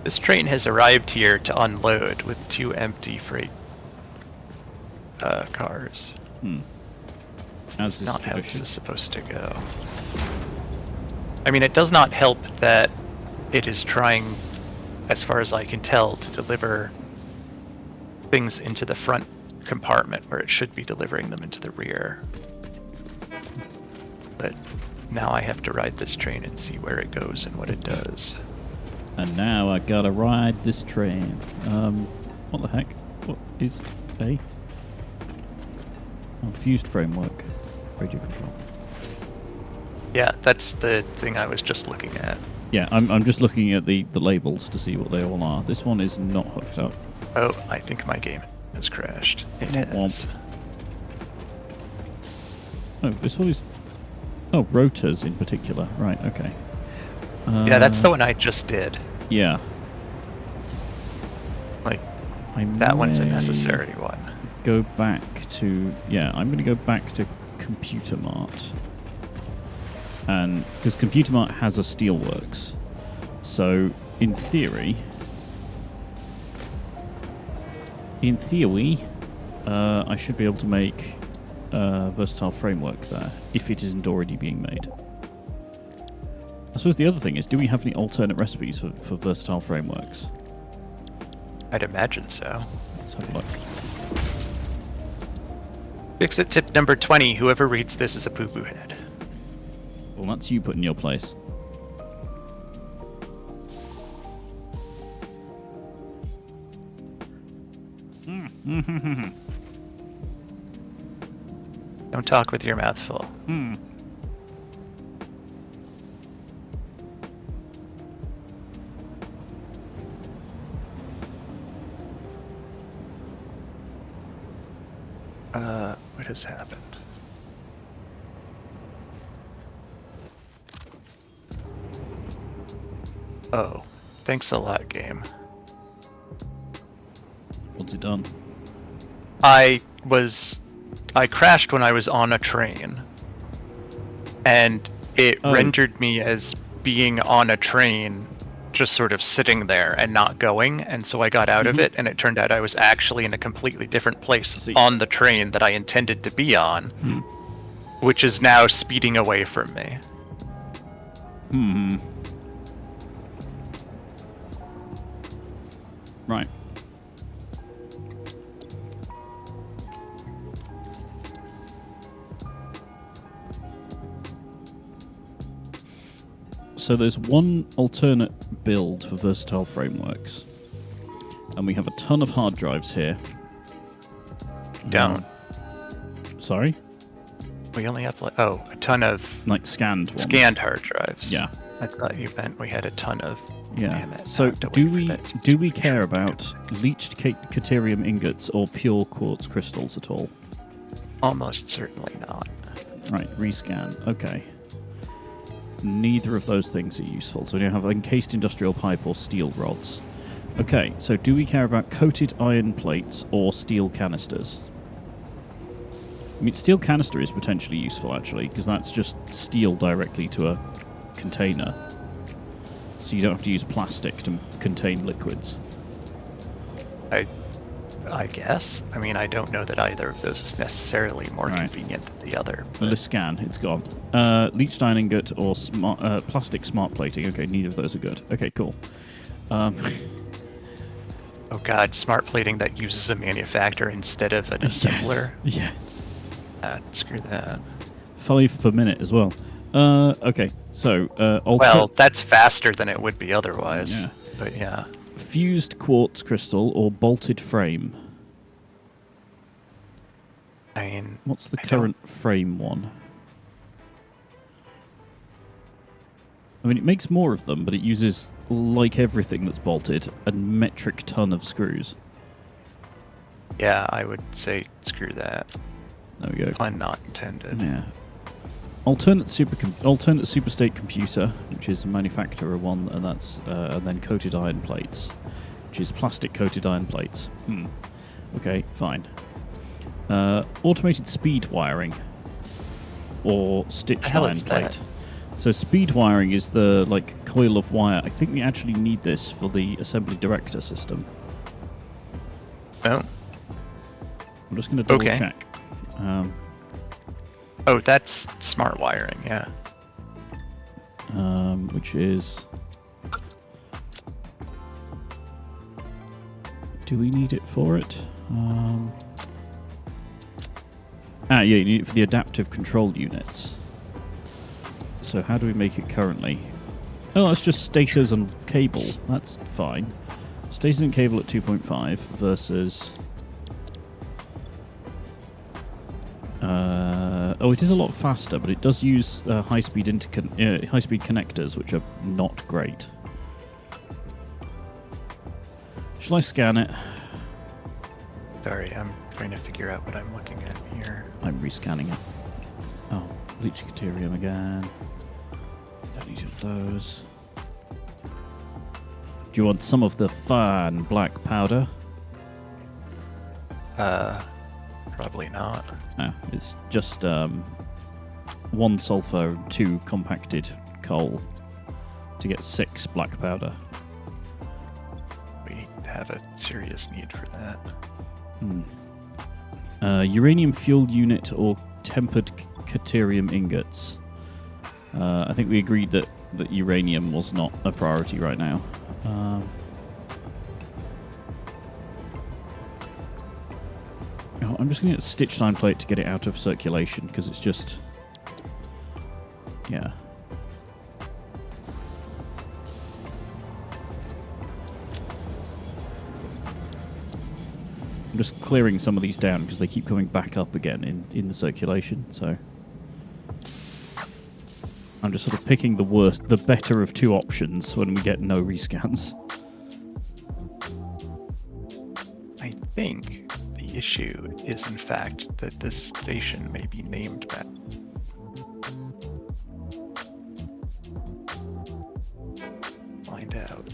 This train has arrived here to unload with 2 empty freight cars. That's not how this is supposed to go. I mean, it does not help that it is trying, as far as I can tell, to deliver things into the front compartment where it should be delivering them into the rear. But now I have to ride this train and see where it goes and what it does. And now I gotta ride this train. What the heck? What is A? Oh, fused framework. Radio control. Yeah, that's the thing I was just looking at. Yeah, I'm just looking at the labels to see what they all are. This one is not hooked up. Oh, I think my game has crashed. It has. Oh, this one is... Oh, rotors in particular. Right, okay. Yeah, that's the one I just did. Yeah. Like, that one's a necessary one. Go back to... Yeah, I'm going to go back to Computer Mart. And because Computer Mart has a steelworks. So, in theory... I should be able to make a versatile framework there, if it isn't already being made. I suppose the other thing is, do we have any alternate recipes for versatile frameworks? I'd imagine so. Let's have a look. Fix-it tip number 20. Whoever reads this is a poo-poo head. Well, that's you put in your place. Don't talk with your mouth full. What has happened? Oh, thanks a lot, game. What's it done? I crashed when I was on a train, and it rendered me as being on a train, just sort of sitting there and not going, and so I got out of it, and it turned out I was actually in a completely different place on the train that I intended to be on, which is now speeding away from me. Right. So there's one alternate build for versatile frameworks, and we have a ton of hard drives here. Don't. Sorry? We only have a ton of like scanned hard drives. Yeah. I thought you meant we had a ton of. Yeah. Damn it, So do we care about leached Caterium ingots or pure quartz crystals at all? Almost certainly not. Right. Rescan. Okay. Neither of those things are useful. So we don't have encased industrial pipe or steel rods. Okay, so do we care about coated iron plates or steel canisters? I mean, steel canister is potentially useful, actually, because that's just steel directly to a container. So you don't have to use plastic to contain liquids. I guess. I mean, I don't know that either of those is necessarily more convenient than the other. Well, the scan, it's gone. Leached iron ingot or plastic smart plating. Okay, neither of those are good. Okay, cool. Oh god, smart plating that uses a manufacturer instead of an assembler? Yes. Screw that. 5 per minute as well. Okay, so... well, that's faster than it would be otherwise. Yeah. But yeah. Fused quartz crystal or bolted frame? I mean... What's the current frame one? I mean, it makes more of them, but it uses, like everything that's bolted, a metric ton of screws. Yeah, I would say screw that. There we go. Pun not intended. Yeah. Alternate superstate computer, which is a manufacturer one, and that's and then coated iron plates, which is plastic coated iron plates. Okay, fine. Automated speed wiring or stitched iron plate. So speed wiring is the coil of wire. I think we actually need this for the assembly director system. Oh. I'm just going to double check. Oh, that's smart wiring, yeah. Which is... Do we need it for it? Yeah, you need it for the adaptive control units. So how do we make it currently? Oh, that's just stators and cable. That's fine. Stators and cable at 2.5 versus... oh, it is a lot faster, but it does use high-speed connectors, which are not great. Shall I scan it? Sorry, I'm trying to figure out what I'm looking at here. I'm rescanning it. Oh, leech Caterium again. Don't need those. Do you want some of the fine black powder? Probably not. No, it's just 1 sulfur, 2 compacted coal to get 6 black powder. We have a serious need for that. Uranium fuel unit or tempered Caterium ingots. I think we agreed that uranium was not a priority right now. I'm just going to get a stitched iron plate to get it out of circulation, because it's just... Yeah. I'm just clearing some of these down, because they keep coming back up again in the circulation, so... I'm just sort of picking the better of two options when we get no rescans. I think the issue is, in fact, that this station may be named that. Find out.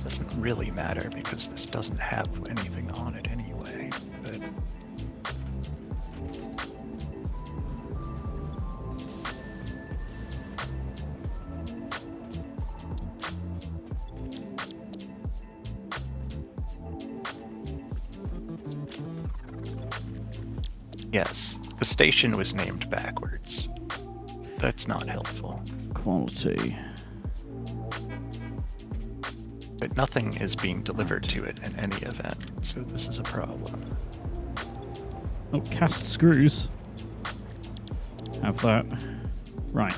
Doesn't really matter because this doesn't have anything on it anyway, but... Yes, the station was named backwards. That's not helpful. Quality. But nothing is being delivered to it in any event, so this is a problem. Oh, cast screws. Have that. Right.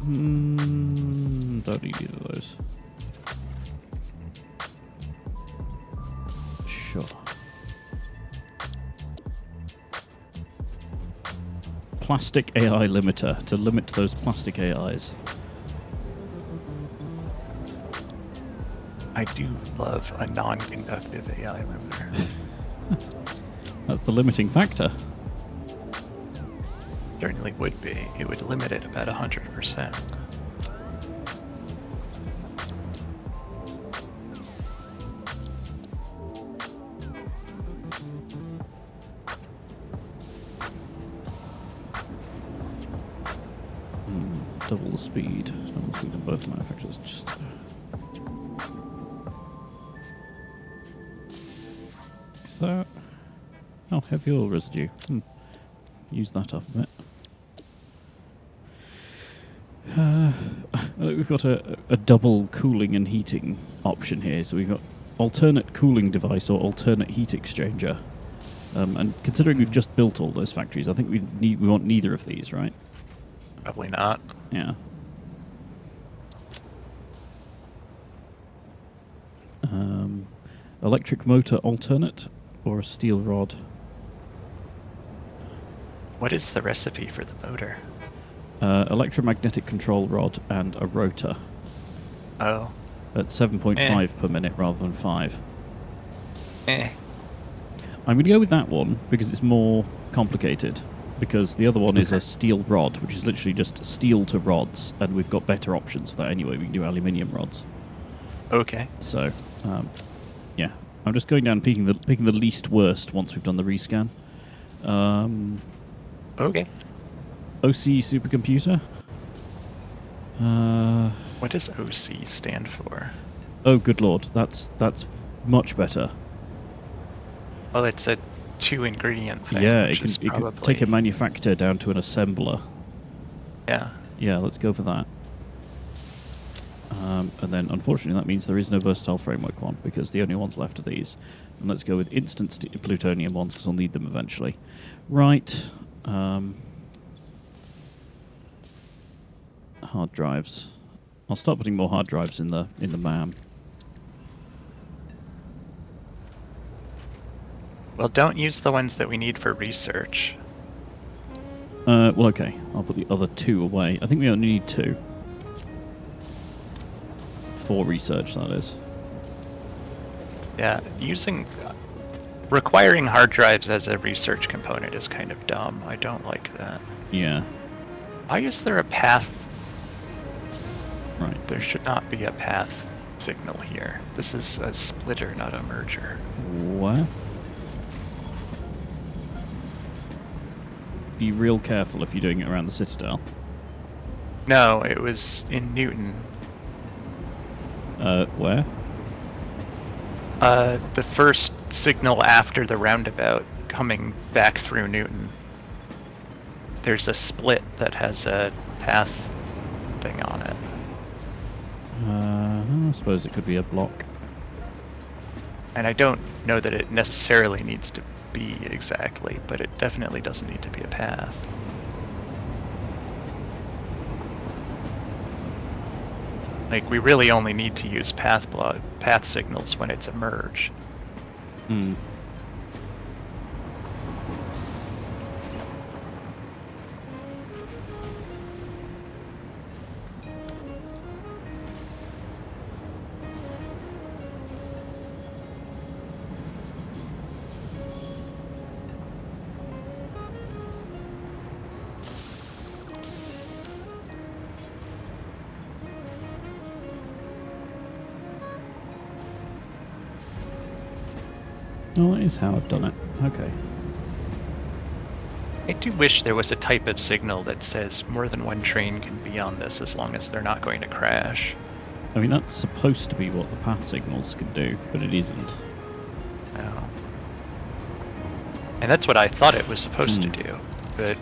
Don't need either of those. Sure. Plastic AI limiter to limit those plastic AIs. I do love a non-conductive AI limiter. That's the limiting factor. Certainly would be. It would limit it about 100%. Double the speed. Double the speed of both manufacturers. Just. Is that? Oh, heavy oil residue. Use that up a bit. We've got a double cooling and heating option here. So we've got alternate cooling device or alternate heat exchanger. And considering we've just built all those factories, I think we want neither of these, right? Probably not. Yeah. Electric motor alternate or a steel rod? What is the recipe for the motor? Electromagnetic control rod and a rotor. Oh. At 7.5 per minute rather than 5. I'm going to go with that one because it's more complicated. Because the other one is a steel rod, which is literally just steel to rods, and we've got better options for that anyway. We can do aluminium rods. Okay. So, yeah, I'm just going down picking the least worst once we've done the rescan. Okay. OC supercomputer. What does OC stand for? Oh, good lord, that's much better. Well, it's a 2-ingredient thing. Yeah, it can take a manufacturer down to an assembler. Yeah. Yeah, let's go for that. And then, unfortunately, that means there is no versatile framework one, because the only ones left are these. And let's go with instant plutonium ones, because we'll need them eventually. Right. Hard drives. I'll start putting more hard drives in the MAM. Well, don't use the ones that we need for research. Well, okay. I'll put the other 2 away. I think we only need 2. For research, that is. Yeah, requiring hard drives as a research component is kind of dumb. I don't like that. Yeah. Why is there a path? Right. There should not be a path signal here. This is a splitter, not a merger. What? Be real careful if you're doing it around the Citadel. No, it was in Newton. Where? The first signal after the roundabout coming back through Newton. There's a split that has a path thing on it. I suppose it could be a block. And I don't know that it necessarily needs to be exactly, but it definitely doesn't need to be a path. Like, we really only need to use path signals when it's a merge. Hmm. Oh, that is how I've done it. Okay. I do wish there was a type of signal that says more than one train can be on this as long as they're not going to crash. I mean, that's supposed to be what the path signals can do, but it isn't. No. And that's what I thought it was supposed to do, but...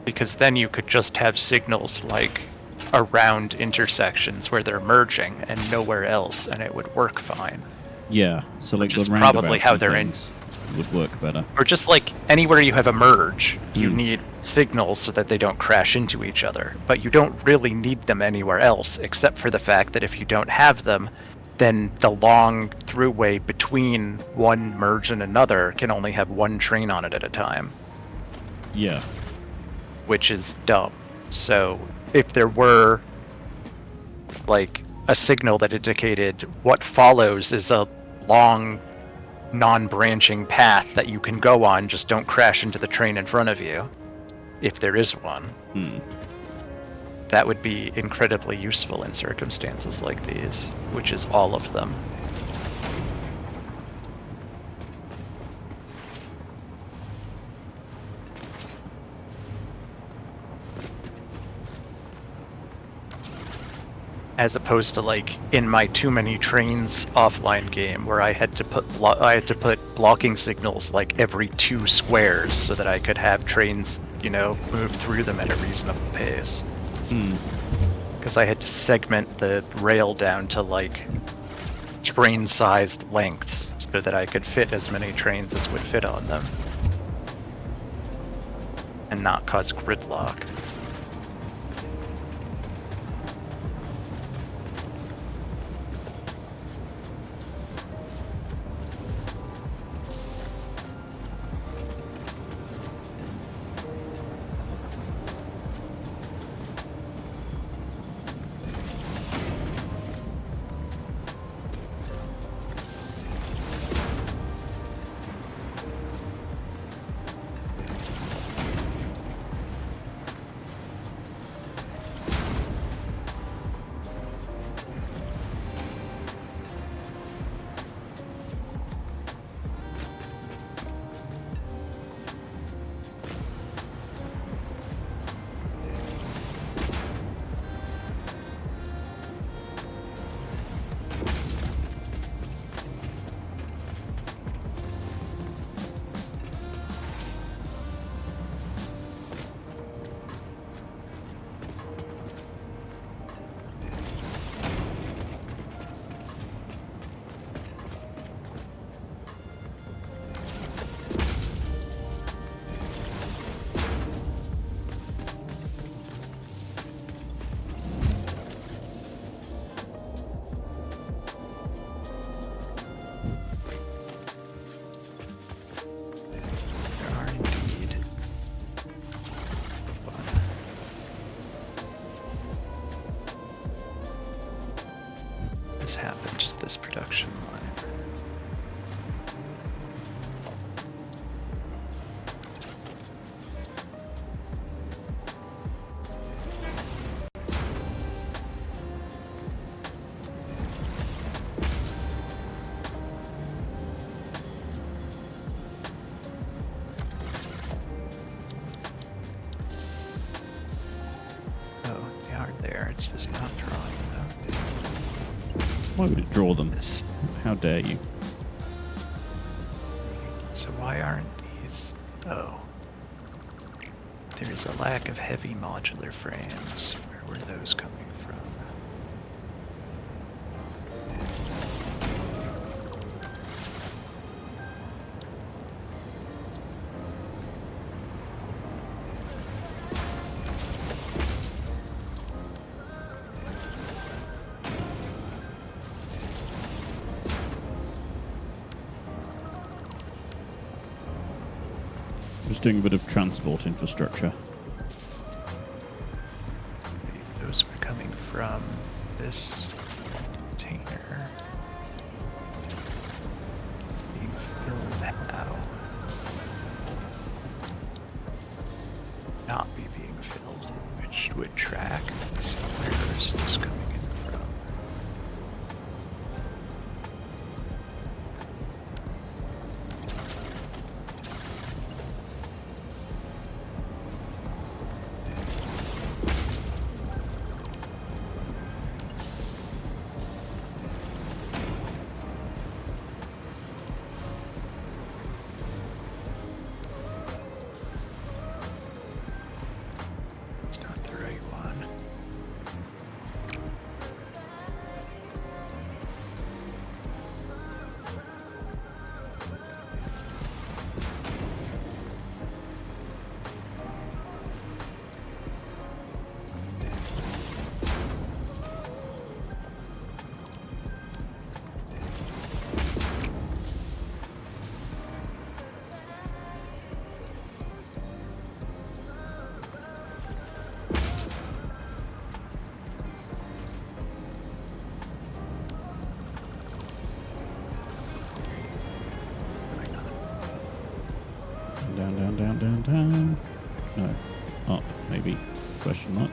because then you could just have signals like around intersections where they're merging and nowhere else, and it would work fine. Yeah, so like Which is the probably how they're things would work better. Or just like anywhere you have a merge, you need signals so that they don't crash into each other. But you don't really need them anywhere else, except for the fact that if you don't have them, then the long throughway between one merge and another can only have one train on it at a time. Yeah. Which is dumb. So if there were like a signal that indicated what follows is a long non-branching path that you can go on, just don't crash into the train in front of you, if there is one, that would be incredibly useful in circumstances like these, which is all of them. As opposed to like in my Too Many Trains offline game, where I had to put blocking signals like every 2 squares so that I could have trains, you know, move through them at a reasonable pace. Because I had to segment the rail down to like train-sized lengths so that I could fit as many trains as would fit on them, and not cause gridlock. Happened to this production line. Oh, they are there. It's just not drawing them. Why would it draw them? This. How dare you? So why aren't these? Oh. There's a lack of heavy modular frames. Where were those coming from? Just doing a bit of transport infrastructure. Those were coming from this container. Being filled now. Not be being filled, which would track. So where is this coming in from? It's not the right one. Down. No. Up, maybe. Question mark.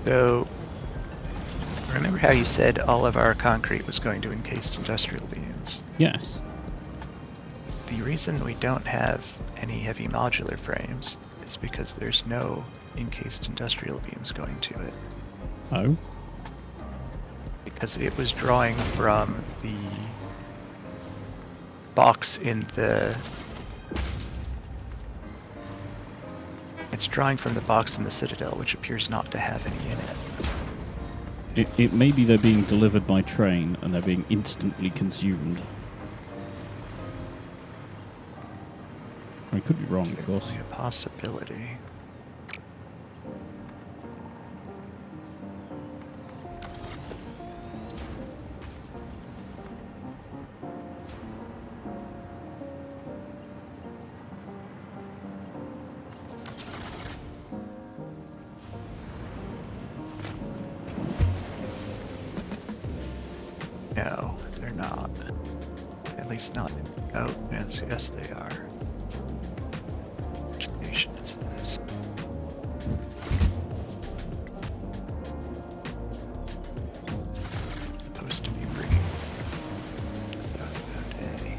So, remember how you said all of our concrete was going to encased industrial beams? Yes. The reason we don't have any heavy modular frames is because there's no encased industrial beams going to it. Oh? Because it was drawing from the box in the... It's drawing from the box in the Citadel, which appears not to have any in it. It may be they're being delivered by train and they're being instantly consumed. I could be wrong, of course. Certainly a possibility. No, they're not. At least not. Oh, yes, they are. Which nation is this? Supposed to be bringing stuff that day.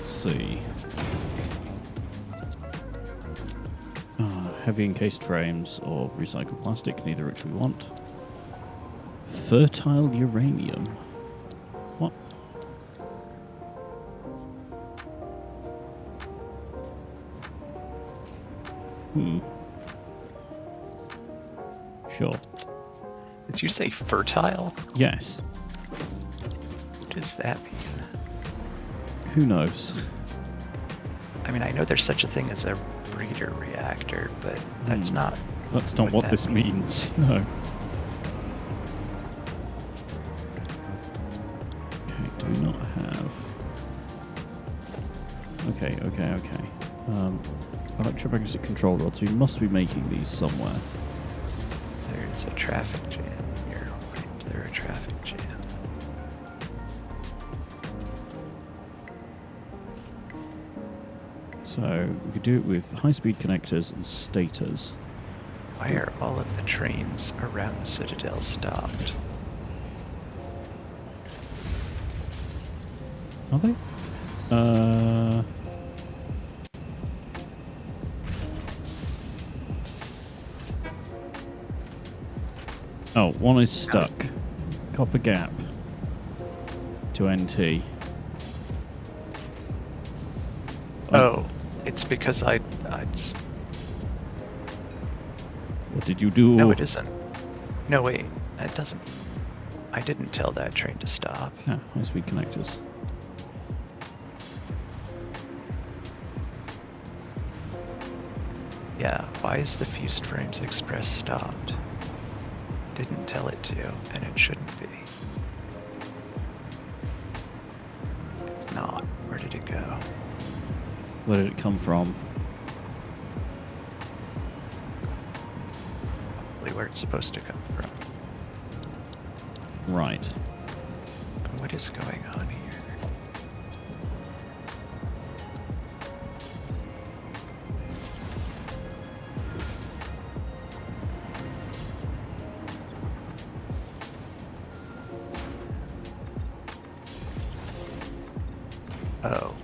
See. Heavy encased frames or recycled plastic, neither which we want. Fertile uranium. What? Sure. Did you say fertile? Yes. What does that mean? Who knows? I mean, I know there's such a thing as a breeder reactor, but that's not. That's not what this means. No. Okay, do we not have... Okay. Electromagnetic control rods. We must be making these somewhere. There's a traffic jam here. Is there a traffic jam? So we could do it with high-speed connectors and stators. Why are all of the trains around the Citadel stopped? Are they? Oh, one is stuck. Copper Gap to NT. Oh, it's because what did you do? No, it isn't. No, wait. That doesn't... I didn't tell that train to stop. Ah, high-speed connectors. Yeah, why is the Fused Frames Express stopped? Didn't tell it to, and it shouldn't be. It's not. Where did it go? Where did it come from? Probably where it's supposed to come from. Right. What is going on here? Oh.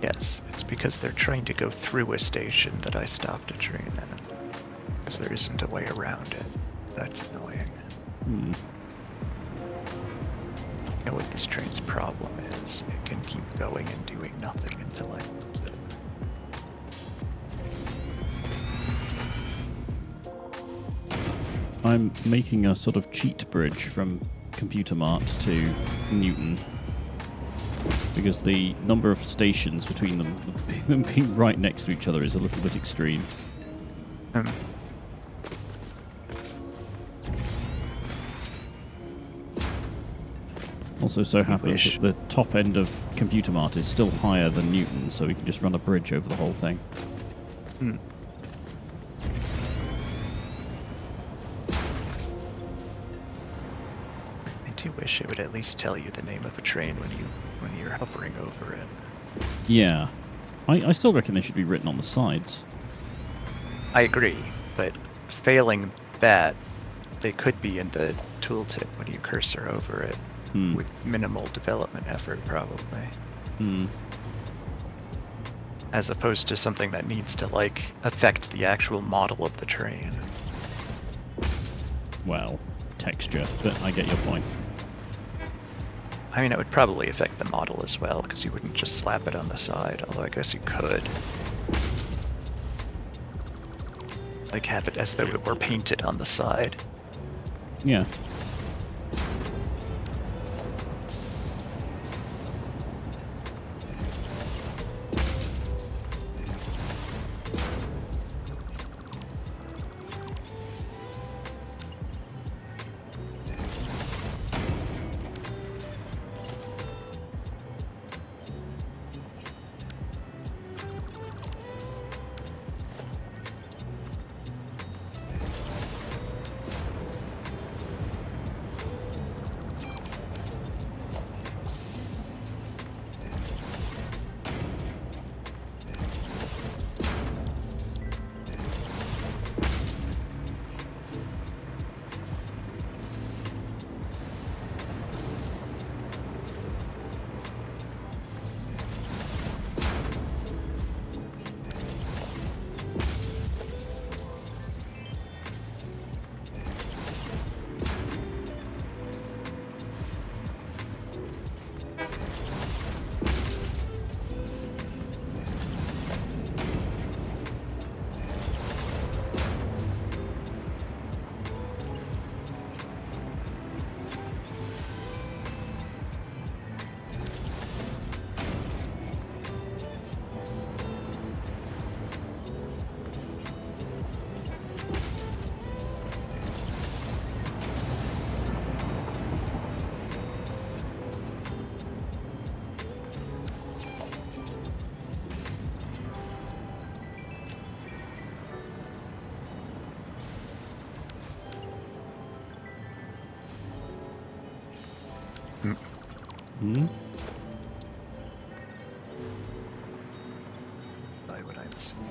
Yes, it's because they're trying to go through a station that I stopped a train at. Because there isn't a way around it. That's annoying. Hmm. You know what this train's problem is? It can keep going and doing nothing until I lose it. I'm making a sort of cheat bridge from Computer Mart to Newton. Because the number of stations between them being right next to each other is a little bit extreme. Also so happens that the top end of Computer Mart is still higher than Newton, so we can just run a bridge over the whole thing. I do wish it would at least tell you the name of a train when you're hovering over it. Yeah. I still reckon they should be written on the sides. I agree, but failing that, they could be in the tooltip when you cursor over it. With minimal development effort, probably. As opposed to something that needs to, like, affect the actual model of the train. Well, texture, but I get your point. I mean, it would probably affect the model as well, because you wouldn't just slap it on the side, although I guess you could. Like, have it as though it were painted on the side. Yeah. Hmm? By what I'm seeing.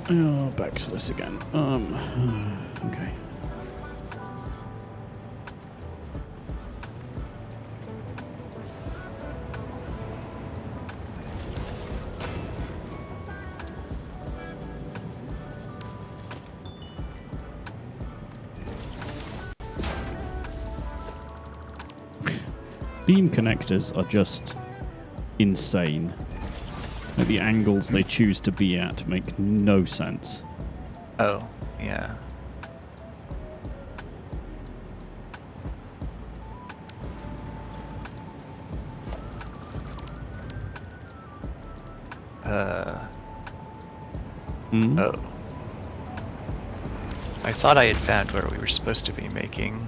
Oh, back to this again. Okay. Beam connectors are just insane. The angles they choose to be at make no sense. Oh, yeah. Oh. I thought I had found where we were supposed to be making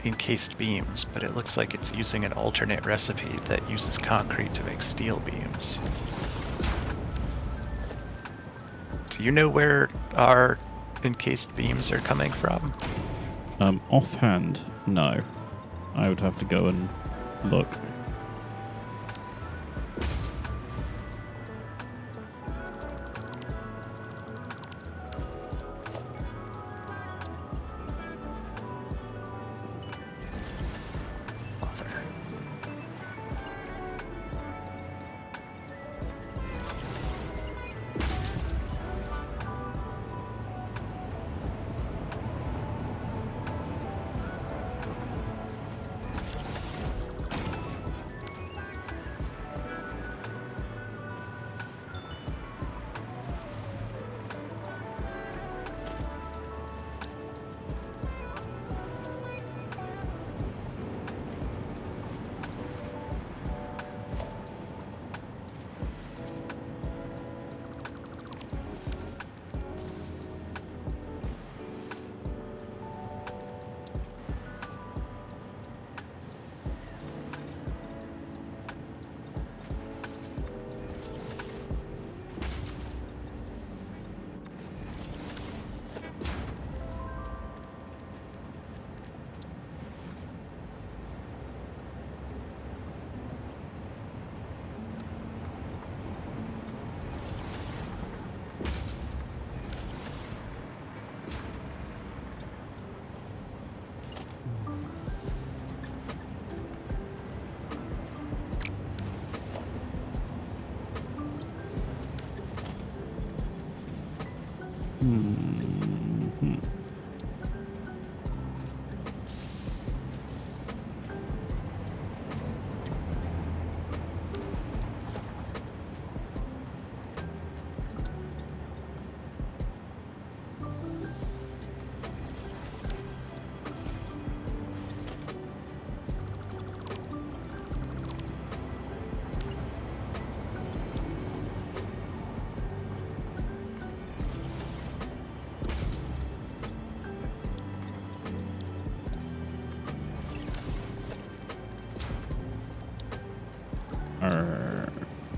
encased beams, but it looks like it's using an alternate recipe that uses concrete to make steel beams. Do you know where our encased beams are coming from? Offhand, no. I would have to go and look.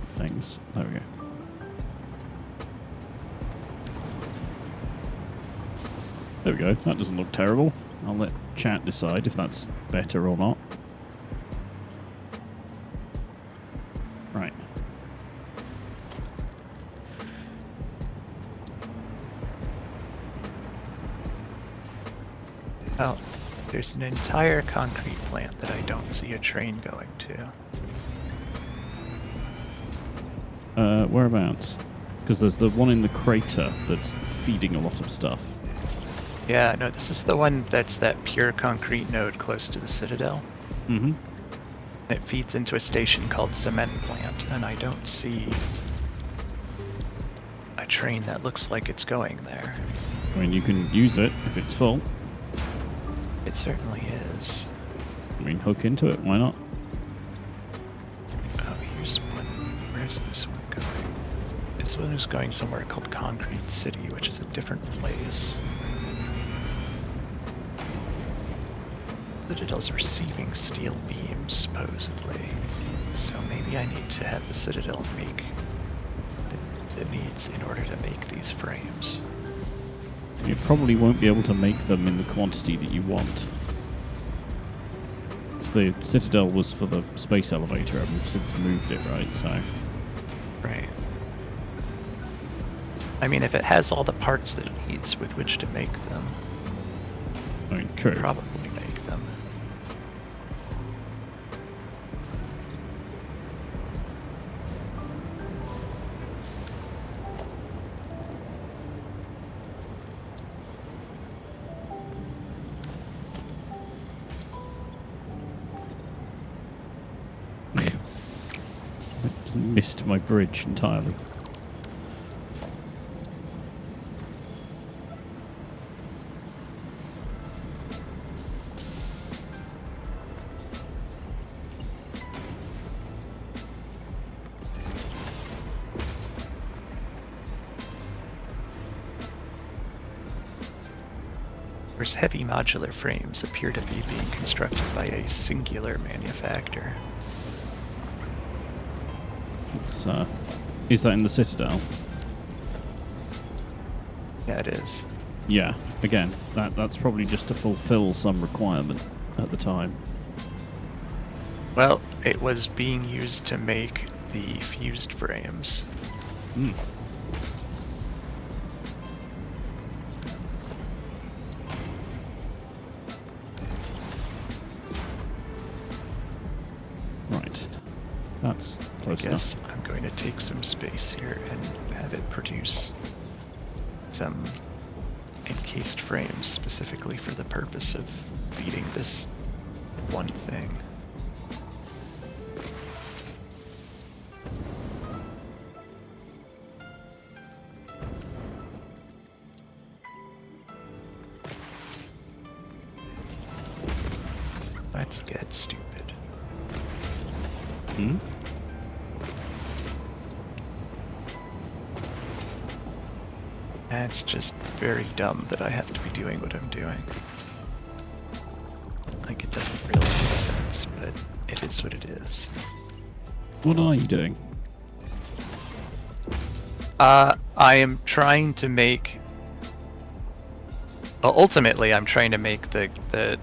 Things. There we go. There we go. That doesn't look terrible. I'll let chat decide if that's better or not. Right. Oh, there's an entire concrete plant that I don't see a train going to. Whereabouts? Because there's the one in the crater that's feeding a lot of stuff. Yeah, no, this is the one that's that pure concrete node close to the Citadel. Mm-hmm. It feeds into a station called Cement Plant, and I don't see a train that looks like it's going there. I mean, you can use it if it's full. It certainly is. I mean, hook into it, why not? Oh, here's one. Where's this one going? This one is going somewhere called Concrete City, which is a different place. Citadel's receiving steel beams, supposedly. So maybe I need to have the Citadel make the needs in order to make these frames. You probably won't be able to make them in the quantity that you want. Because the Citadel was for the space elevator, and we've since moved it, right? So. Right. I mean, if it has all the parts that it needs with which to make them, I mean, true. probably make them. Missed my bridge entirely. Whereas heavy modular frames appear to be being constructed by a singular manufacturer. It's, is that in the Citadel? Yeah, it is. Yeah, again, that's probably just to fulfill some requirement at the time. Well, it was being used to make the fused frames. Hmm. Right. That's close I guess enough. I'm going to take some space here and have it produce some encased frames specifically for the purpose of feeding this one thing. Let's get stupid. Hmm? That's just very dumb that I have to be doing what I'm doing. Like, it doesn't really make sense, but it is what it is. What are you doing? I am trying to make... Well, ultimately, I'm trying to make the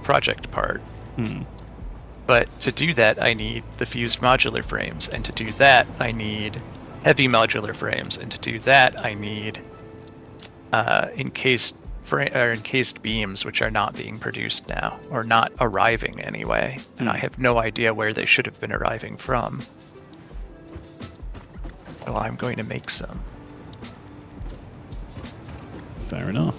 project part. Hmm. But to do that, I need the fused modular frames, and to do that, I need heavy modular frames, and to do that, I need encased beams, which are not being produced now, or not arriving anyway. And I have no idea where they should have been arriving from. So I'm going to make some. Fair enough.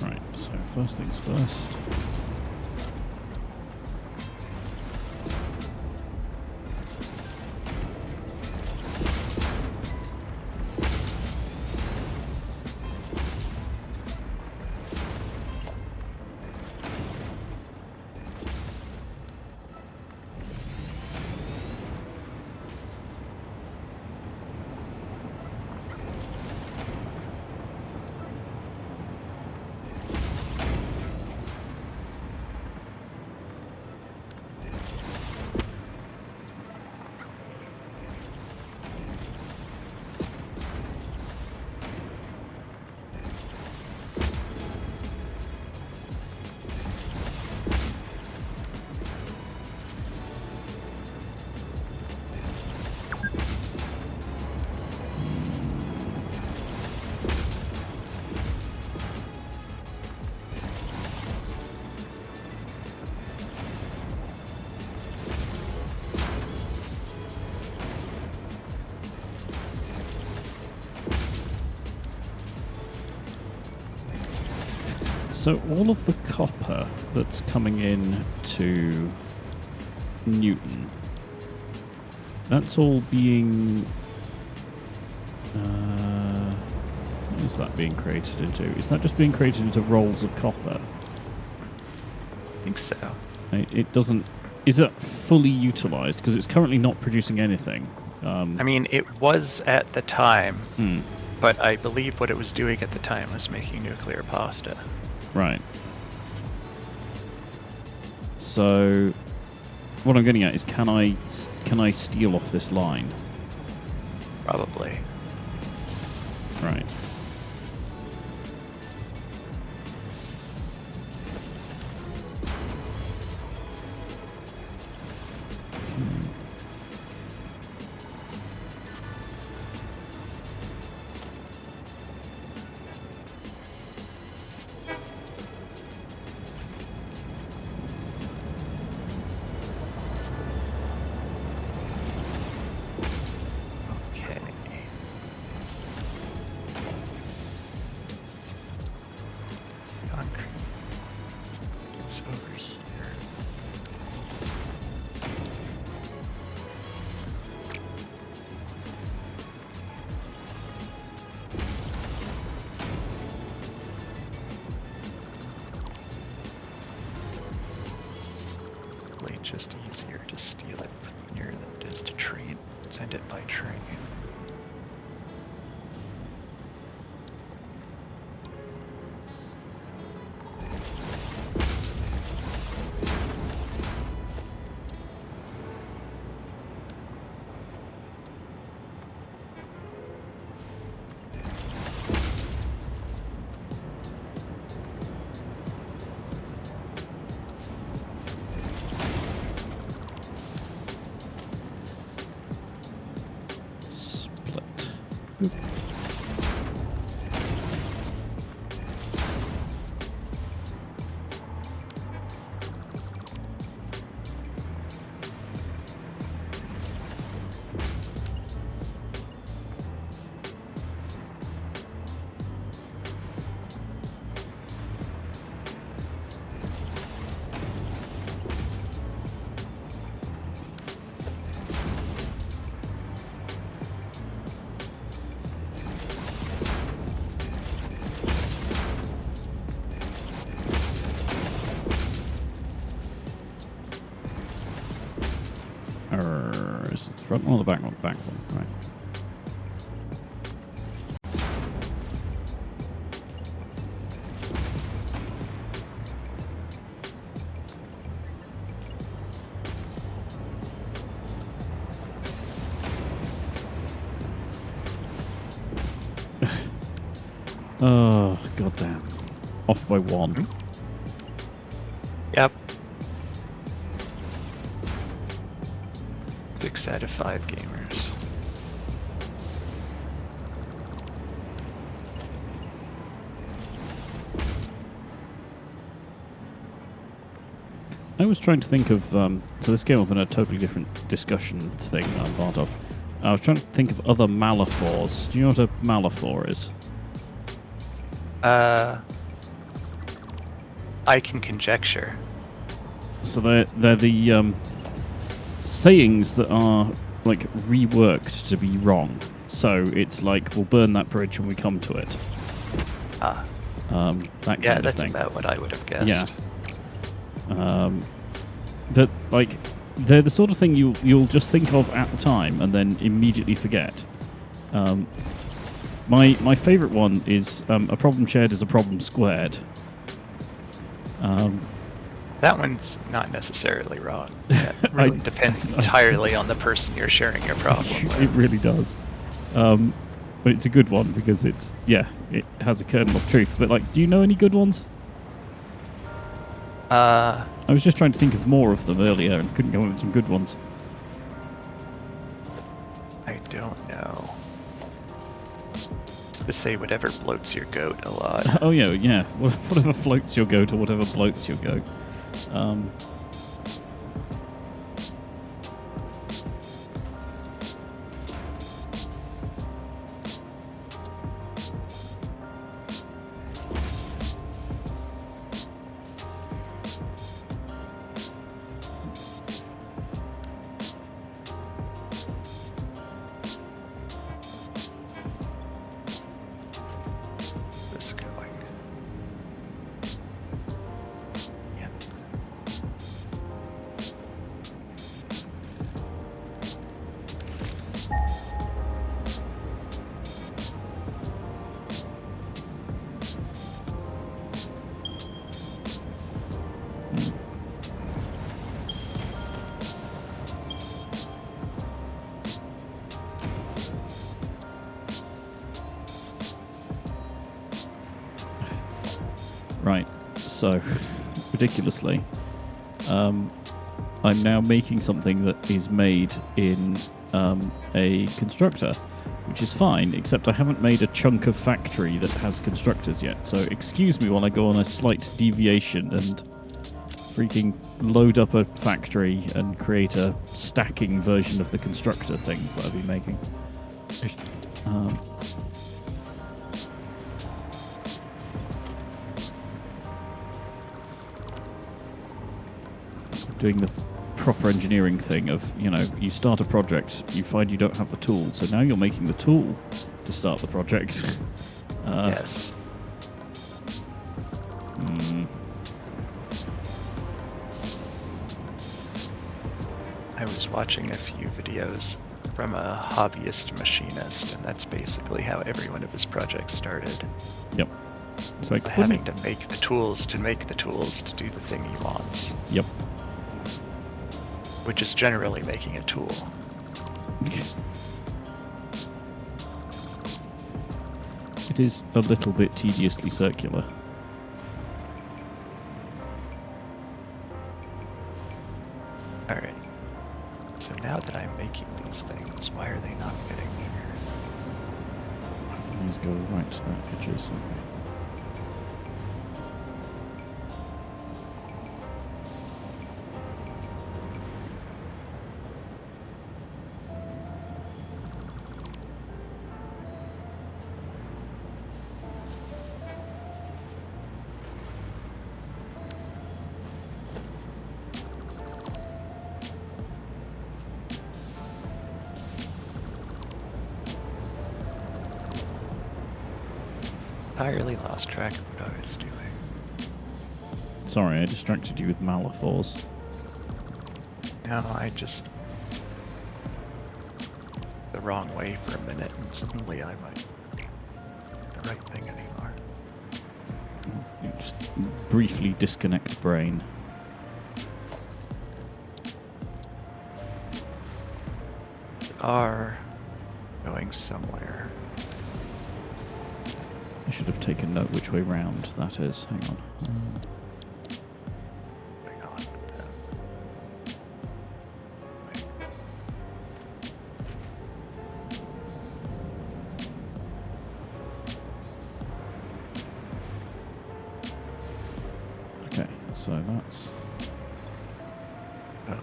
Right, so first things first. So all of the copper that's coming in to Newton, that's all being... what is that being created into? Is that just being created into rolls of copper? I think so. It doesn't... Is that fully utilized? Because it's currently not producing anything. I mean, it was at the time, but I believe what it was doing at the time was making nuclear pasta. Right. So, what I'm getting at is, can I steal off this line? Probably. Right. Okay. Concrete is over here. Probably just easier to steal it from here than it is to train. Send it by train. Split. Boop. Is it the front one or the back one? Back one, right. Oh, goddamn. Off by one. Yep. 6 out of 5 gamers. I was trying to think of... so this came up in a totally different discussion thing that I'm part of. I was trying to think of other Malaphors. Do you know what a Malaphor is? I can conjecture. So they're the sayings that are like reworked to be wrong. So it's like, we'll burn that bridge when we come to it. Ah. That kind Yeah, of that's thing. about what I would have guessed. Yeah. But like, they're the sort of thing you'll just think of at the time and then immediately forget. My favourite one is a problem shared is a problem squared. That one's not necessarily wrong. That really depends entirely on the person you're sharing your problem with. It really does. But it's a good one because it has a kernel of truth. But like, do you know any good ones? I was just trying to think of more of them earlier and couldn't come up with some good ones. I don't know. Just say whatever bloats your goat a lot. Oh yeah. Whatever floats your goat or whatever bloats your goat. Right. So, ridiculously, I'm now making something that is made in a constructor, which is fine, except I haven't made a chunk of factory that has constructors yet. So excuse me while I go on a slight deviation and freaking load up a factory and create a stacking version of the constructor things that I've been making. Doing the proper engineering thing of, you start a project, you find you don't have the tool, so now you're making the tool to start the project. Yes. I was watching a few videos from a hobbyist machinist, and that's basically how every one of his projects started. Yep. It's like having to make the tools to make the tools to do the thing he wants. Yep. Which is generally making a tool. It is a little bit tediously circular. Alright. So now that I'm making these things, why are they not fitting here? Let's go right to that edges. Entirely lost track of what I was doing. Sorry, I distracted you with Malifaux. No, I just... the wrong way for a minute, and suddenly I might the right thing anymore. You just briefly disconnect brain. We are going somewhere. I should have taken note which way round that is. Hang on. Hang on. Okay, so that's... Oh.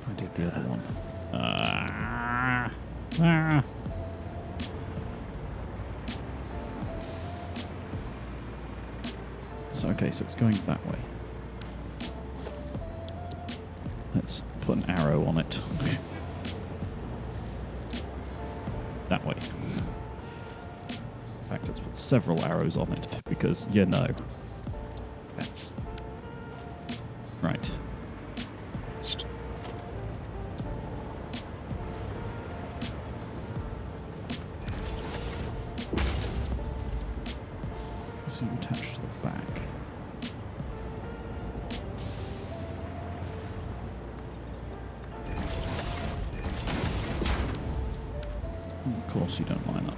I did the other one. Ah. So, okay, so it's going that way. Let's put an arrow on it. That way. In fact, let's put several arrows on it, because, That's... Right. So you attach to the back. Of course you don't line up.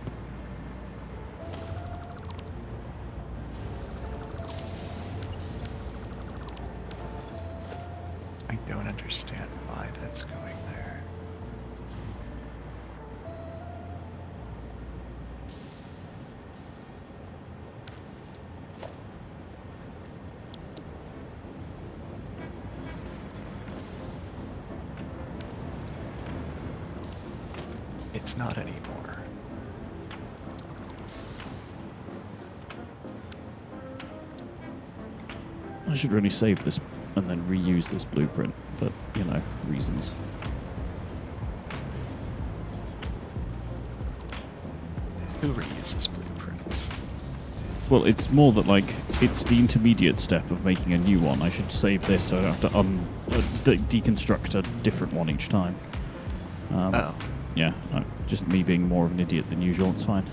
I don't understand why that's going there. It's not anymore. I should really save this and then reuse this blueprint, but, reasons. Who reuses blueprints? Well, it's more that, it's the intermediate step of making a new one. I should save this so I don't have to deconstruct a different one each time. Oh. Yeah, just me being more of an idiot than usual, it's fine.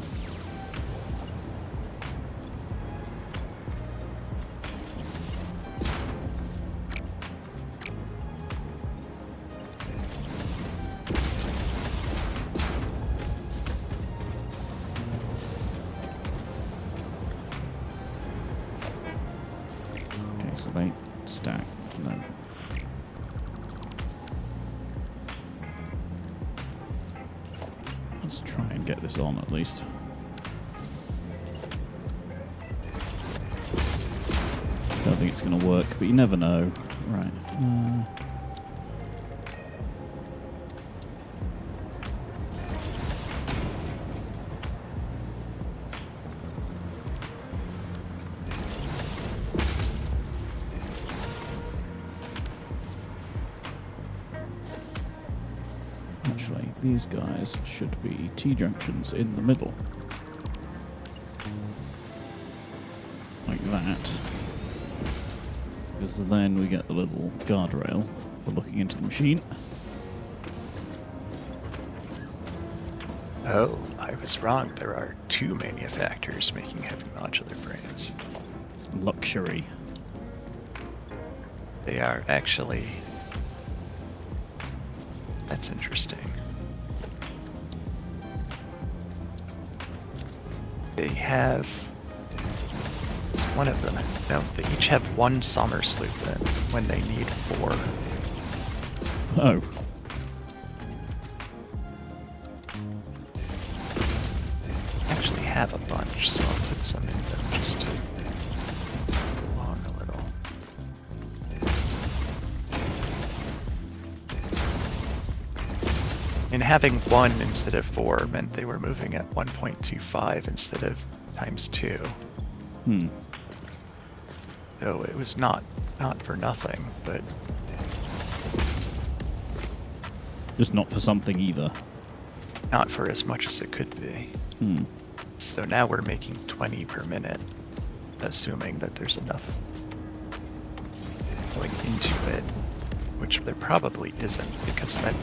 Activate stack. No. Let's try and get this on at least. Don't think it's going to work, but you never know. Right. Actually, these guys should be T-junctions in the middle. Like that. Because then we get the little guardrail for looking into the machine. Oh, I was wrong. There are 2 manufacturers making heavy modular frames. Luxury. They are actually... That's interesting. They have... One of them. No, they each have 1 summer sloop in when they need 4. Oh. Actually have a bunch, so I'll put some in them just to belong a little. And having 1 instead of 4 meant they were moving at 1.25 instead of times 2. So it was not for nothing, but Just not for something either. not for as much as it could be. So now we're making 20 per minute, assuming that there's enough going into it, which there probably isn't because that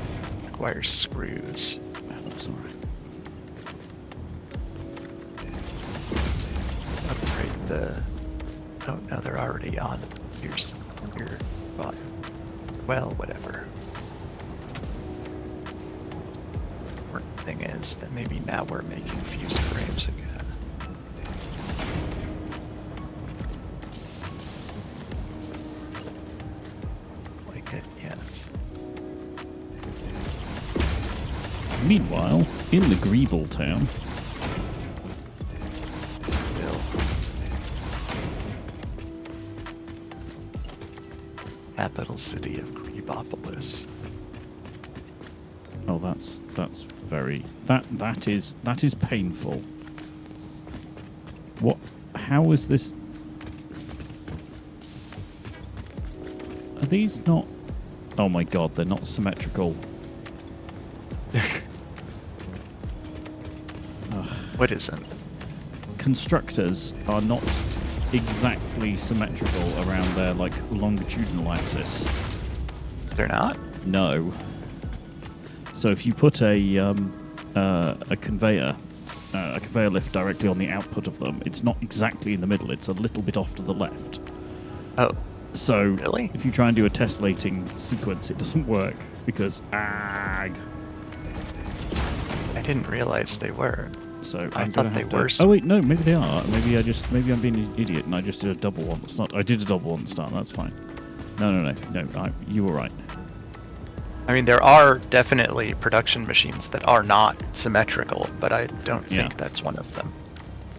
requires screws. That's alright. Upgrade the... Oh no, they're already on. Here's your bottom. Well, whatever. Important thing is that maybe now we're making fused frames again. Like it, yes. Meanwhile, in the Greeble town, Capital city of Grebopolis. oh, that's very that is painful. What? How is this? Are these not? Oh my god, they're not symmetrical. What isn't? Constructors are not exactly symmetrical around their like longitudinal axis. They're not? No. So if you put a conveyor lift directly on the output of them, it's not exactly in the middle. It's a little bit off to the left. Oh. So Really? if you try and do a tessellating sequence, it doesn't work because ag. I didn't realize they were. So I I'm thought gonna they have to... were. Oh wait, no, maybe they are. Maybe I'm being an idiot and I just did a double one. It's not. I did a double on the start. That's fine. No. You were right. I mean, there are definitely production machines that are not symmetrical, but I don't think that's one of them.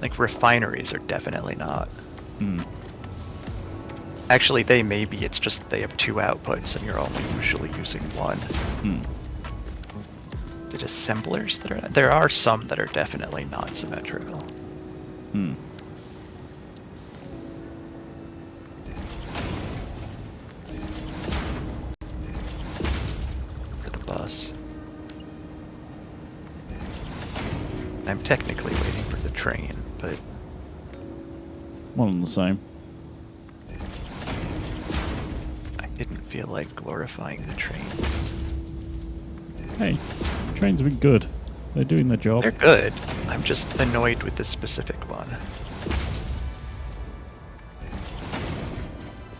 Like refineries are definitely not. Actually, they may be. It's just that they have 2 outputs and you're only usually using 1. Is it assemblers that are? There are some that are definitely not symmetrical. For the bus. I'm technically waiting for the train, but One and the same. I didn't feel like glorifying the train. Hey, trains have been good. They're doing their job. They're good. I'm just annoyed with this specific one.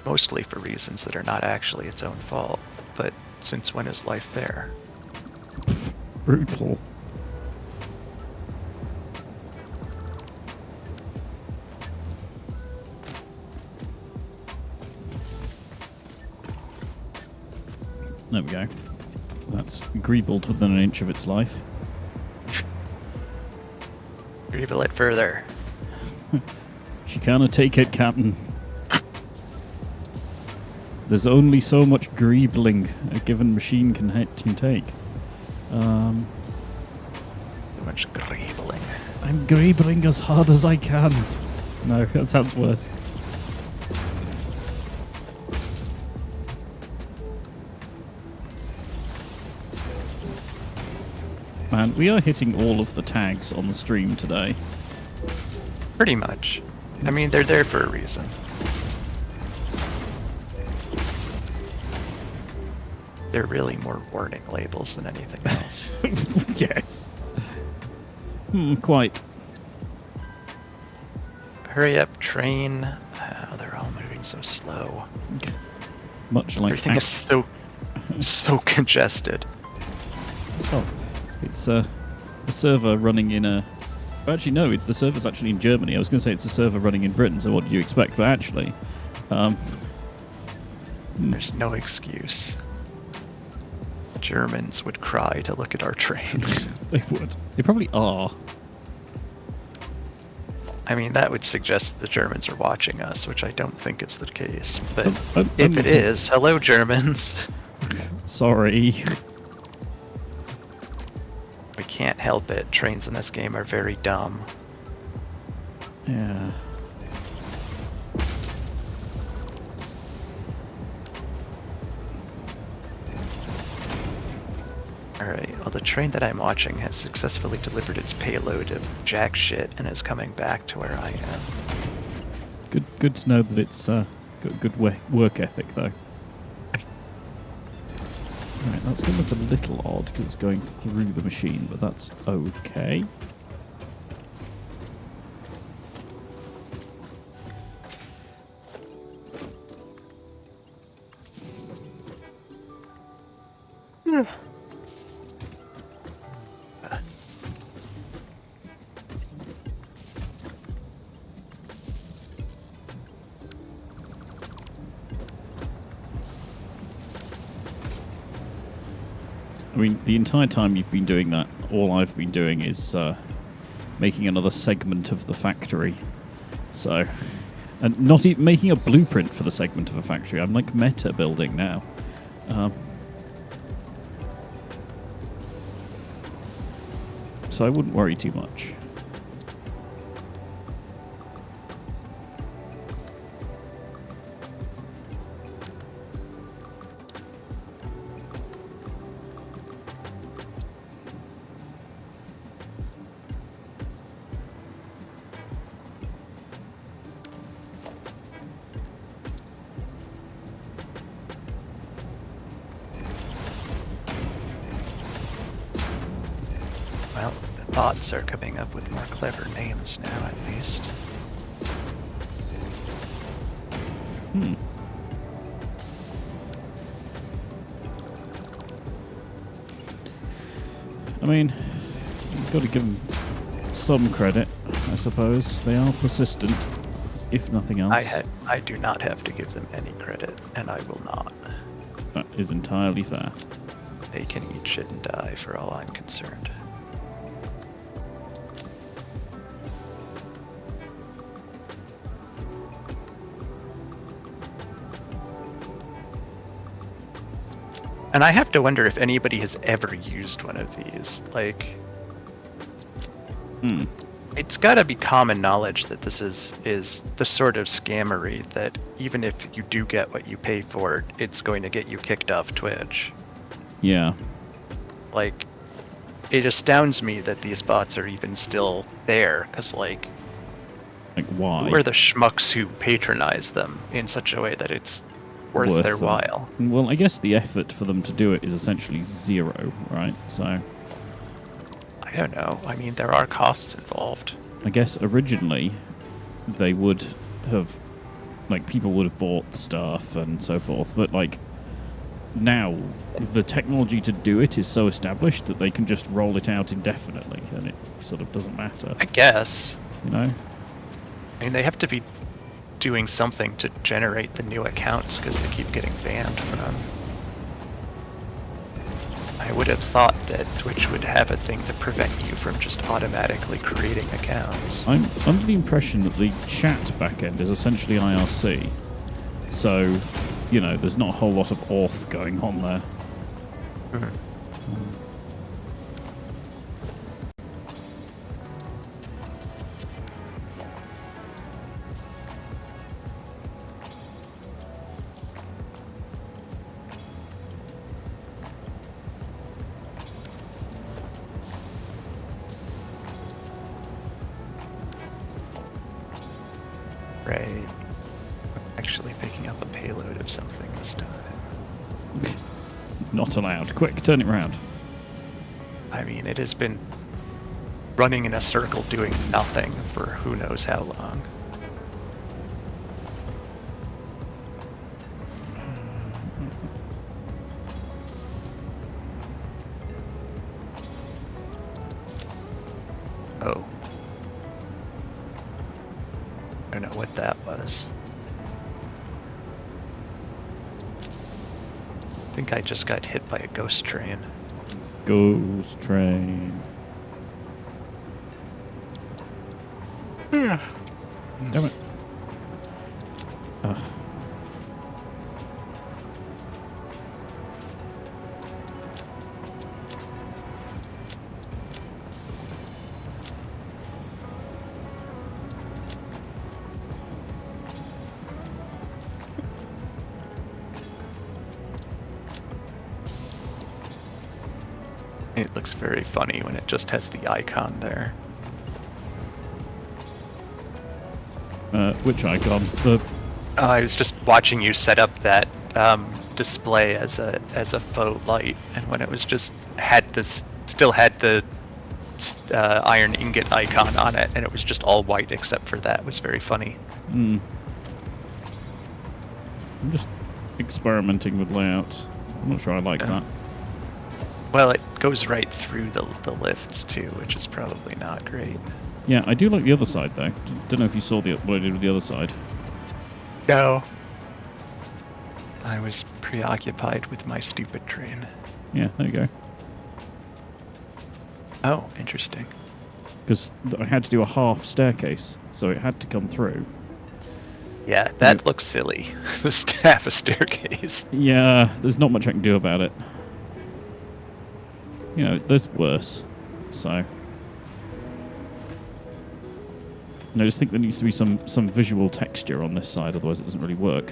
Mostly for reasons that are not actually its own fault, but since when is life fair? Brutal. There we go. That's greebled within an inch of its life. Greeble it further. She cannot take it, Captain. There's only so much greebling a given machine can take. Too much greebling. I'm greebling as hard as I can. No, that sounds worse. Man, we are hitting all of the tags on the stream today. Pretty much. I mean, they're there for a reason. They're really more warning labels than anything else. Yes. Quite. Hurry up, train. Oh, they're all moving so slow. Much like everything is so congested. Oh, it's a server running in a... Actually, no, the server's actually in Germany. I was going to say it's a server running in Britain, so what did you expect? But actually... There's no excuse. Germans would cry to look at our trains. They would. They probably are. I mean, that would suggest that the Germans are watching us, which I don't think is the case. But if it is, hello, Germans. Sorry. We can't help it. Trains in this game are very dumb. Yeah. Alright, well the train that I'm watching has successfully delivered its payload of jack shit and is coming back to where I am. Good to know that it's got good work ethic, though. Right, that's going to look a little odd because it's going through the machine, but that's okay. I mean, the entire time you've been doing that, all I've been doing is making another segment of the factory. So, and not even making a blueprint for the segment of a factory. I'm like meta building now. So I wouldn't worry too much. Well, the bots are coming up with more clever names now, at least. I mean, you've got to give them some credit, I suppose. They are persistent, if nothing else. I do not have to give them any credit, and I will not. That is entirely fair. They can eat shit and die for all I'm concerned. And I have to wonder if anybody has ever used one of these. Like, it's got to be common knowledge that this is the sort of scammery that even if you do get what you pay for, it's going to get you kicked off Twitch. Yeah. Like, it astounds me that these bots are even still there, because, like why? Who are the schmucks who patronize them in such a way that it's worth their while? Well, I guess the effort for them to do it is essentially zero, right? So I don't know. I mean, there are costs involved. I guess originally they would have, like, people would have bought the stuff and so forth, but, like, now the technology to do it is so established that they can just roll it out indefinitely and it sort of doesn't matter. I guess. You know? I mean, they have to be doing something to generate the new accounts because they keep getting banned from them. I would have thought that Twitch would have a thing to prevent you from just automatically creating accounts. I'm under the impression that the chat backend is essentially IRC. So, you know, there's not a whole lot of auth going on there. Mm-hmm. Right. Actually picking up a payload of something this time. Not allowed. Quick, turn it round. I mean, it has been running in a circle doing nothing for who knows how long. Oh. I don't know what that was. I think I just got hit by a ghost train. Ghost train. Damn it. It looks very funny when it just has the icon there. Which icon? The I was just watching you set up that display as a faux light, and when it was just still had the iron ingot icon on it, and it was just all white except for that. It was very funny. I'm just experimenting with layout. I'm not sure I like that. Well, it goes right through the lifts too, which is probably not great. Yeah, I do like the other side though. Don't know if you saw what I did with the other side. No. I was preoccupied with my stupid train. Yeah, there you go. Oh, interesting. Because I had to do a half staircase, so it had to come through. Yeah, that looks silly. Just half a staircase. Yeah, there's not much I can do about it. You know, there's worse. So, I just think there needs to be some visual texture on this side, otherwise it doesn't really work.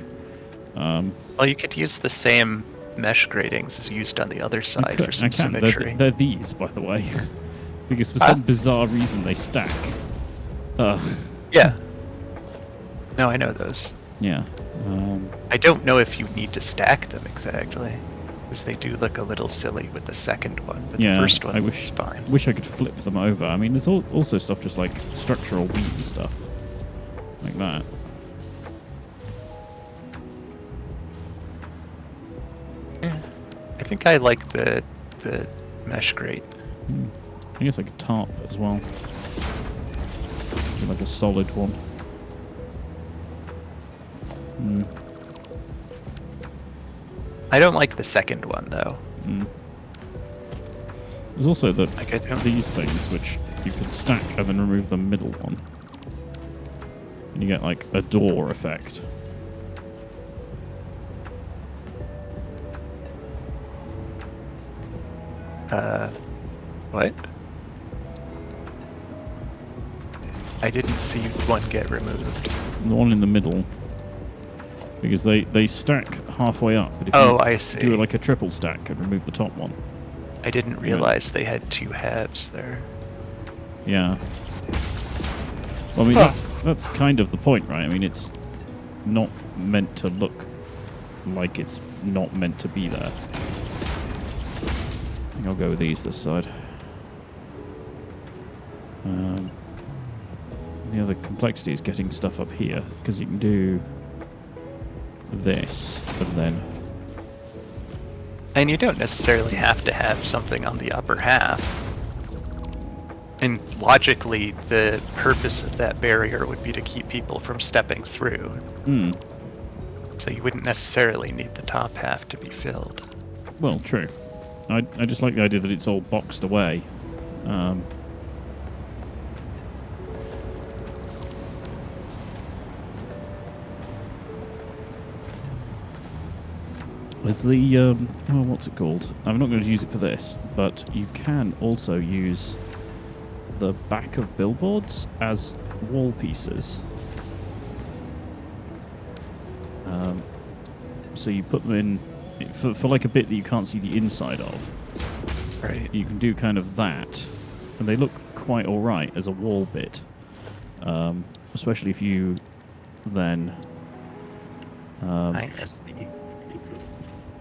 Well, you could use the same mesh gratings as used on the other side for some symmetry. They're these, by the way, because for some bizarre reason they stack. Yeah. No, I know those. Yeah. I don't know if you need to stack them exactly, because they do look a little silly with the second one, but the first one is fine. Wish I could flip them over. I mean, there's also stuff just like structural beam stuff, like that. Yeah. I think I like the mesh grate. I guess I could tarp as well. Do like a solid one. I don't like the second one though. There's also these things which you can stack and then remove the middle one, and you get like a door effect. What? I didn't see one get removed. The one in the middle, because they stack halfway up. But if I see. Do like a triple stack and remove the top one. I didn't realize they had two halves there. Yeah. Well, I mean, that's kind of the point, right? I mean, it's not meant to look like it's not meant to be there. I think I'll go with these this side. The other complexity is getting stuff up here, because you can do this, and then... And you don't necessarily have to have something on the upper half. And logically, the purpose of that barrier would be to keep people from stepping through. So you wouldn't necessarily need the top half to be filled. Well, true. I just like the idea that it's all boxed away. There's the, oh, what's it called? I'm not going to use it for this, but you can also use the back of billboards as wall pieces. So you put them in, for like a bit that you can't see the inside of. Right. You can do kind of that, and they look quite alright as a wall bit. Especially if you then...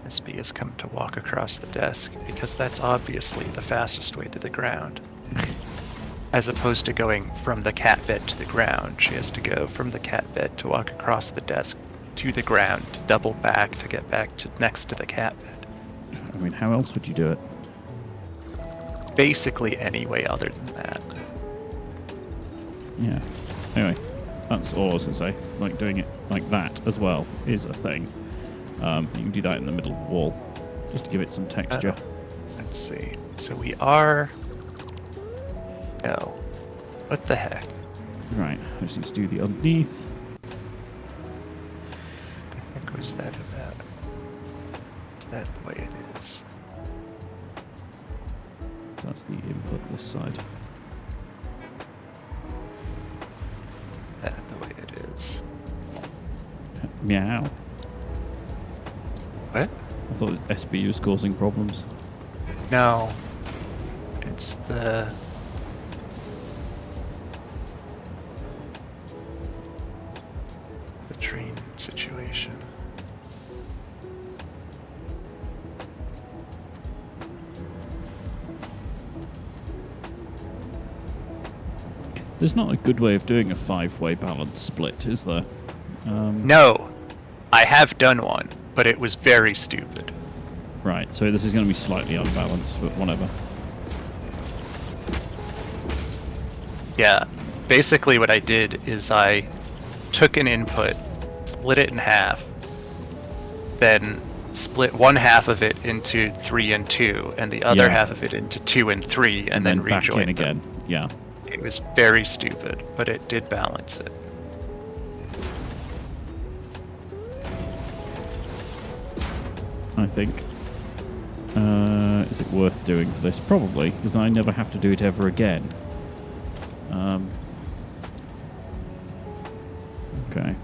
SB has come to walk across the desk, because that's obviously the fastest way to the ground. As opposed to going from the cat bed to the ground, she has to go from the cat bed to walk across the desk to the ground, to double back to get back to next to the cat bed. I mean, how else would you do it? Basically any way other than that. Yeah. Anyway, that's all I was going to say. Like, doing it like that as well is a thing. You can do that in the middle of the wall, just to give it some texture. Let's see. So we are... No. What the heck? Right, I just need to do the underneath. What was that about? Is that the way it is? That's the input this side. That the way it is. Meow. What? I thought SB was causing problems. No. It's the... train situation. There's not a good way of doing a 5-way balance split, is there? No. I have done one, but it was very stupid. Right, so this is going to be slightly unbalanced, but whatever. Yeah. Basically what I did is I took an input, split it in half, then split one half of it into 3 and 2, and the other half of it into 2 and 3, and then back rejoined in again. them. Yeah. It was very stupid, but it did balance it. I think. Is it worth doing for this? Probably, because I never have to do it ever again. Okay.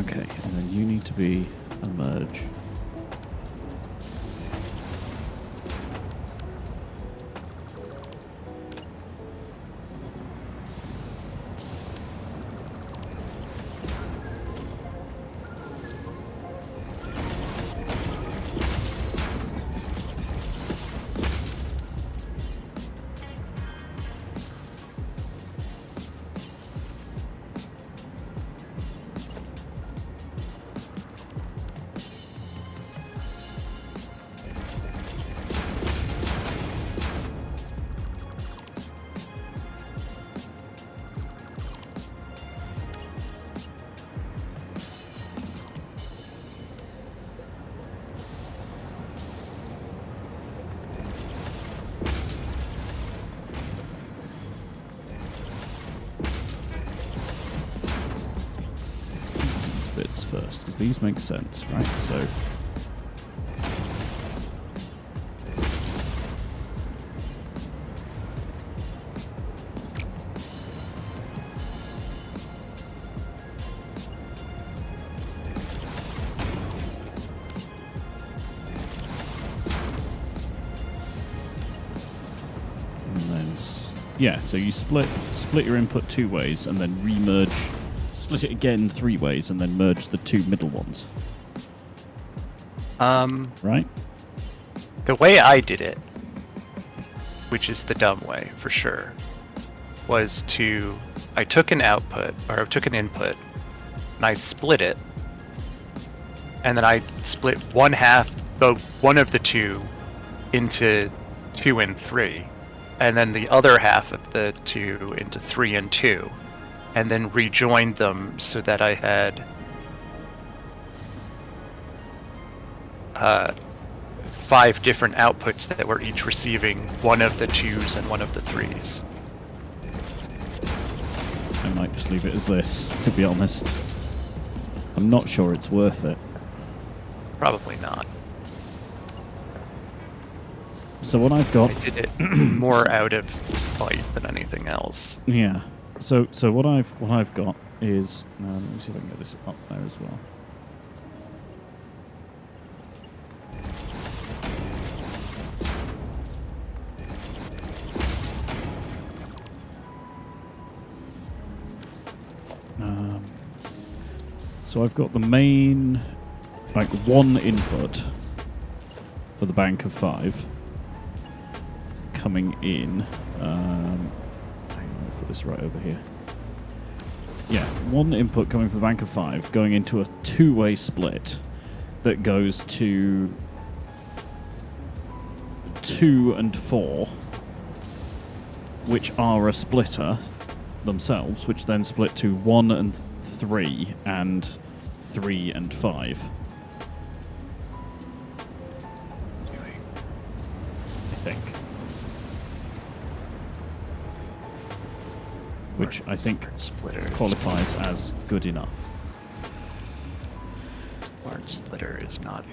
Okay, and then you need to be a merge. First, because these make sense, right? So and then yeah, so you split your input 2 ways and then remerge. Split it again 3 ways and then merge the 2 middle ones. Right? The way I did it which is the dumb way for sure, was I took an output, or I took an input, and I split it, and then I split one of the two into 2 and 3, and then the other half of the two into 3 and 2, and then rejoined them so that I had 5 different outputs that were each receiving one of the 2s and one of the 3s. I might just leave it as this, to be honest. I'm not sure it's worth it. Probably not. So what I've got... I did it more out of spite than anything else. Yeah. So what I've got is... let me see if I can get this up there as well. So I've got the main, like, one input for the bank of 5 coming in. Hang on, I'll put this right over here. Yeah, one input coming from the bank of 5 going into a two-way split that goes to 2 and 4, which are a splitter themselves, which then split to 1 and 3 and 3 and 5. I think. Which I think qualifies as good enough. Large splitter is not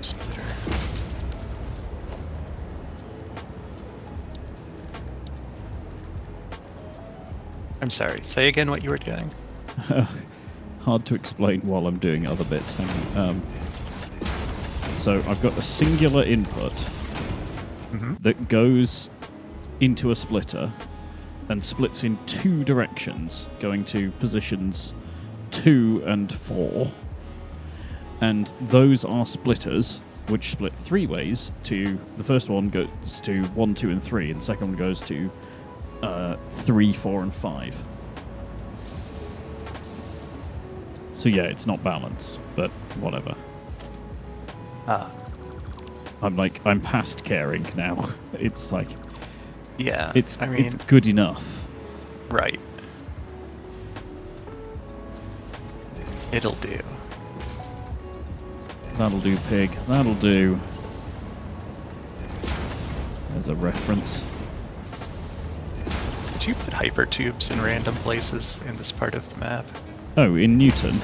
splitter. I'm sorry, say again what you were doing. Hard to explain while I'm doing other bits. So I've got a singular input that goes into a splitter and splits in 2 directions, going to positions 2 and 4. And those are splitters, which split 3 ways. The first one goes to 1, 2, and 3, and the second one goes to 3, 4, and 5. So yeah, it's not balanced, but whatever. I'm past caring now. It's like, yeah, it's good enough. Right. It'll do. That'll do, pig. That'll do. There's a reference. Did you put hypertubes in random places in this part of the map? Oh, in Newton?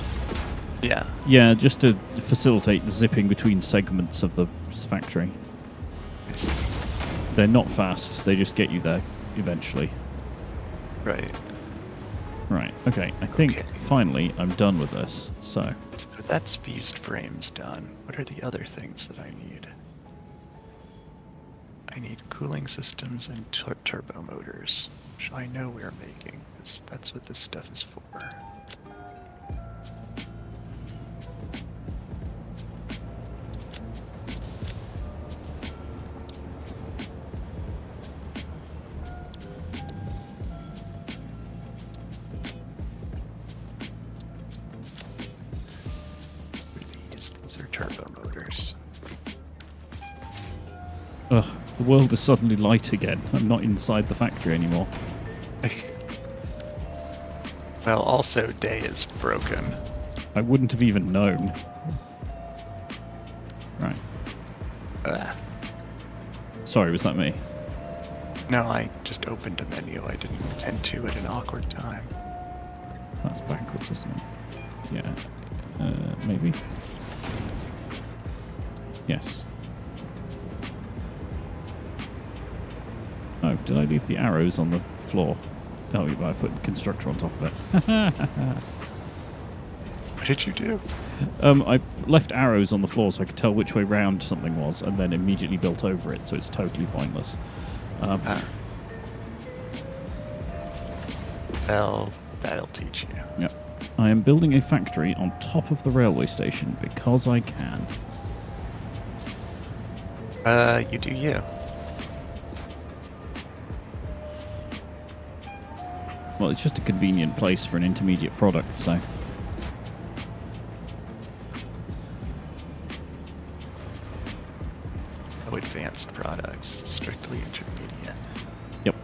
Yeah. Yeah, just to facilitate the zipping between segments of the factory. They're not fast, they just get you there eventually. Right. Right, okay. I think finally I'm done with this, so that's fused frames done. What are the other things that I need? I need cooling systems and turbo motors, which I know we're making, because that's what this stuff is for. These are turbo motors. Ugh, the world is suddenly light again. I'm not inside the factory anymore. Well, also, day is broken. I wouldn't have even known. Right. Sorry, was that me? No, I just opened a menu I didn't intend to at an awkward time. That's backwards, isn't it? Yeah. Maybe. Yes. Oh, did I leave the arrows on the floor? Oh, I put constructor on top of it. What did you do? I left arrows on the floor so I could tell which way round something was, and then immediately built over it, so it's totally pointless. Well, that'll teach you. Yep. I am building a factory on top of the railway station because I can. You do you. Well, it's just a convenient place for an intermediate product, so... No advanced products, strictly intermediate. Yep.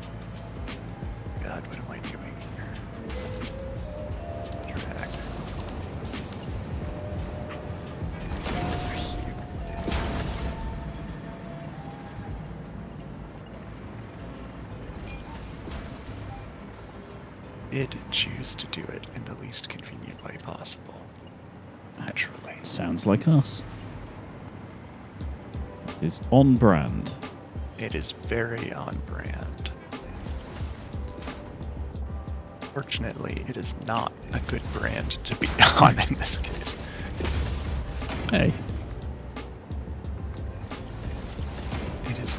God, what am I doing here? Drag. Did choose to do it in the least convenient way possible. Naturally. Sounds like us. It is on brand. It is very on brand. Fortunately, it is not a good brand to be on in this case. Hey. It is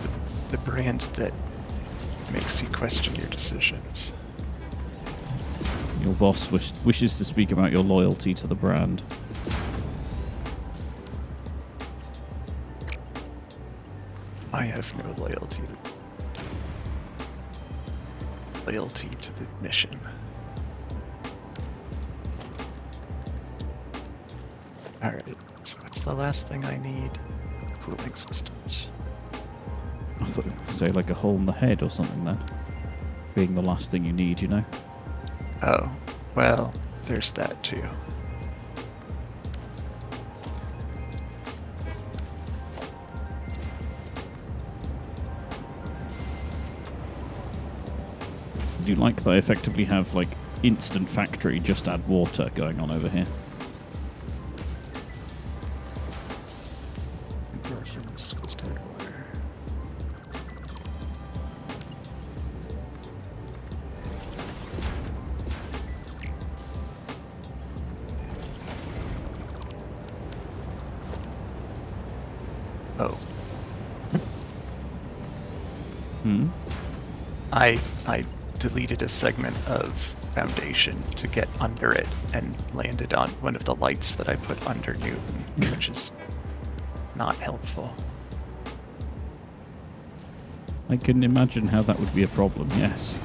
the brand that makes you question your decisions. Your boss wishes to speak about your loyalty to the brand. I have no loyalty to the mission. Alright, so what's the last thing I need? Cooling systems. I thought you would say like a hole in the head or something then. Being the last thing you need, you know? Oh, well, there's that too. Do you like that I effectively have like instant factory, just add water going on over here? Oh. I deleted a segment of foundation to get under it and landed on one of the lights that I put under Newton, which is not helpful. I can imagine how that would be a problem, yes.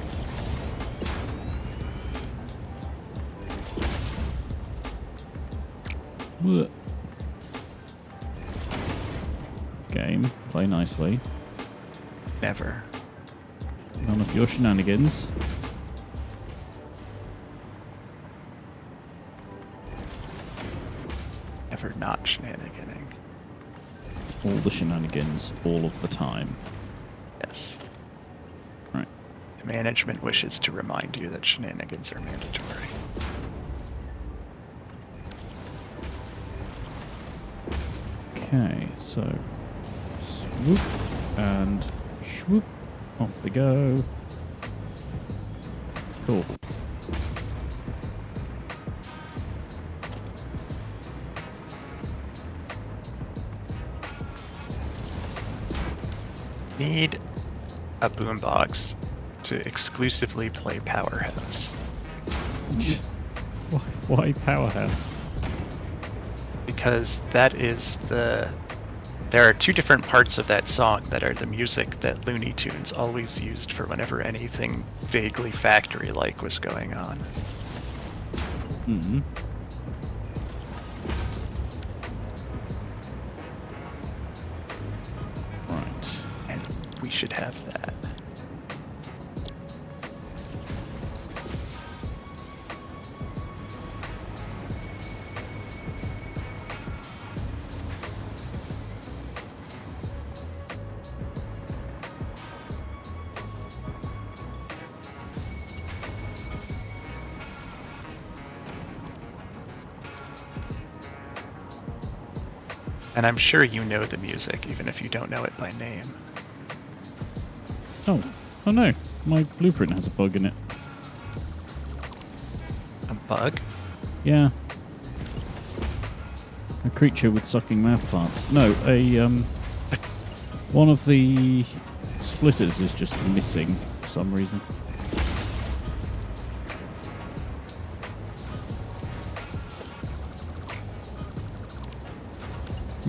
Game, play nicely. Never. None of your shenanigans. Never not shenaniganing. All the shenanigans, all of the time. Yes. Right. Management wishes to remind you that shenanigans are mandatory. Okay, so swoop and swoop. Off they go. Cool. Need a boombox to exclusively play Powerhouse. Why Powerhouse? Because that is there are two different parts of that song that are the music that Looney Tunes always used for whenever anything vaguely factory-like was going on. Mm-hmm. Right. And we should have that. And I'm sure you know the music, even if you don't know it by name. Oh no. My blueprint has a bug in it. A bug? Yeah. A creature with sucking mouth parts. No, one of the splitters is just missing for some reason.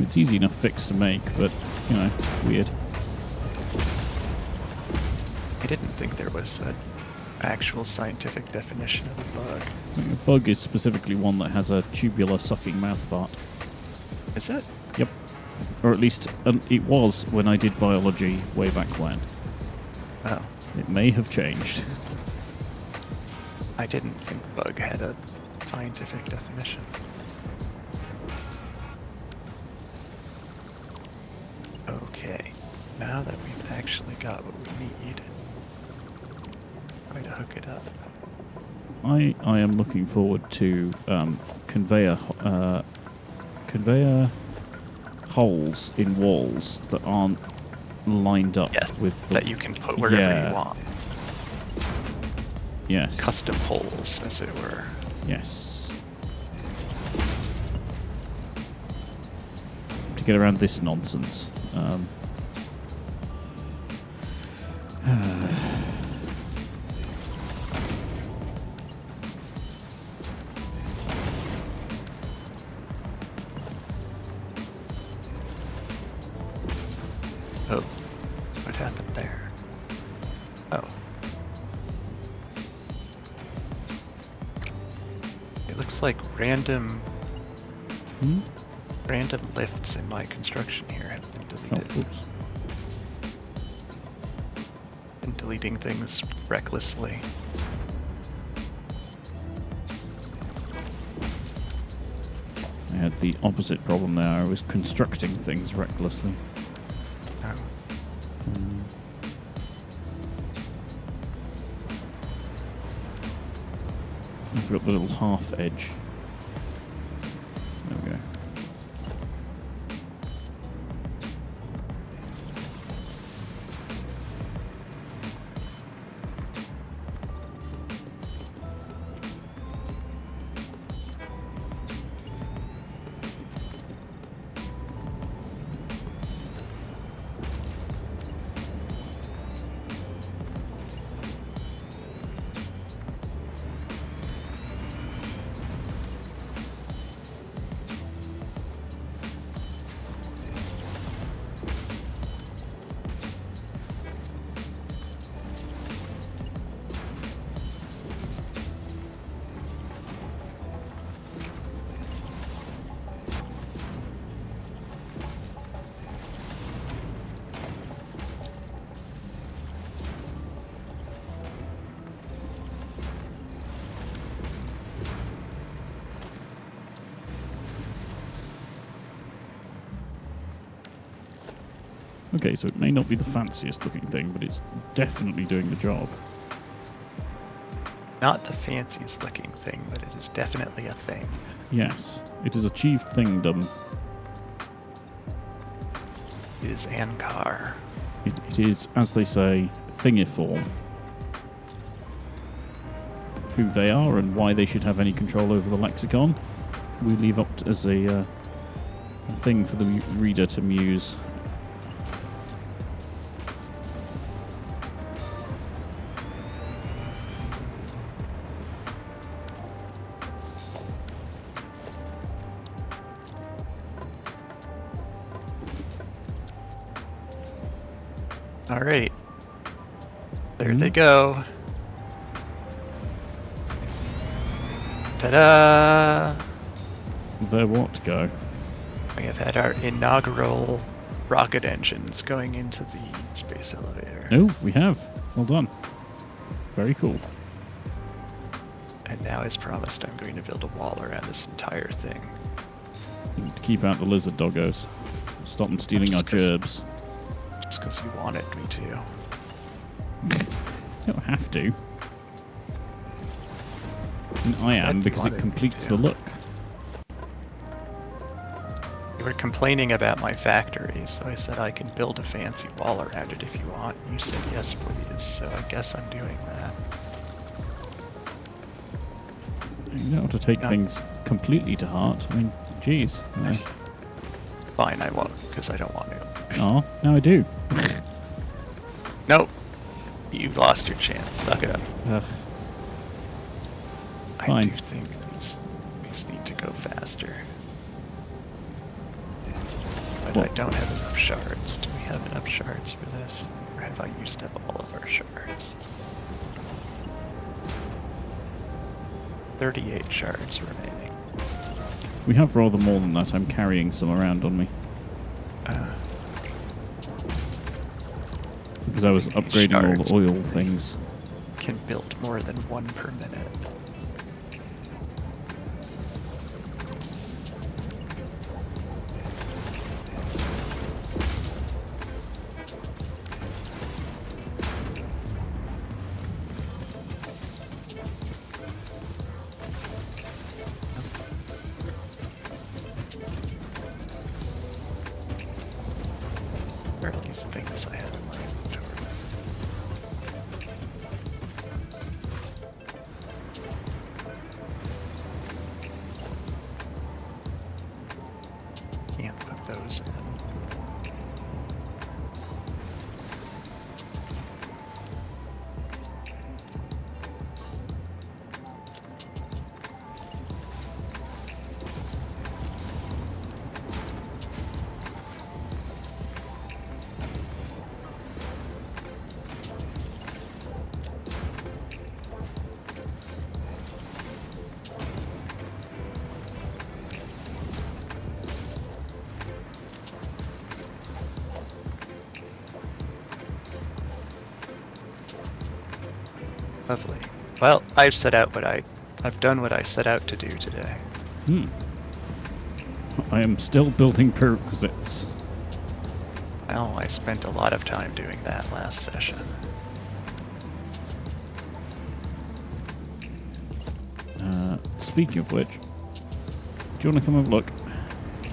It's easy enough fix to make, but, you know, weird. I didn't think there was an actual scientific definition of a bug. I think a bug is specifically one that has a tubular sucking mouthpart. Is it? Yep. Or at least it was when I did biology way back when. Oh. It may have changed. I didn't think bug had a scientific definition. Okay, now that we've actually got what we need, try to hook it up. I am looking forward to conveyor holes in walls that aren't lined up with that you can put wherever you want. Yes. Custom holes, as it were. Yes. To get around this nonsense. Oh, what happened there? Oh. It looks like random lifts in my construction here have been deleted. Oh, oops. Been deleting things recklessly. I had the opposite problem there. I was constructing things recklessly. Oh. I've got the little half edge. There we go. Okay, so it may not be the fanciest looking thing, but it's definitely doing the job. Not the fanciest looking thing, but it is definitely a thing. Yes, it has achieved thingdom. It is Ankar. It is, as they say, thingiform. Who they are and why they should have any control over the lexicon, we leave up as a thing for the reader to muse. All right. There they go. Ta-da! There what go? We have had our inaugural rocket engines going into the space elevator. Oh, we have. Well done. Very cool. And now, as promised, I'm going to build a wall around this entire thing. To keep out the lizard doggos. Stop them stealing our gerbs. Just because you wanted me to. You don't have to. And I am, because it completes the look. You were complaining about my factory, so I said I can build a fancy wall around it if you want. You said yes, please, so I guess I'm doing that. You don't have to take things completely to heart. I mean, geez. Fine, I won't, because I don't want to. Oh, now I do. Nope. You've lost your chance. Suck it up. I do think these need to go faster. But I don't have enough shards. Do we have enough shards for this? Or have I used up all of our shards? 38 shards remaining. We have rather more than that. I'm carrying some around on me. Because I was upgrading all the oil things. Can build more than one per minute. Where are these things I had in my inventory? Can't put those in. Lovely. Well, I've done what I set out to do today. I am still building prerequisites. Well, I spent a lot of time doing that last session. Speaking of which, do you want to come have a look?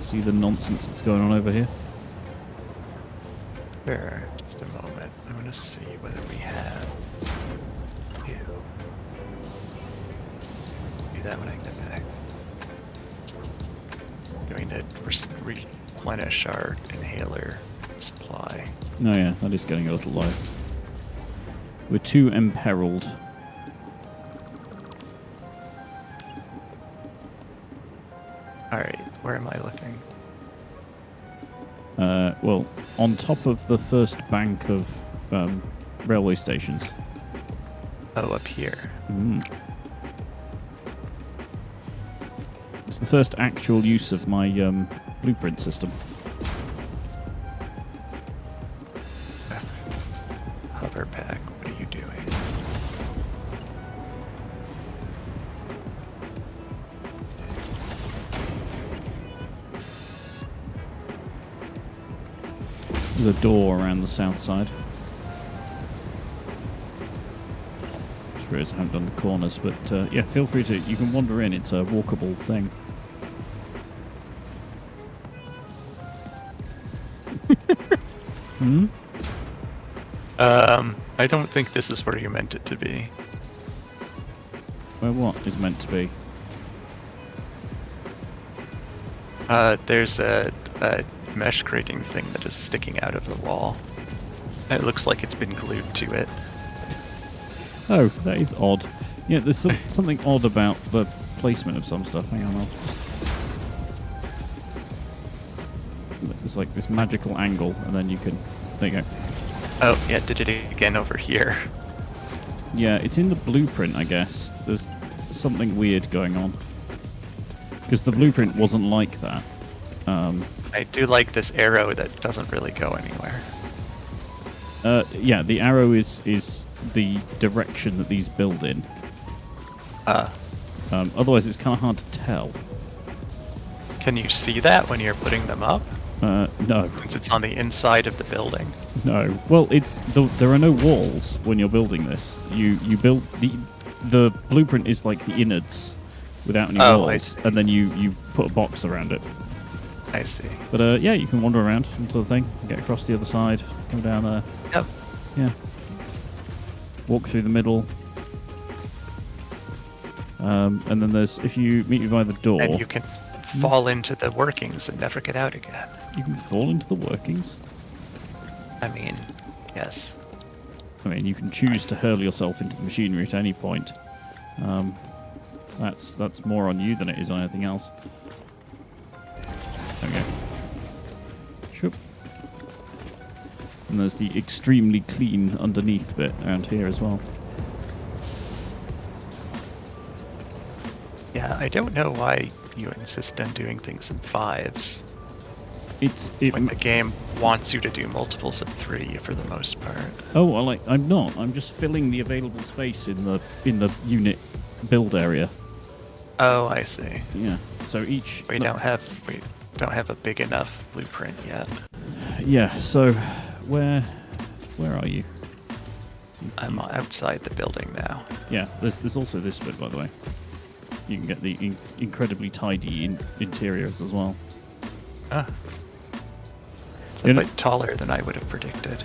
See the nonsense that's going on over here? Sure, just a moment. I want to see whether we have you. Do that when I get back. Going to replenish our inhaler supply. Oh yeah, that is getting a little low. We're too imperiled. Alright, where am I looking? Well, on top of the first bank of railway stations. Oh, up here. It's the first actual use of my blueprint system. Hover pack, what are you doing? There's a door around the south side. Just realised I haven't done the corners, but yeah, feel free to. You can wander in. It's a walkable thing. I don't think this is where you meant it to be. Where what is meant to be? There's a mesh grating thing that is sticking out of the wall. It looks like it's been glued to it. Oh, that is odd. Yeah, there's something odd about the placement of some stuff. Hang on, there's like this magical angle, and then you can. There you go. Oh, yeah, did it again over here. Yeah, it's in the blueprint, I guess. There's something weird going on. Because the blueprint wasn't like that. I do like this arrow that doesn't really go anywhere. Yeah, the arrow is the direction that these build in. Otherwise, it's kind of hard to tell. Can you see that when you're putting them up? No. Since it's on the inside of the building. No. Well, there are no walls when you're building this. You build the blueprint is like the innards without any walls, and then you put a box around it. I see. But yeah, you can wander around into the thing, get across the other side, come down there. Yep. Yeah. Walk through the middle. And then there's, if you meet me by the door... And you can fall into the workings and never get out again. You can fall into the workings? I mean, yes. I mean, you can choose to hurl yourself into the machinery at any point. That's more on you than it is on anything else. Okay. Sure. And there's the extremely clean underneath bit around here as well. Yeah, I don't know why you insist on doing things in 5s. When the game wants you to do multiples of 3 for the most part. Oh, well, I'm not. I'm just filling the available space in the unit build area. Oh, I see. Yeah. So each We don't have a big enough blueprint yet. Yeah. So where are you? I'm outside the building now. Yeah. There's also this bit, by the way. You can get the incredibly tidy interiors as well. Ah. It's a bit taller than I would have predicted.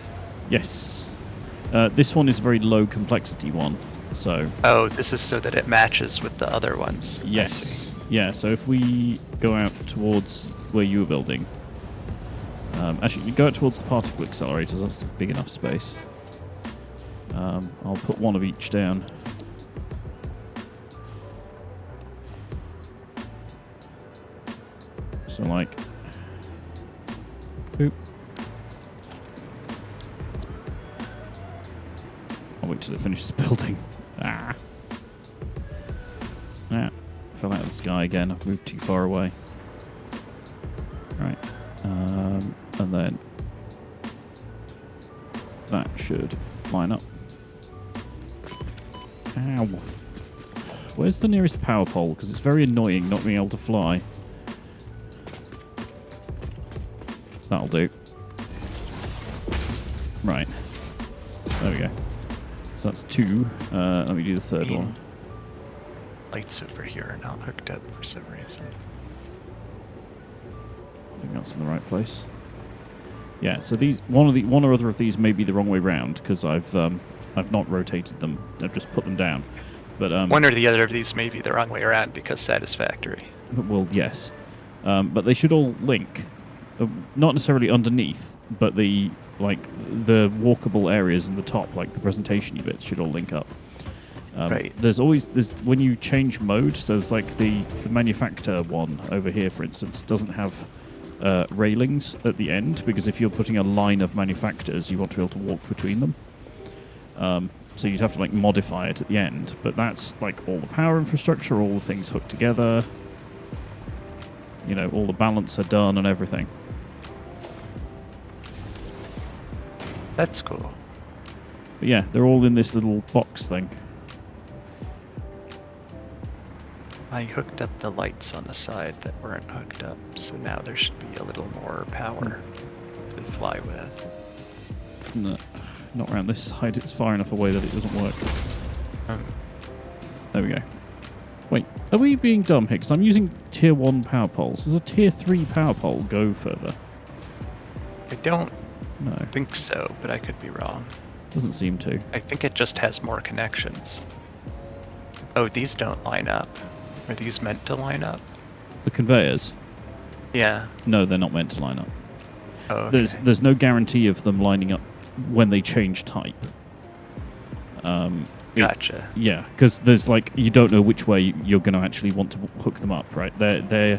Yes. This one is a very low complexity one, so... Oh, this is so that it matches with the other ones. Yes. Yeah, so if we go out towards where you were building... actually, you go out towards the particle accelerators, that's big enough space. I'll put one of each down. So, like... Boop. I'll wait till it finishes building. Ah. Yeah. Fell out of the sky again. I've moved too far away. Right. And then... that should line up. Ow. Where's the nearest power pole? Because it's very annoying not being able to fly. That'll do. Right. There we go. So that's 2. Let me do the third one. Lights over here are not hooked up for some reason. I think that's in the right place. Yeah. So these one or other of these may be the wrong way round because I've not rotated them. I've just put them down. But one or the other of these may be the wrong way around because Satisfactory. Well, yes. But they should all link. Not necessarily underneath, but the walkable areas in the top, like the presentation-y bits, should all link up. Right. There's when you change mode, so there's like the manufacturer one over here, for instance, doesn't have railings at the end, because if you're putting a line of manufacturers, you want to be able to walk between them. So you'd have to like modify it at the end, but that's like all the power infrastructure, all the things hooked together. You know, all the balance are done and everything. That's cool. But yeah, they're all in this little box thing. I hooked up the lights on the side that weren't hooked up, so now there should be a little more power to fly with. No, not around this side. It's far enough away that it doesn't work. There we go. Wait, are we being dumb here? Because I'm using tier 1 power poles. Does a tier 3 power pole go further? I don't No. think so, but I could be wrong. Doesn't seem to. I think it just has more connections. Oh, these don't line up. Are these meant to line up? The conveyors? Yeah. No, they're not meant to line up. Oh, okay. There's no guarantee of them lining up when they change type. Gotcha. Yeah, because there's like, you don't know which way you're going to actually want to hook them up, right? They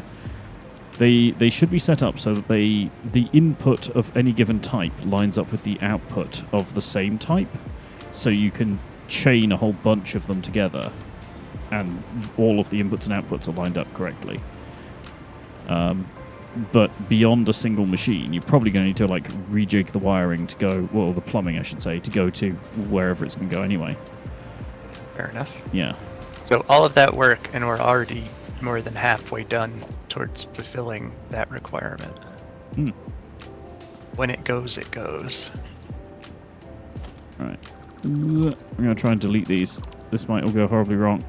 should be set up so that the input of any given type lines up with the output of the same type, so you can chain a whole bunch of them together, and all of the inputs and outputs are lined up correctly. But beyond a single machine, you're probably going to need to like rejig the wiring to go, well, the plumbing, I should say, to go to wherever it's going to go anyway. Fair enough. Yeah. So all of that work, and we're already more than halfway done towards fulfilling that requirement. When it goes, it goes. Alright. I'm going to try and delete these. This might all go horribly wrong.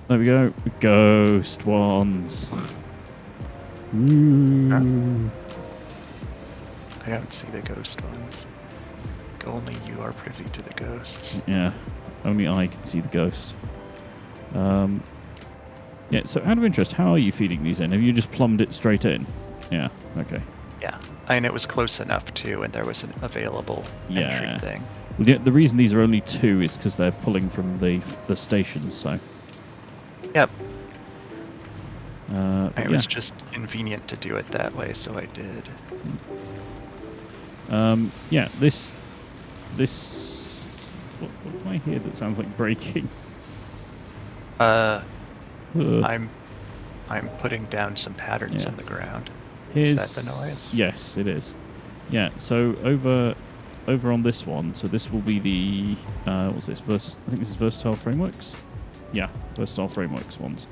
There we go. Ghost ones. Ooh. I don't see the ghost ones. Only you are privy to the ghosts. Yeah. Only I can see the ghost. Yeah, so out of interest, how are you feeding these in? Have you just plumbed it straight in? Yeah, okay. Yeah, and it was close enough too, and there was an available entry thing. Well, the reason these are only 2 is because they're pulling from the stations, so... Yep. It was just convenient to do it that way, so I did. Yeah, this. What do I hear that sounds like breaking? I'm putting down some patterns in the ground. Is that the noise? Yes, it is. Yeah. So over on this one. So this will be the what's this? I think this is Versatile Frameworks. Yeah, Versatile Frameworks ones.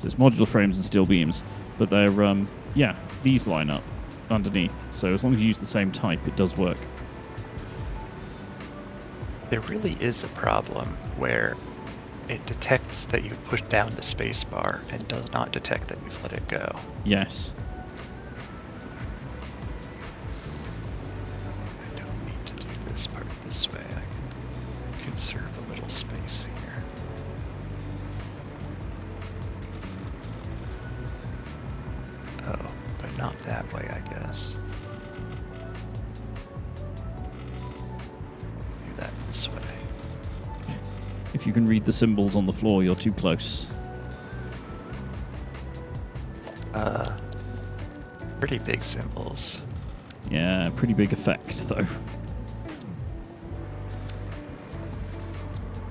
So it's modular frames and steel beams, but they're yeah, these line up underneath. So as long as you use the same type, it does work. There really is a problem where it detects that you've pushed down the space bar and does not detect that you've let it go. Yes. I don't need to do this part this way. I can conserve a little space here. Oh, but not that way, I guess. Do that this way. If you can read the symbols on the floor, you're too close. Pretty big symbols. Yeah, pretty big effect, though.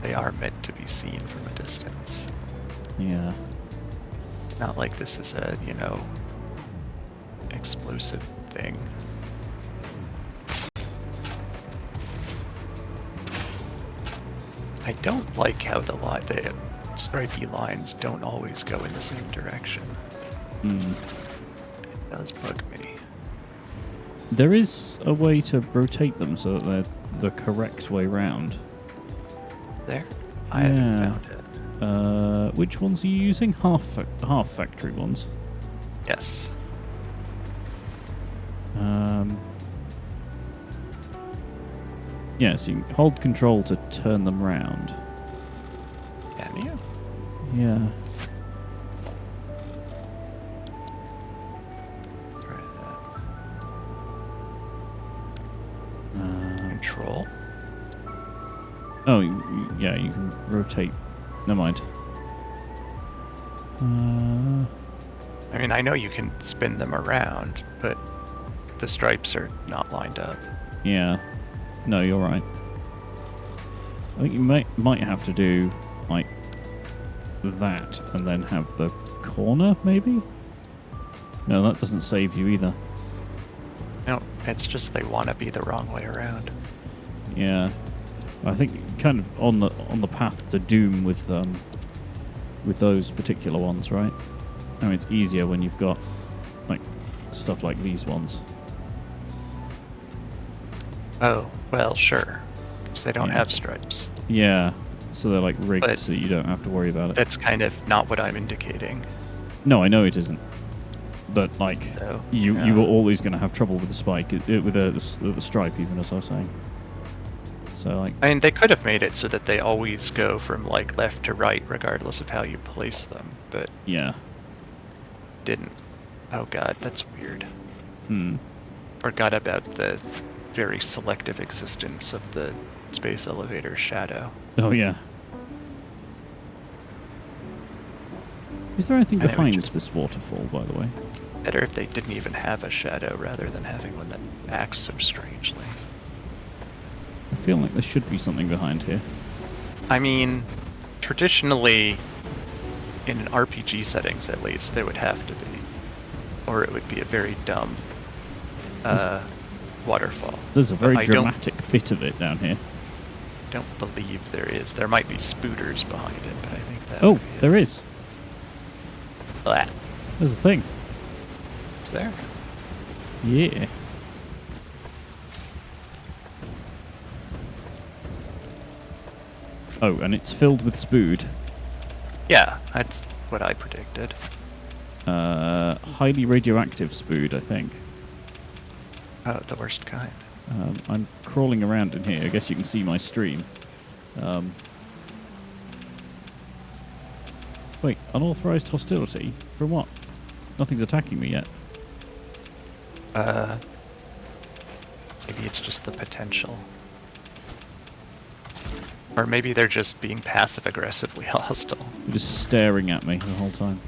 They are meant to be seen from a distance. Yeah. It's not like this is a, explosive thing. I don't like how the stripy lines don't always go in the same direction. It does bug me. There is a way to rotate them so that they're the correct way round. There? I haven't found it. Which ones are you using? Half factory ones? Yes. Yeah, so you can hold control to turn them round. Can you? Yeah. Try that. Control? Oh, yeah, you can rotate. Never mind. I mean, I know you can spin them around, but the stripes are not lined up. Yeah. No, you're right. I think you might have to do like that and then have the corner, maybe? No, that doesn't save you either. No, it's just they want to be the wrong way around. Yeah. I think kind of on the path to doom with those particular ones, right? I mean, it's easier when you've got like stuff like these ones. Oh, well, sure. Because they don't have stripes. Yeah, so they're like rigged so you don't have to worry about it. That's kind of not what I'm indicating. No, I know it isn't. But like, you were always going to have trouble with the spike, with the stripe, even as I was saying. So like, I mean, they could have made it so that they always go from like left to right, regardless of how you place them. But yeah, didn't. Oh god, that's weird. Forgot about the very selective existence of the space elevator shadow. Oh yeah. Is there anything behind this waterfall, by the way? Better if they didn't even have a shadow rather than having one that acts so strangely. I feel like there should be something behind here. I mean, traditionally, in an RPG settings at least, there would have to be. Or it would be a very dumb waterfall. There's a very dramatic bit of it down here. I don't believe there is. There might be spooters behind it, but I think that. Oh, there is. Blah. There's a thing. It's there. Yeah. Oh, and it's filled with spood. Yeah, that's what I predicted. Highly radioactive spood, I think. Oh, the worst kind. I'm crawling around in here. I guess you can see my stream. Wait, unauthorized hostility? From what? Nothing's attacking me yet. Maybe it's just the potential. Or maybe they're just being passive-aggressively hostile. They're just staring at me the whole time.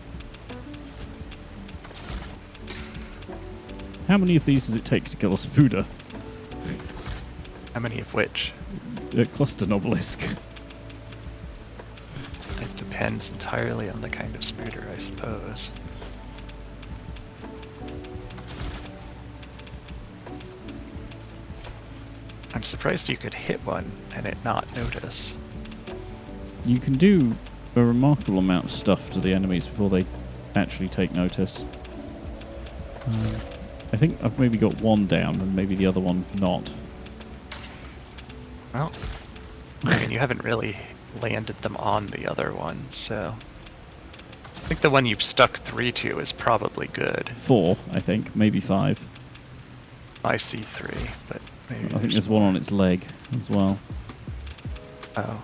How many of these does it take to kill a spooder? How many of which? A cluster obelisk. It depends entirely on the kind of spooder, I suppose. I'm surprised you could hit one and it not notice. You can do a remarkable amount of stuff to the enemies before they actually take notice. I think I've maybe got one down and maybe the other one not. Well, I mean, you haven't really landed them on the other one, so... I think the one you've stuck 3 to is probably good. 4, I think. Maybe 5. I see 3, but maybe I think there's one on its leg as well. Oh.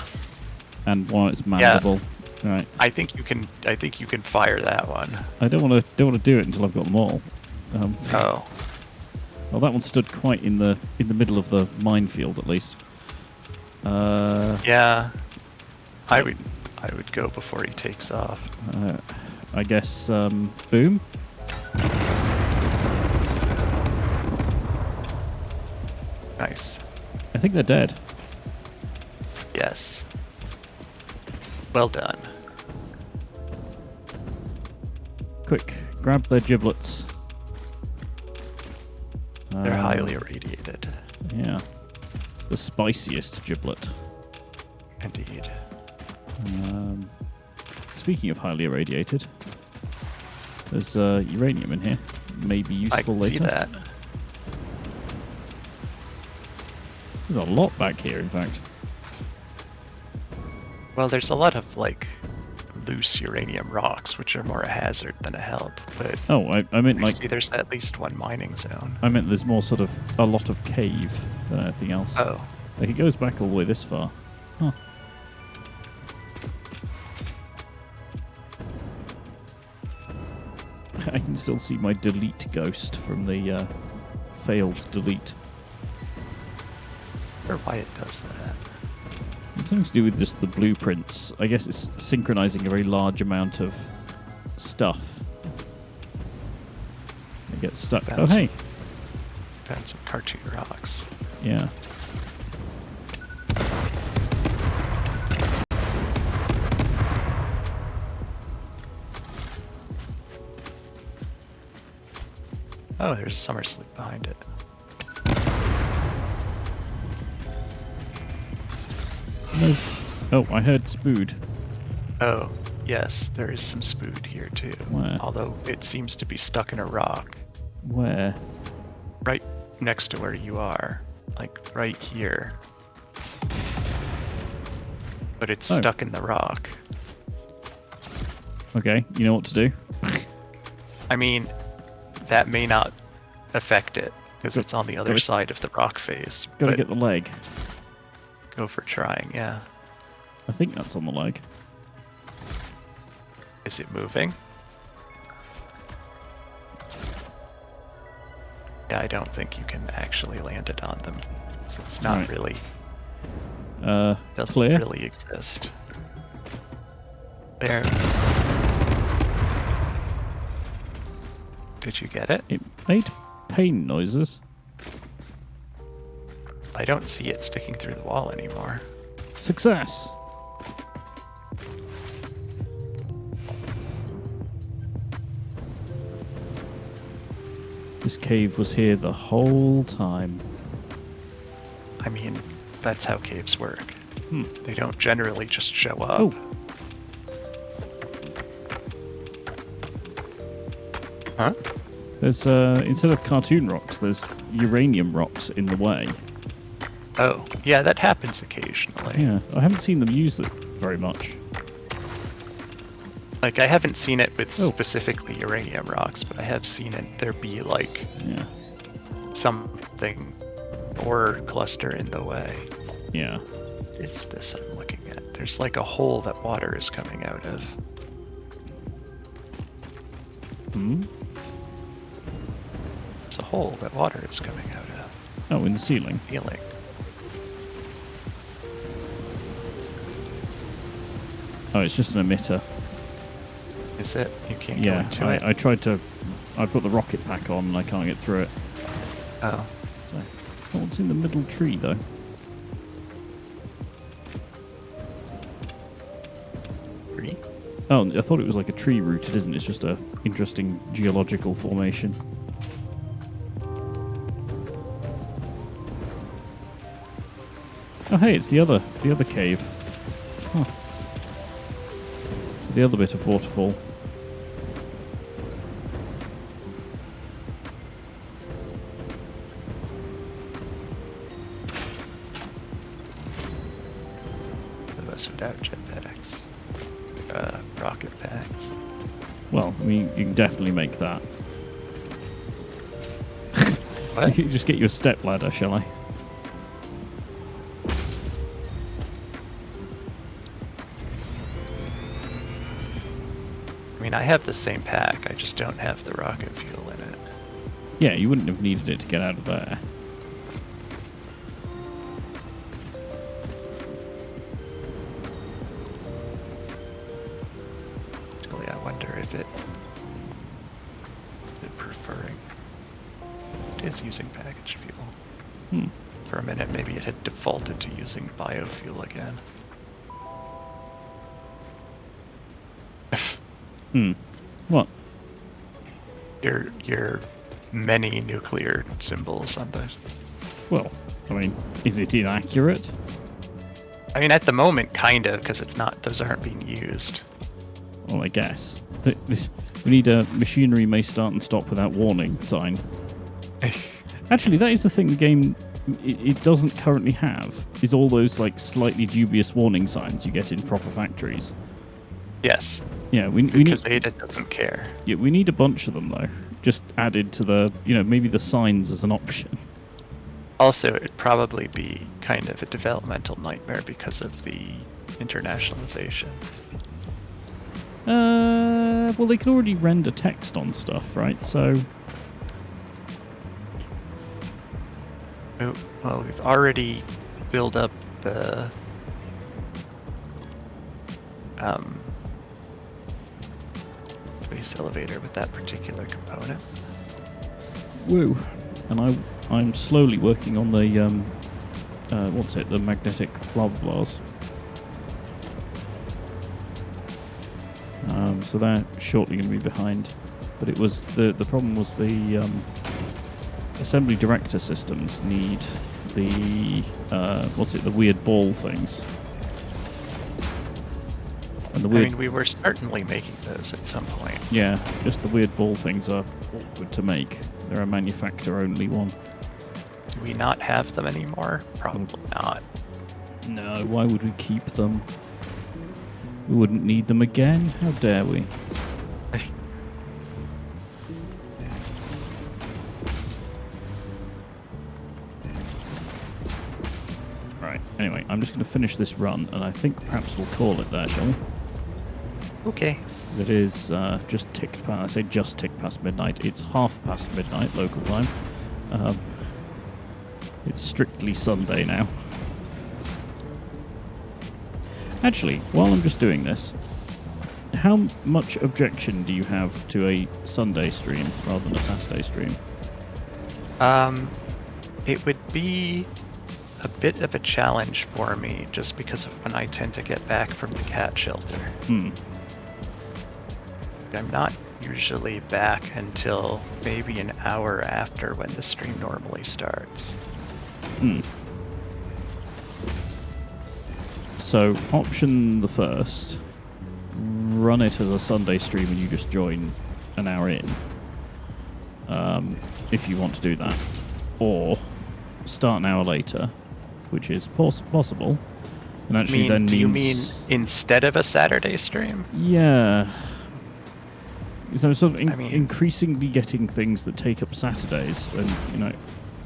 And one on its mandible. Yeah. Right. I think you can fire that one. I don't want to do it until I've got them all. Oh. Well, that one stood quite in the middle of the minefield, at least. Yeah. I would go before he takes off. I guess boom. Nice. I think they're dead. Yes. Well done. Quick, grab their giblets. They're highly irradiated. Yeah. The spiciest giblet. Indeed. Speaking of highly irradiated, there's uranium in here. May be useful I can later. see that. There's a lot back here, in fact. Well, there's a lot of, like, loose uranium rocks, which are more a hazard than a help, but... Oh, I meant like... see, there's at least one mining zone. I meant there's more sort of a lot of cave than anything else. Oh. Like, it goes back all the way this far. Huh. I can still see my delete ghost from the failed delete. I wonder why it does that. It's something to do with just the blueprints. I guess it's synchronizing a very large amount of stuff. It gets stuck. Oh, hey! Found some cartoon rocks. Yeah. Oh, there's a summer sleep behind it. No. Oh, I heard spood. Oh, yes, there is some spood here too. Where? Although it seems to be stuck in a rock. Where? Right next to where you are. Like, right here. But it's stuck in the rock. Okay, you know what to do. I mean, that may not affect it, because it's on the other side of the rock face. Gotta but get the leg. go for trying, yeah. I think that's on the leg. Is it moving? Yeah, I don't think you can actually land it on them. So it's not Right. really... doesn't clear? really exist. There. Did you get it? It made pain noises. I don't see it sticking through the wall anymore. Success! This cave was here the whole time. I mean, that's how caves work. Hmm. They don't generally just show up. Oh. Huh? There's, instead of cartoon rocks, there's uranium rocks in the way. Oh, yeah, that happens occasionally. Yeah, I haven't seen them use it very much. Like, I haven't seen it with specifically uranium rocks, but I have seen it there be, like, something ore cluster in the way. Yeah. Is this I'm looking at? There's, like, a hole that water is coming out of. Hmm? It's a hole that water is coming out of. Oh, in the ceiling. Ceiling. Oh, it's just an emitter. Is it? You can't go into it? I tried to... I put the rocket pack on and I can't get through it. Oh. So, what's in the middle tree, though? Tree? Oh, I thought it was like a tree root. It isn't. It's just a interesting geological formation. Oh, hey, it's the other cave. Huh. The other bit of waterfall. Of us without jetpacks. Rocket packs. Well, I mean, you can definitely make that. What? You just get you a step ladder, shall I? I mean, I have the same pack, I just don't have the rocket fuel in it. Yeah, you wouldn't have needed it to get out of there. Actually, I wonder if it... Is it preferring... It is using package fuel. Hmm. For a minute, maybe it had defaulted to using biofuel again. Hmm. What? Your many nuclear symbols on the... Well, I mean, is it inaccurate? I mean, at the moment, kind of, because it's not... Those aren't being used. Well, I guess. We need a machinery may start and stop without warning sign. Actually, that is the thing the game... It doesn't currently have, is all those like slightly dubious warning signs you get in proper factories. Yes. Yeah, we need... Because Ada doesn't care. Yeah, we need a bunch of them, though. Just added to the, maybe the signs as an option. Also, it'd probably be kind of a developmental nightmare because of the internationalization. Well, they can already render text on stuff, right? So... Oh, well, we've already built up the... space elevator with that particular component. Woo. And I'm slowly working on the, the magnetic blah blahs. So they're shortly going to be behind. But it was, the problem was the, assembly director systems need the, the weird ball things. And the weird... I mean, we were certainly making those at some point. Yeah, just the weird ball things are awkward to make. They're a manufacturer-only one. Do we not have them anymore? Probably not. No, why would we keep them? We wouldn't need them again. How dare we? Right, anyway, I'm just going to finish this run, and I think perhaps we'll call it there, shall we? Okay. It is just ticked past, I say just ticked past midnight. It's 1/2 midnight local time. It's strictly Sunday now. Actually, while I'm just doing this, how much objection do you have to a Sunday stream rather than a Saturday stream? It would be a bit of a challenge for me just because of when I tend to get back from the cat shelter. I'm not usually back until maybe an hour after when the stream normally starts. So, option the first, run it as a Sunday stream and you just join an hour in, if you want to do that. Or start an hour later, which is possible. And actually do you mean instead of a Saturday stream? Yeah. So sort of increasingly getting things that take up Saturdays, and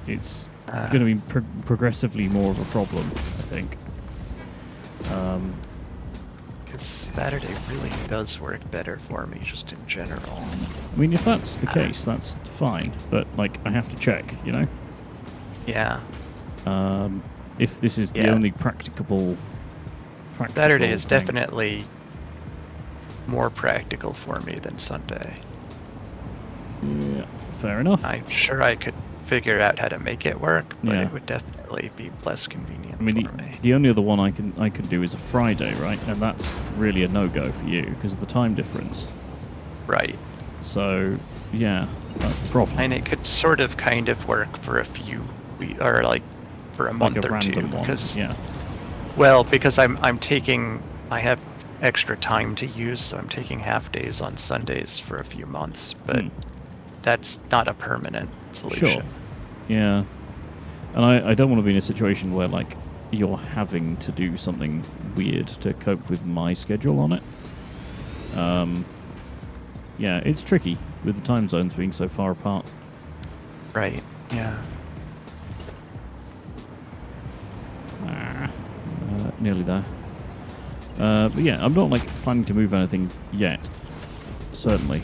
it's going to be progressively more of a problem, I think. Because Saturday really does work better for me, just in general. I mean, if that's the case, that's fine. But I have to check, Yeah. If this is the only practicable. Saturday is definitely more practical for me than Sunday. Yeah, fair enough. I'm sure I could figure out how to make it work, but Yeah. it would definitely be less convenient I mean, for me. the only other one I can do is a Friday, right? And that's really a no-go for you because of the time difference. Right. So, yeah, that's the problem. And it could sort of kind of work for a few weeks, or like for a month like a or random two. one. Because, Yeah. well, because I have extra time to use, so I'm taking half days on Sundays for a few months, but that's not a permanent solution. Sure. Yeah. And I don't want to be in a situation where, like, you're having to do something weird to cope with my schedule on it. Yeah, it's tricky with the time zones being so far apart. Right, yeah. Nearly there. But yeah, I'm not, like, planning to move anything yet. Certainly.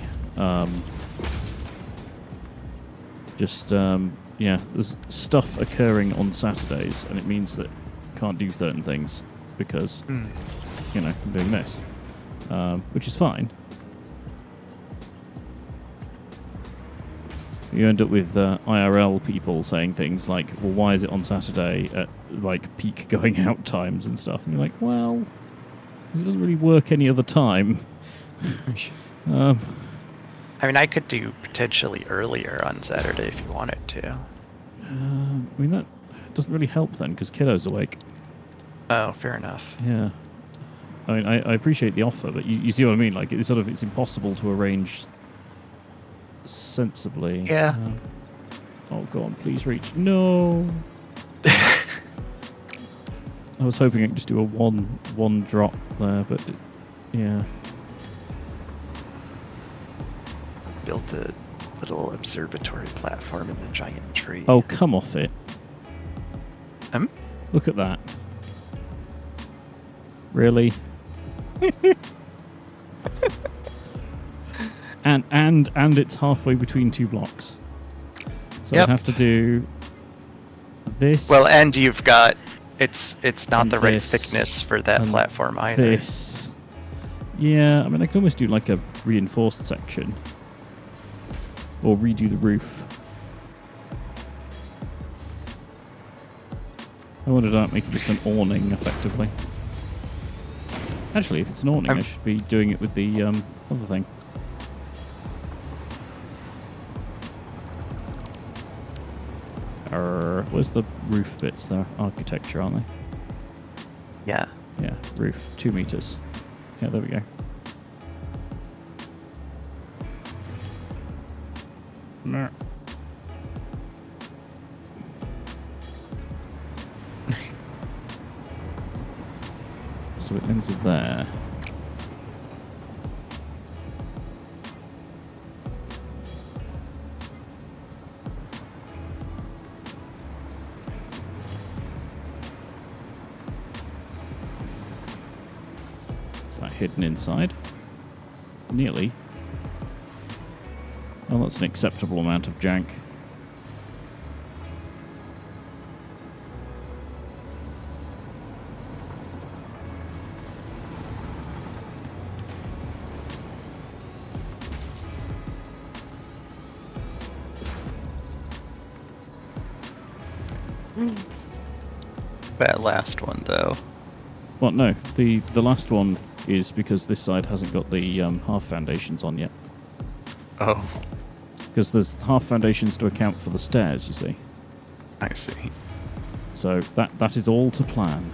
Yeah, there's stuff occurring on Saturdays, and it means that I can't do certain things because, you know, I'm doing this. Which is fine. You end up with IRL people saying things like, well, why is it on Saturday at, like, peak going out times and stuff? And you're like, well, it doesn't really work any other time. I mean, I could do potentially earlier on Saturday if you wanted to. I mean, that doesn't really help then, because kiddo's awake. Oh, fair enough. Yeah. I mean, I appreciate the offer, but you see what I mean? Like, it's impossible to arrange sensibly. Yeah. Oh, go on, please reach. No! I was hoping I could just do a one drop there, but yeah. Built a little observatory platform in the giant tree. Oh, come off it. Look at that. Really? and it's halfway between two blocks. So Yep. I'd have to do this. Well, and you've got it's not And the right this, thickness for that and platform either. this. Yeah, I mean, I could almost do like a reinforced section. Or redo the roof. I wondered about making just an awning, effectively. Actually, if it's an awning, I should be doing it with the other thing. Where's the roof bits there? Architecture, aren't they? Yeah. Yeah, roof. 2 meters. Yeah, there we go. Nah. So it ends there. Is that hidden inside? Nearly. Well, that's an acceptable amount of jank. That last one, though. Well, no. The last one is because this side hasn't got the half foundations on yet. Oh, Because there's half foundations to account for the stairs, you see. I see. So that is all to plan.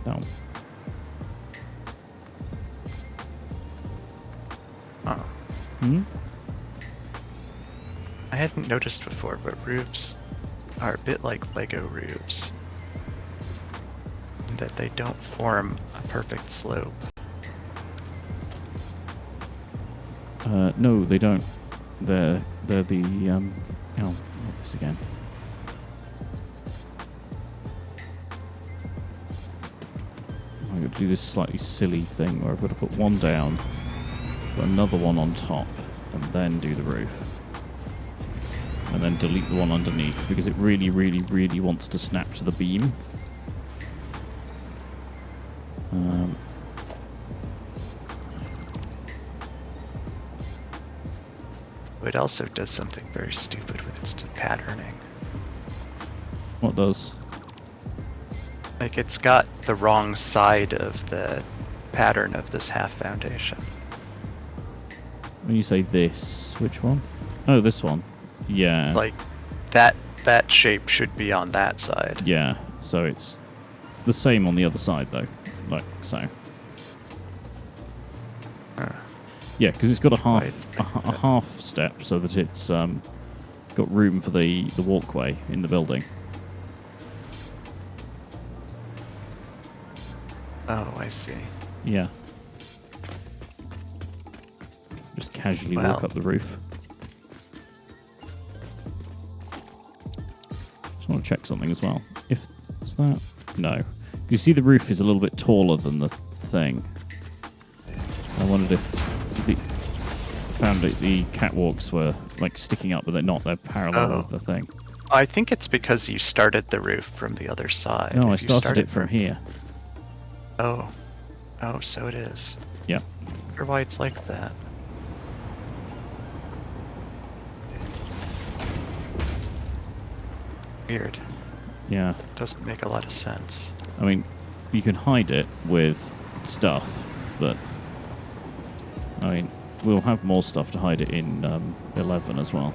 No. Oh. Hmm? I hadn't noticed before, but roofs are a bit like Lego roofs. In that they don't form a perfect slope. No, they don't. They're the oh, not this again. I'm going to do this slightly silly thing where I've got to put one down, put another one on top, and then do the roof. And then delete the one underneath, because it really, really, really wants to snap to the beam. It also does something very stupid with its patterning. What does? Like, it's got the wrong side of the pattern of this half foundation. When you say this, which one? Oh, this one. Yeah. Like, that shape should be on that side. Yeah, so it's the same on the other side, though. Like so. Yeah, because it's got a half step so that it's got room for the walkway in the building. Oh, I see. Yeah. Just casually walk up the roof. Just want to check something as well. If is that no, you see the roof is a little bit taller than the thing. I wondered if found that the catwalks were like sticking up, but they're not. They're parallel with the thing. I think it's because you started the roof from the other side. No, I started it from here. Oh, so it is. Yeah. I wonder why it's like that. Weird. Yeah. Doesn't make a lot of sense. I mean, you can hide it with stuff, but I mean, we'll have more stuff to hide it in 11 as well.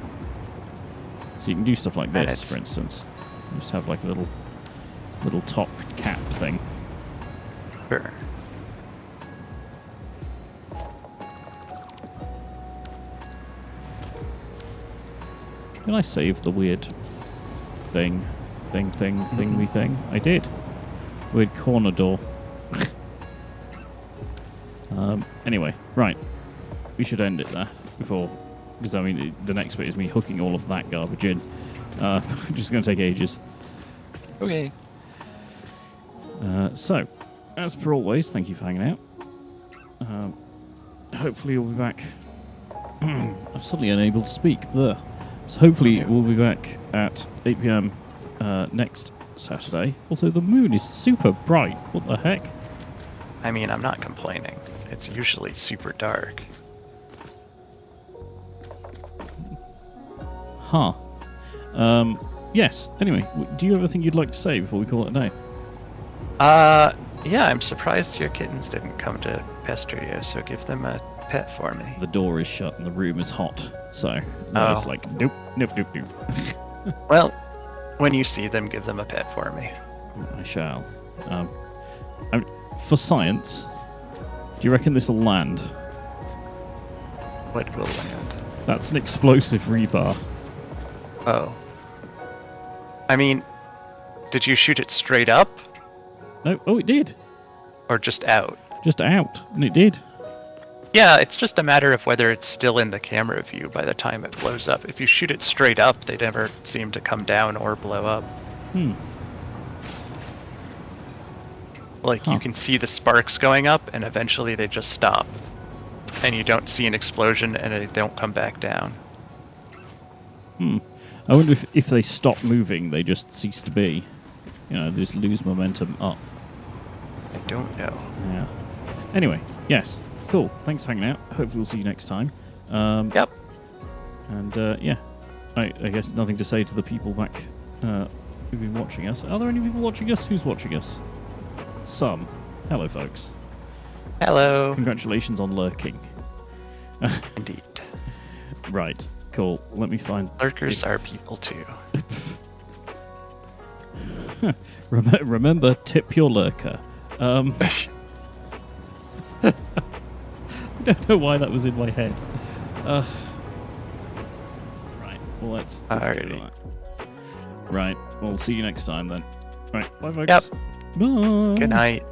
So you can do stuff like this, for instance. You just have like a little top cap thing. Sure. Can I save the weird thing? I did. Weird corner door. Anyway, right. We should end it there before, because I mean the next bit is me hooking all of that garbage in. Which is going to take ages. Okay. So, as per always, thank you for hanging out. Hopefully you'll be back. I'm suddenly unable to speak. Bleh. So hopefully we'll be back at 8 PM next Saturday. Also, the moon is super bright. What the heck? I mean, I'm not complaining. It's usually super dark. Huh. Yes. Anyway, do you have anything you'd like to say before we call it a day? Yeah, I'm surprised your kittens didn't come to pester you, so give them a pet for me. The door is shut and the room is hot, so it's like, nope. Well, when you see them, give them a pet for me. I shall. For science, do you reckon this will land? What will land? That's an explosive rebar. Oh. I mean, did you shoot it straight up? No. Oh, it did. Or just out? Just out, and it did. Yeah, it's just a matter of whether it's still in the camera view by the time it blows up. If you shoot it straight up, they never seem to come down or blow up. Like, you can see the sparks going up, and eventually they just stop. And you don't see an explosion, and they don't come back down. I wonder if they stop moving, they just cease to be. You know, they just lose momentum up. I don't know. Yeah. Anyway, yes. Cool. Thanks for hanging out. Hopefully we'll see you next time. Yep. And, yeah. I guess nothing to say to the people back who've been watching us. Are there any people watching us? Who's watching us? Some. Hello, folks. Hello. Congratulations on lurking. Indeed. Right. Cool. Let me find... Lurkers are people too. Remember, tip your lurker. I don't know why that was in my head. Right. Well, let's go with that. Right. We'll see you next time then. Right. Bye, folks. Yep. Bye. Good night.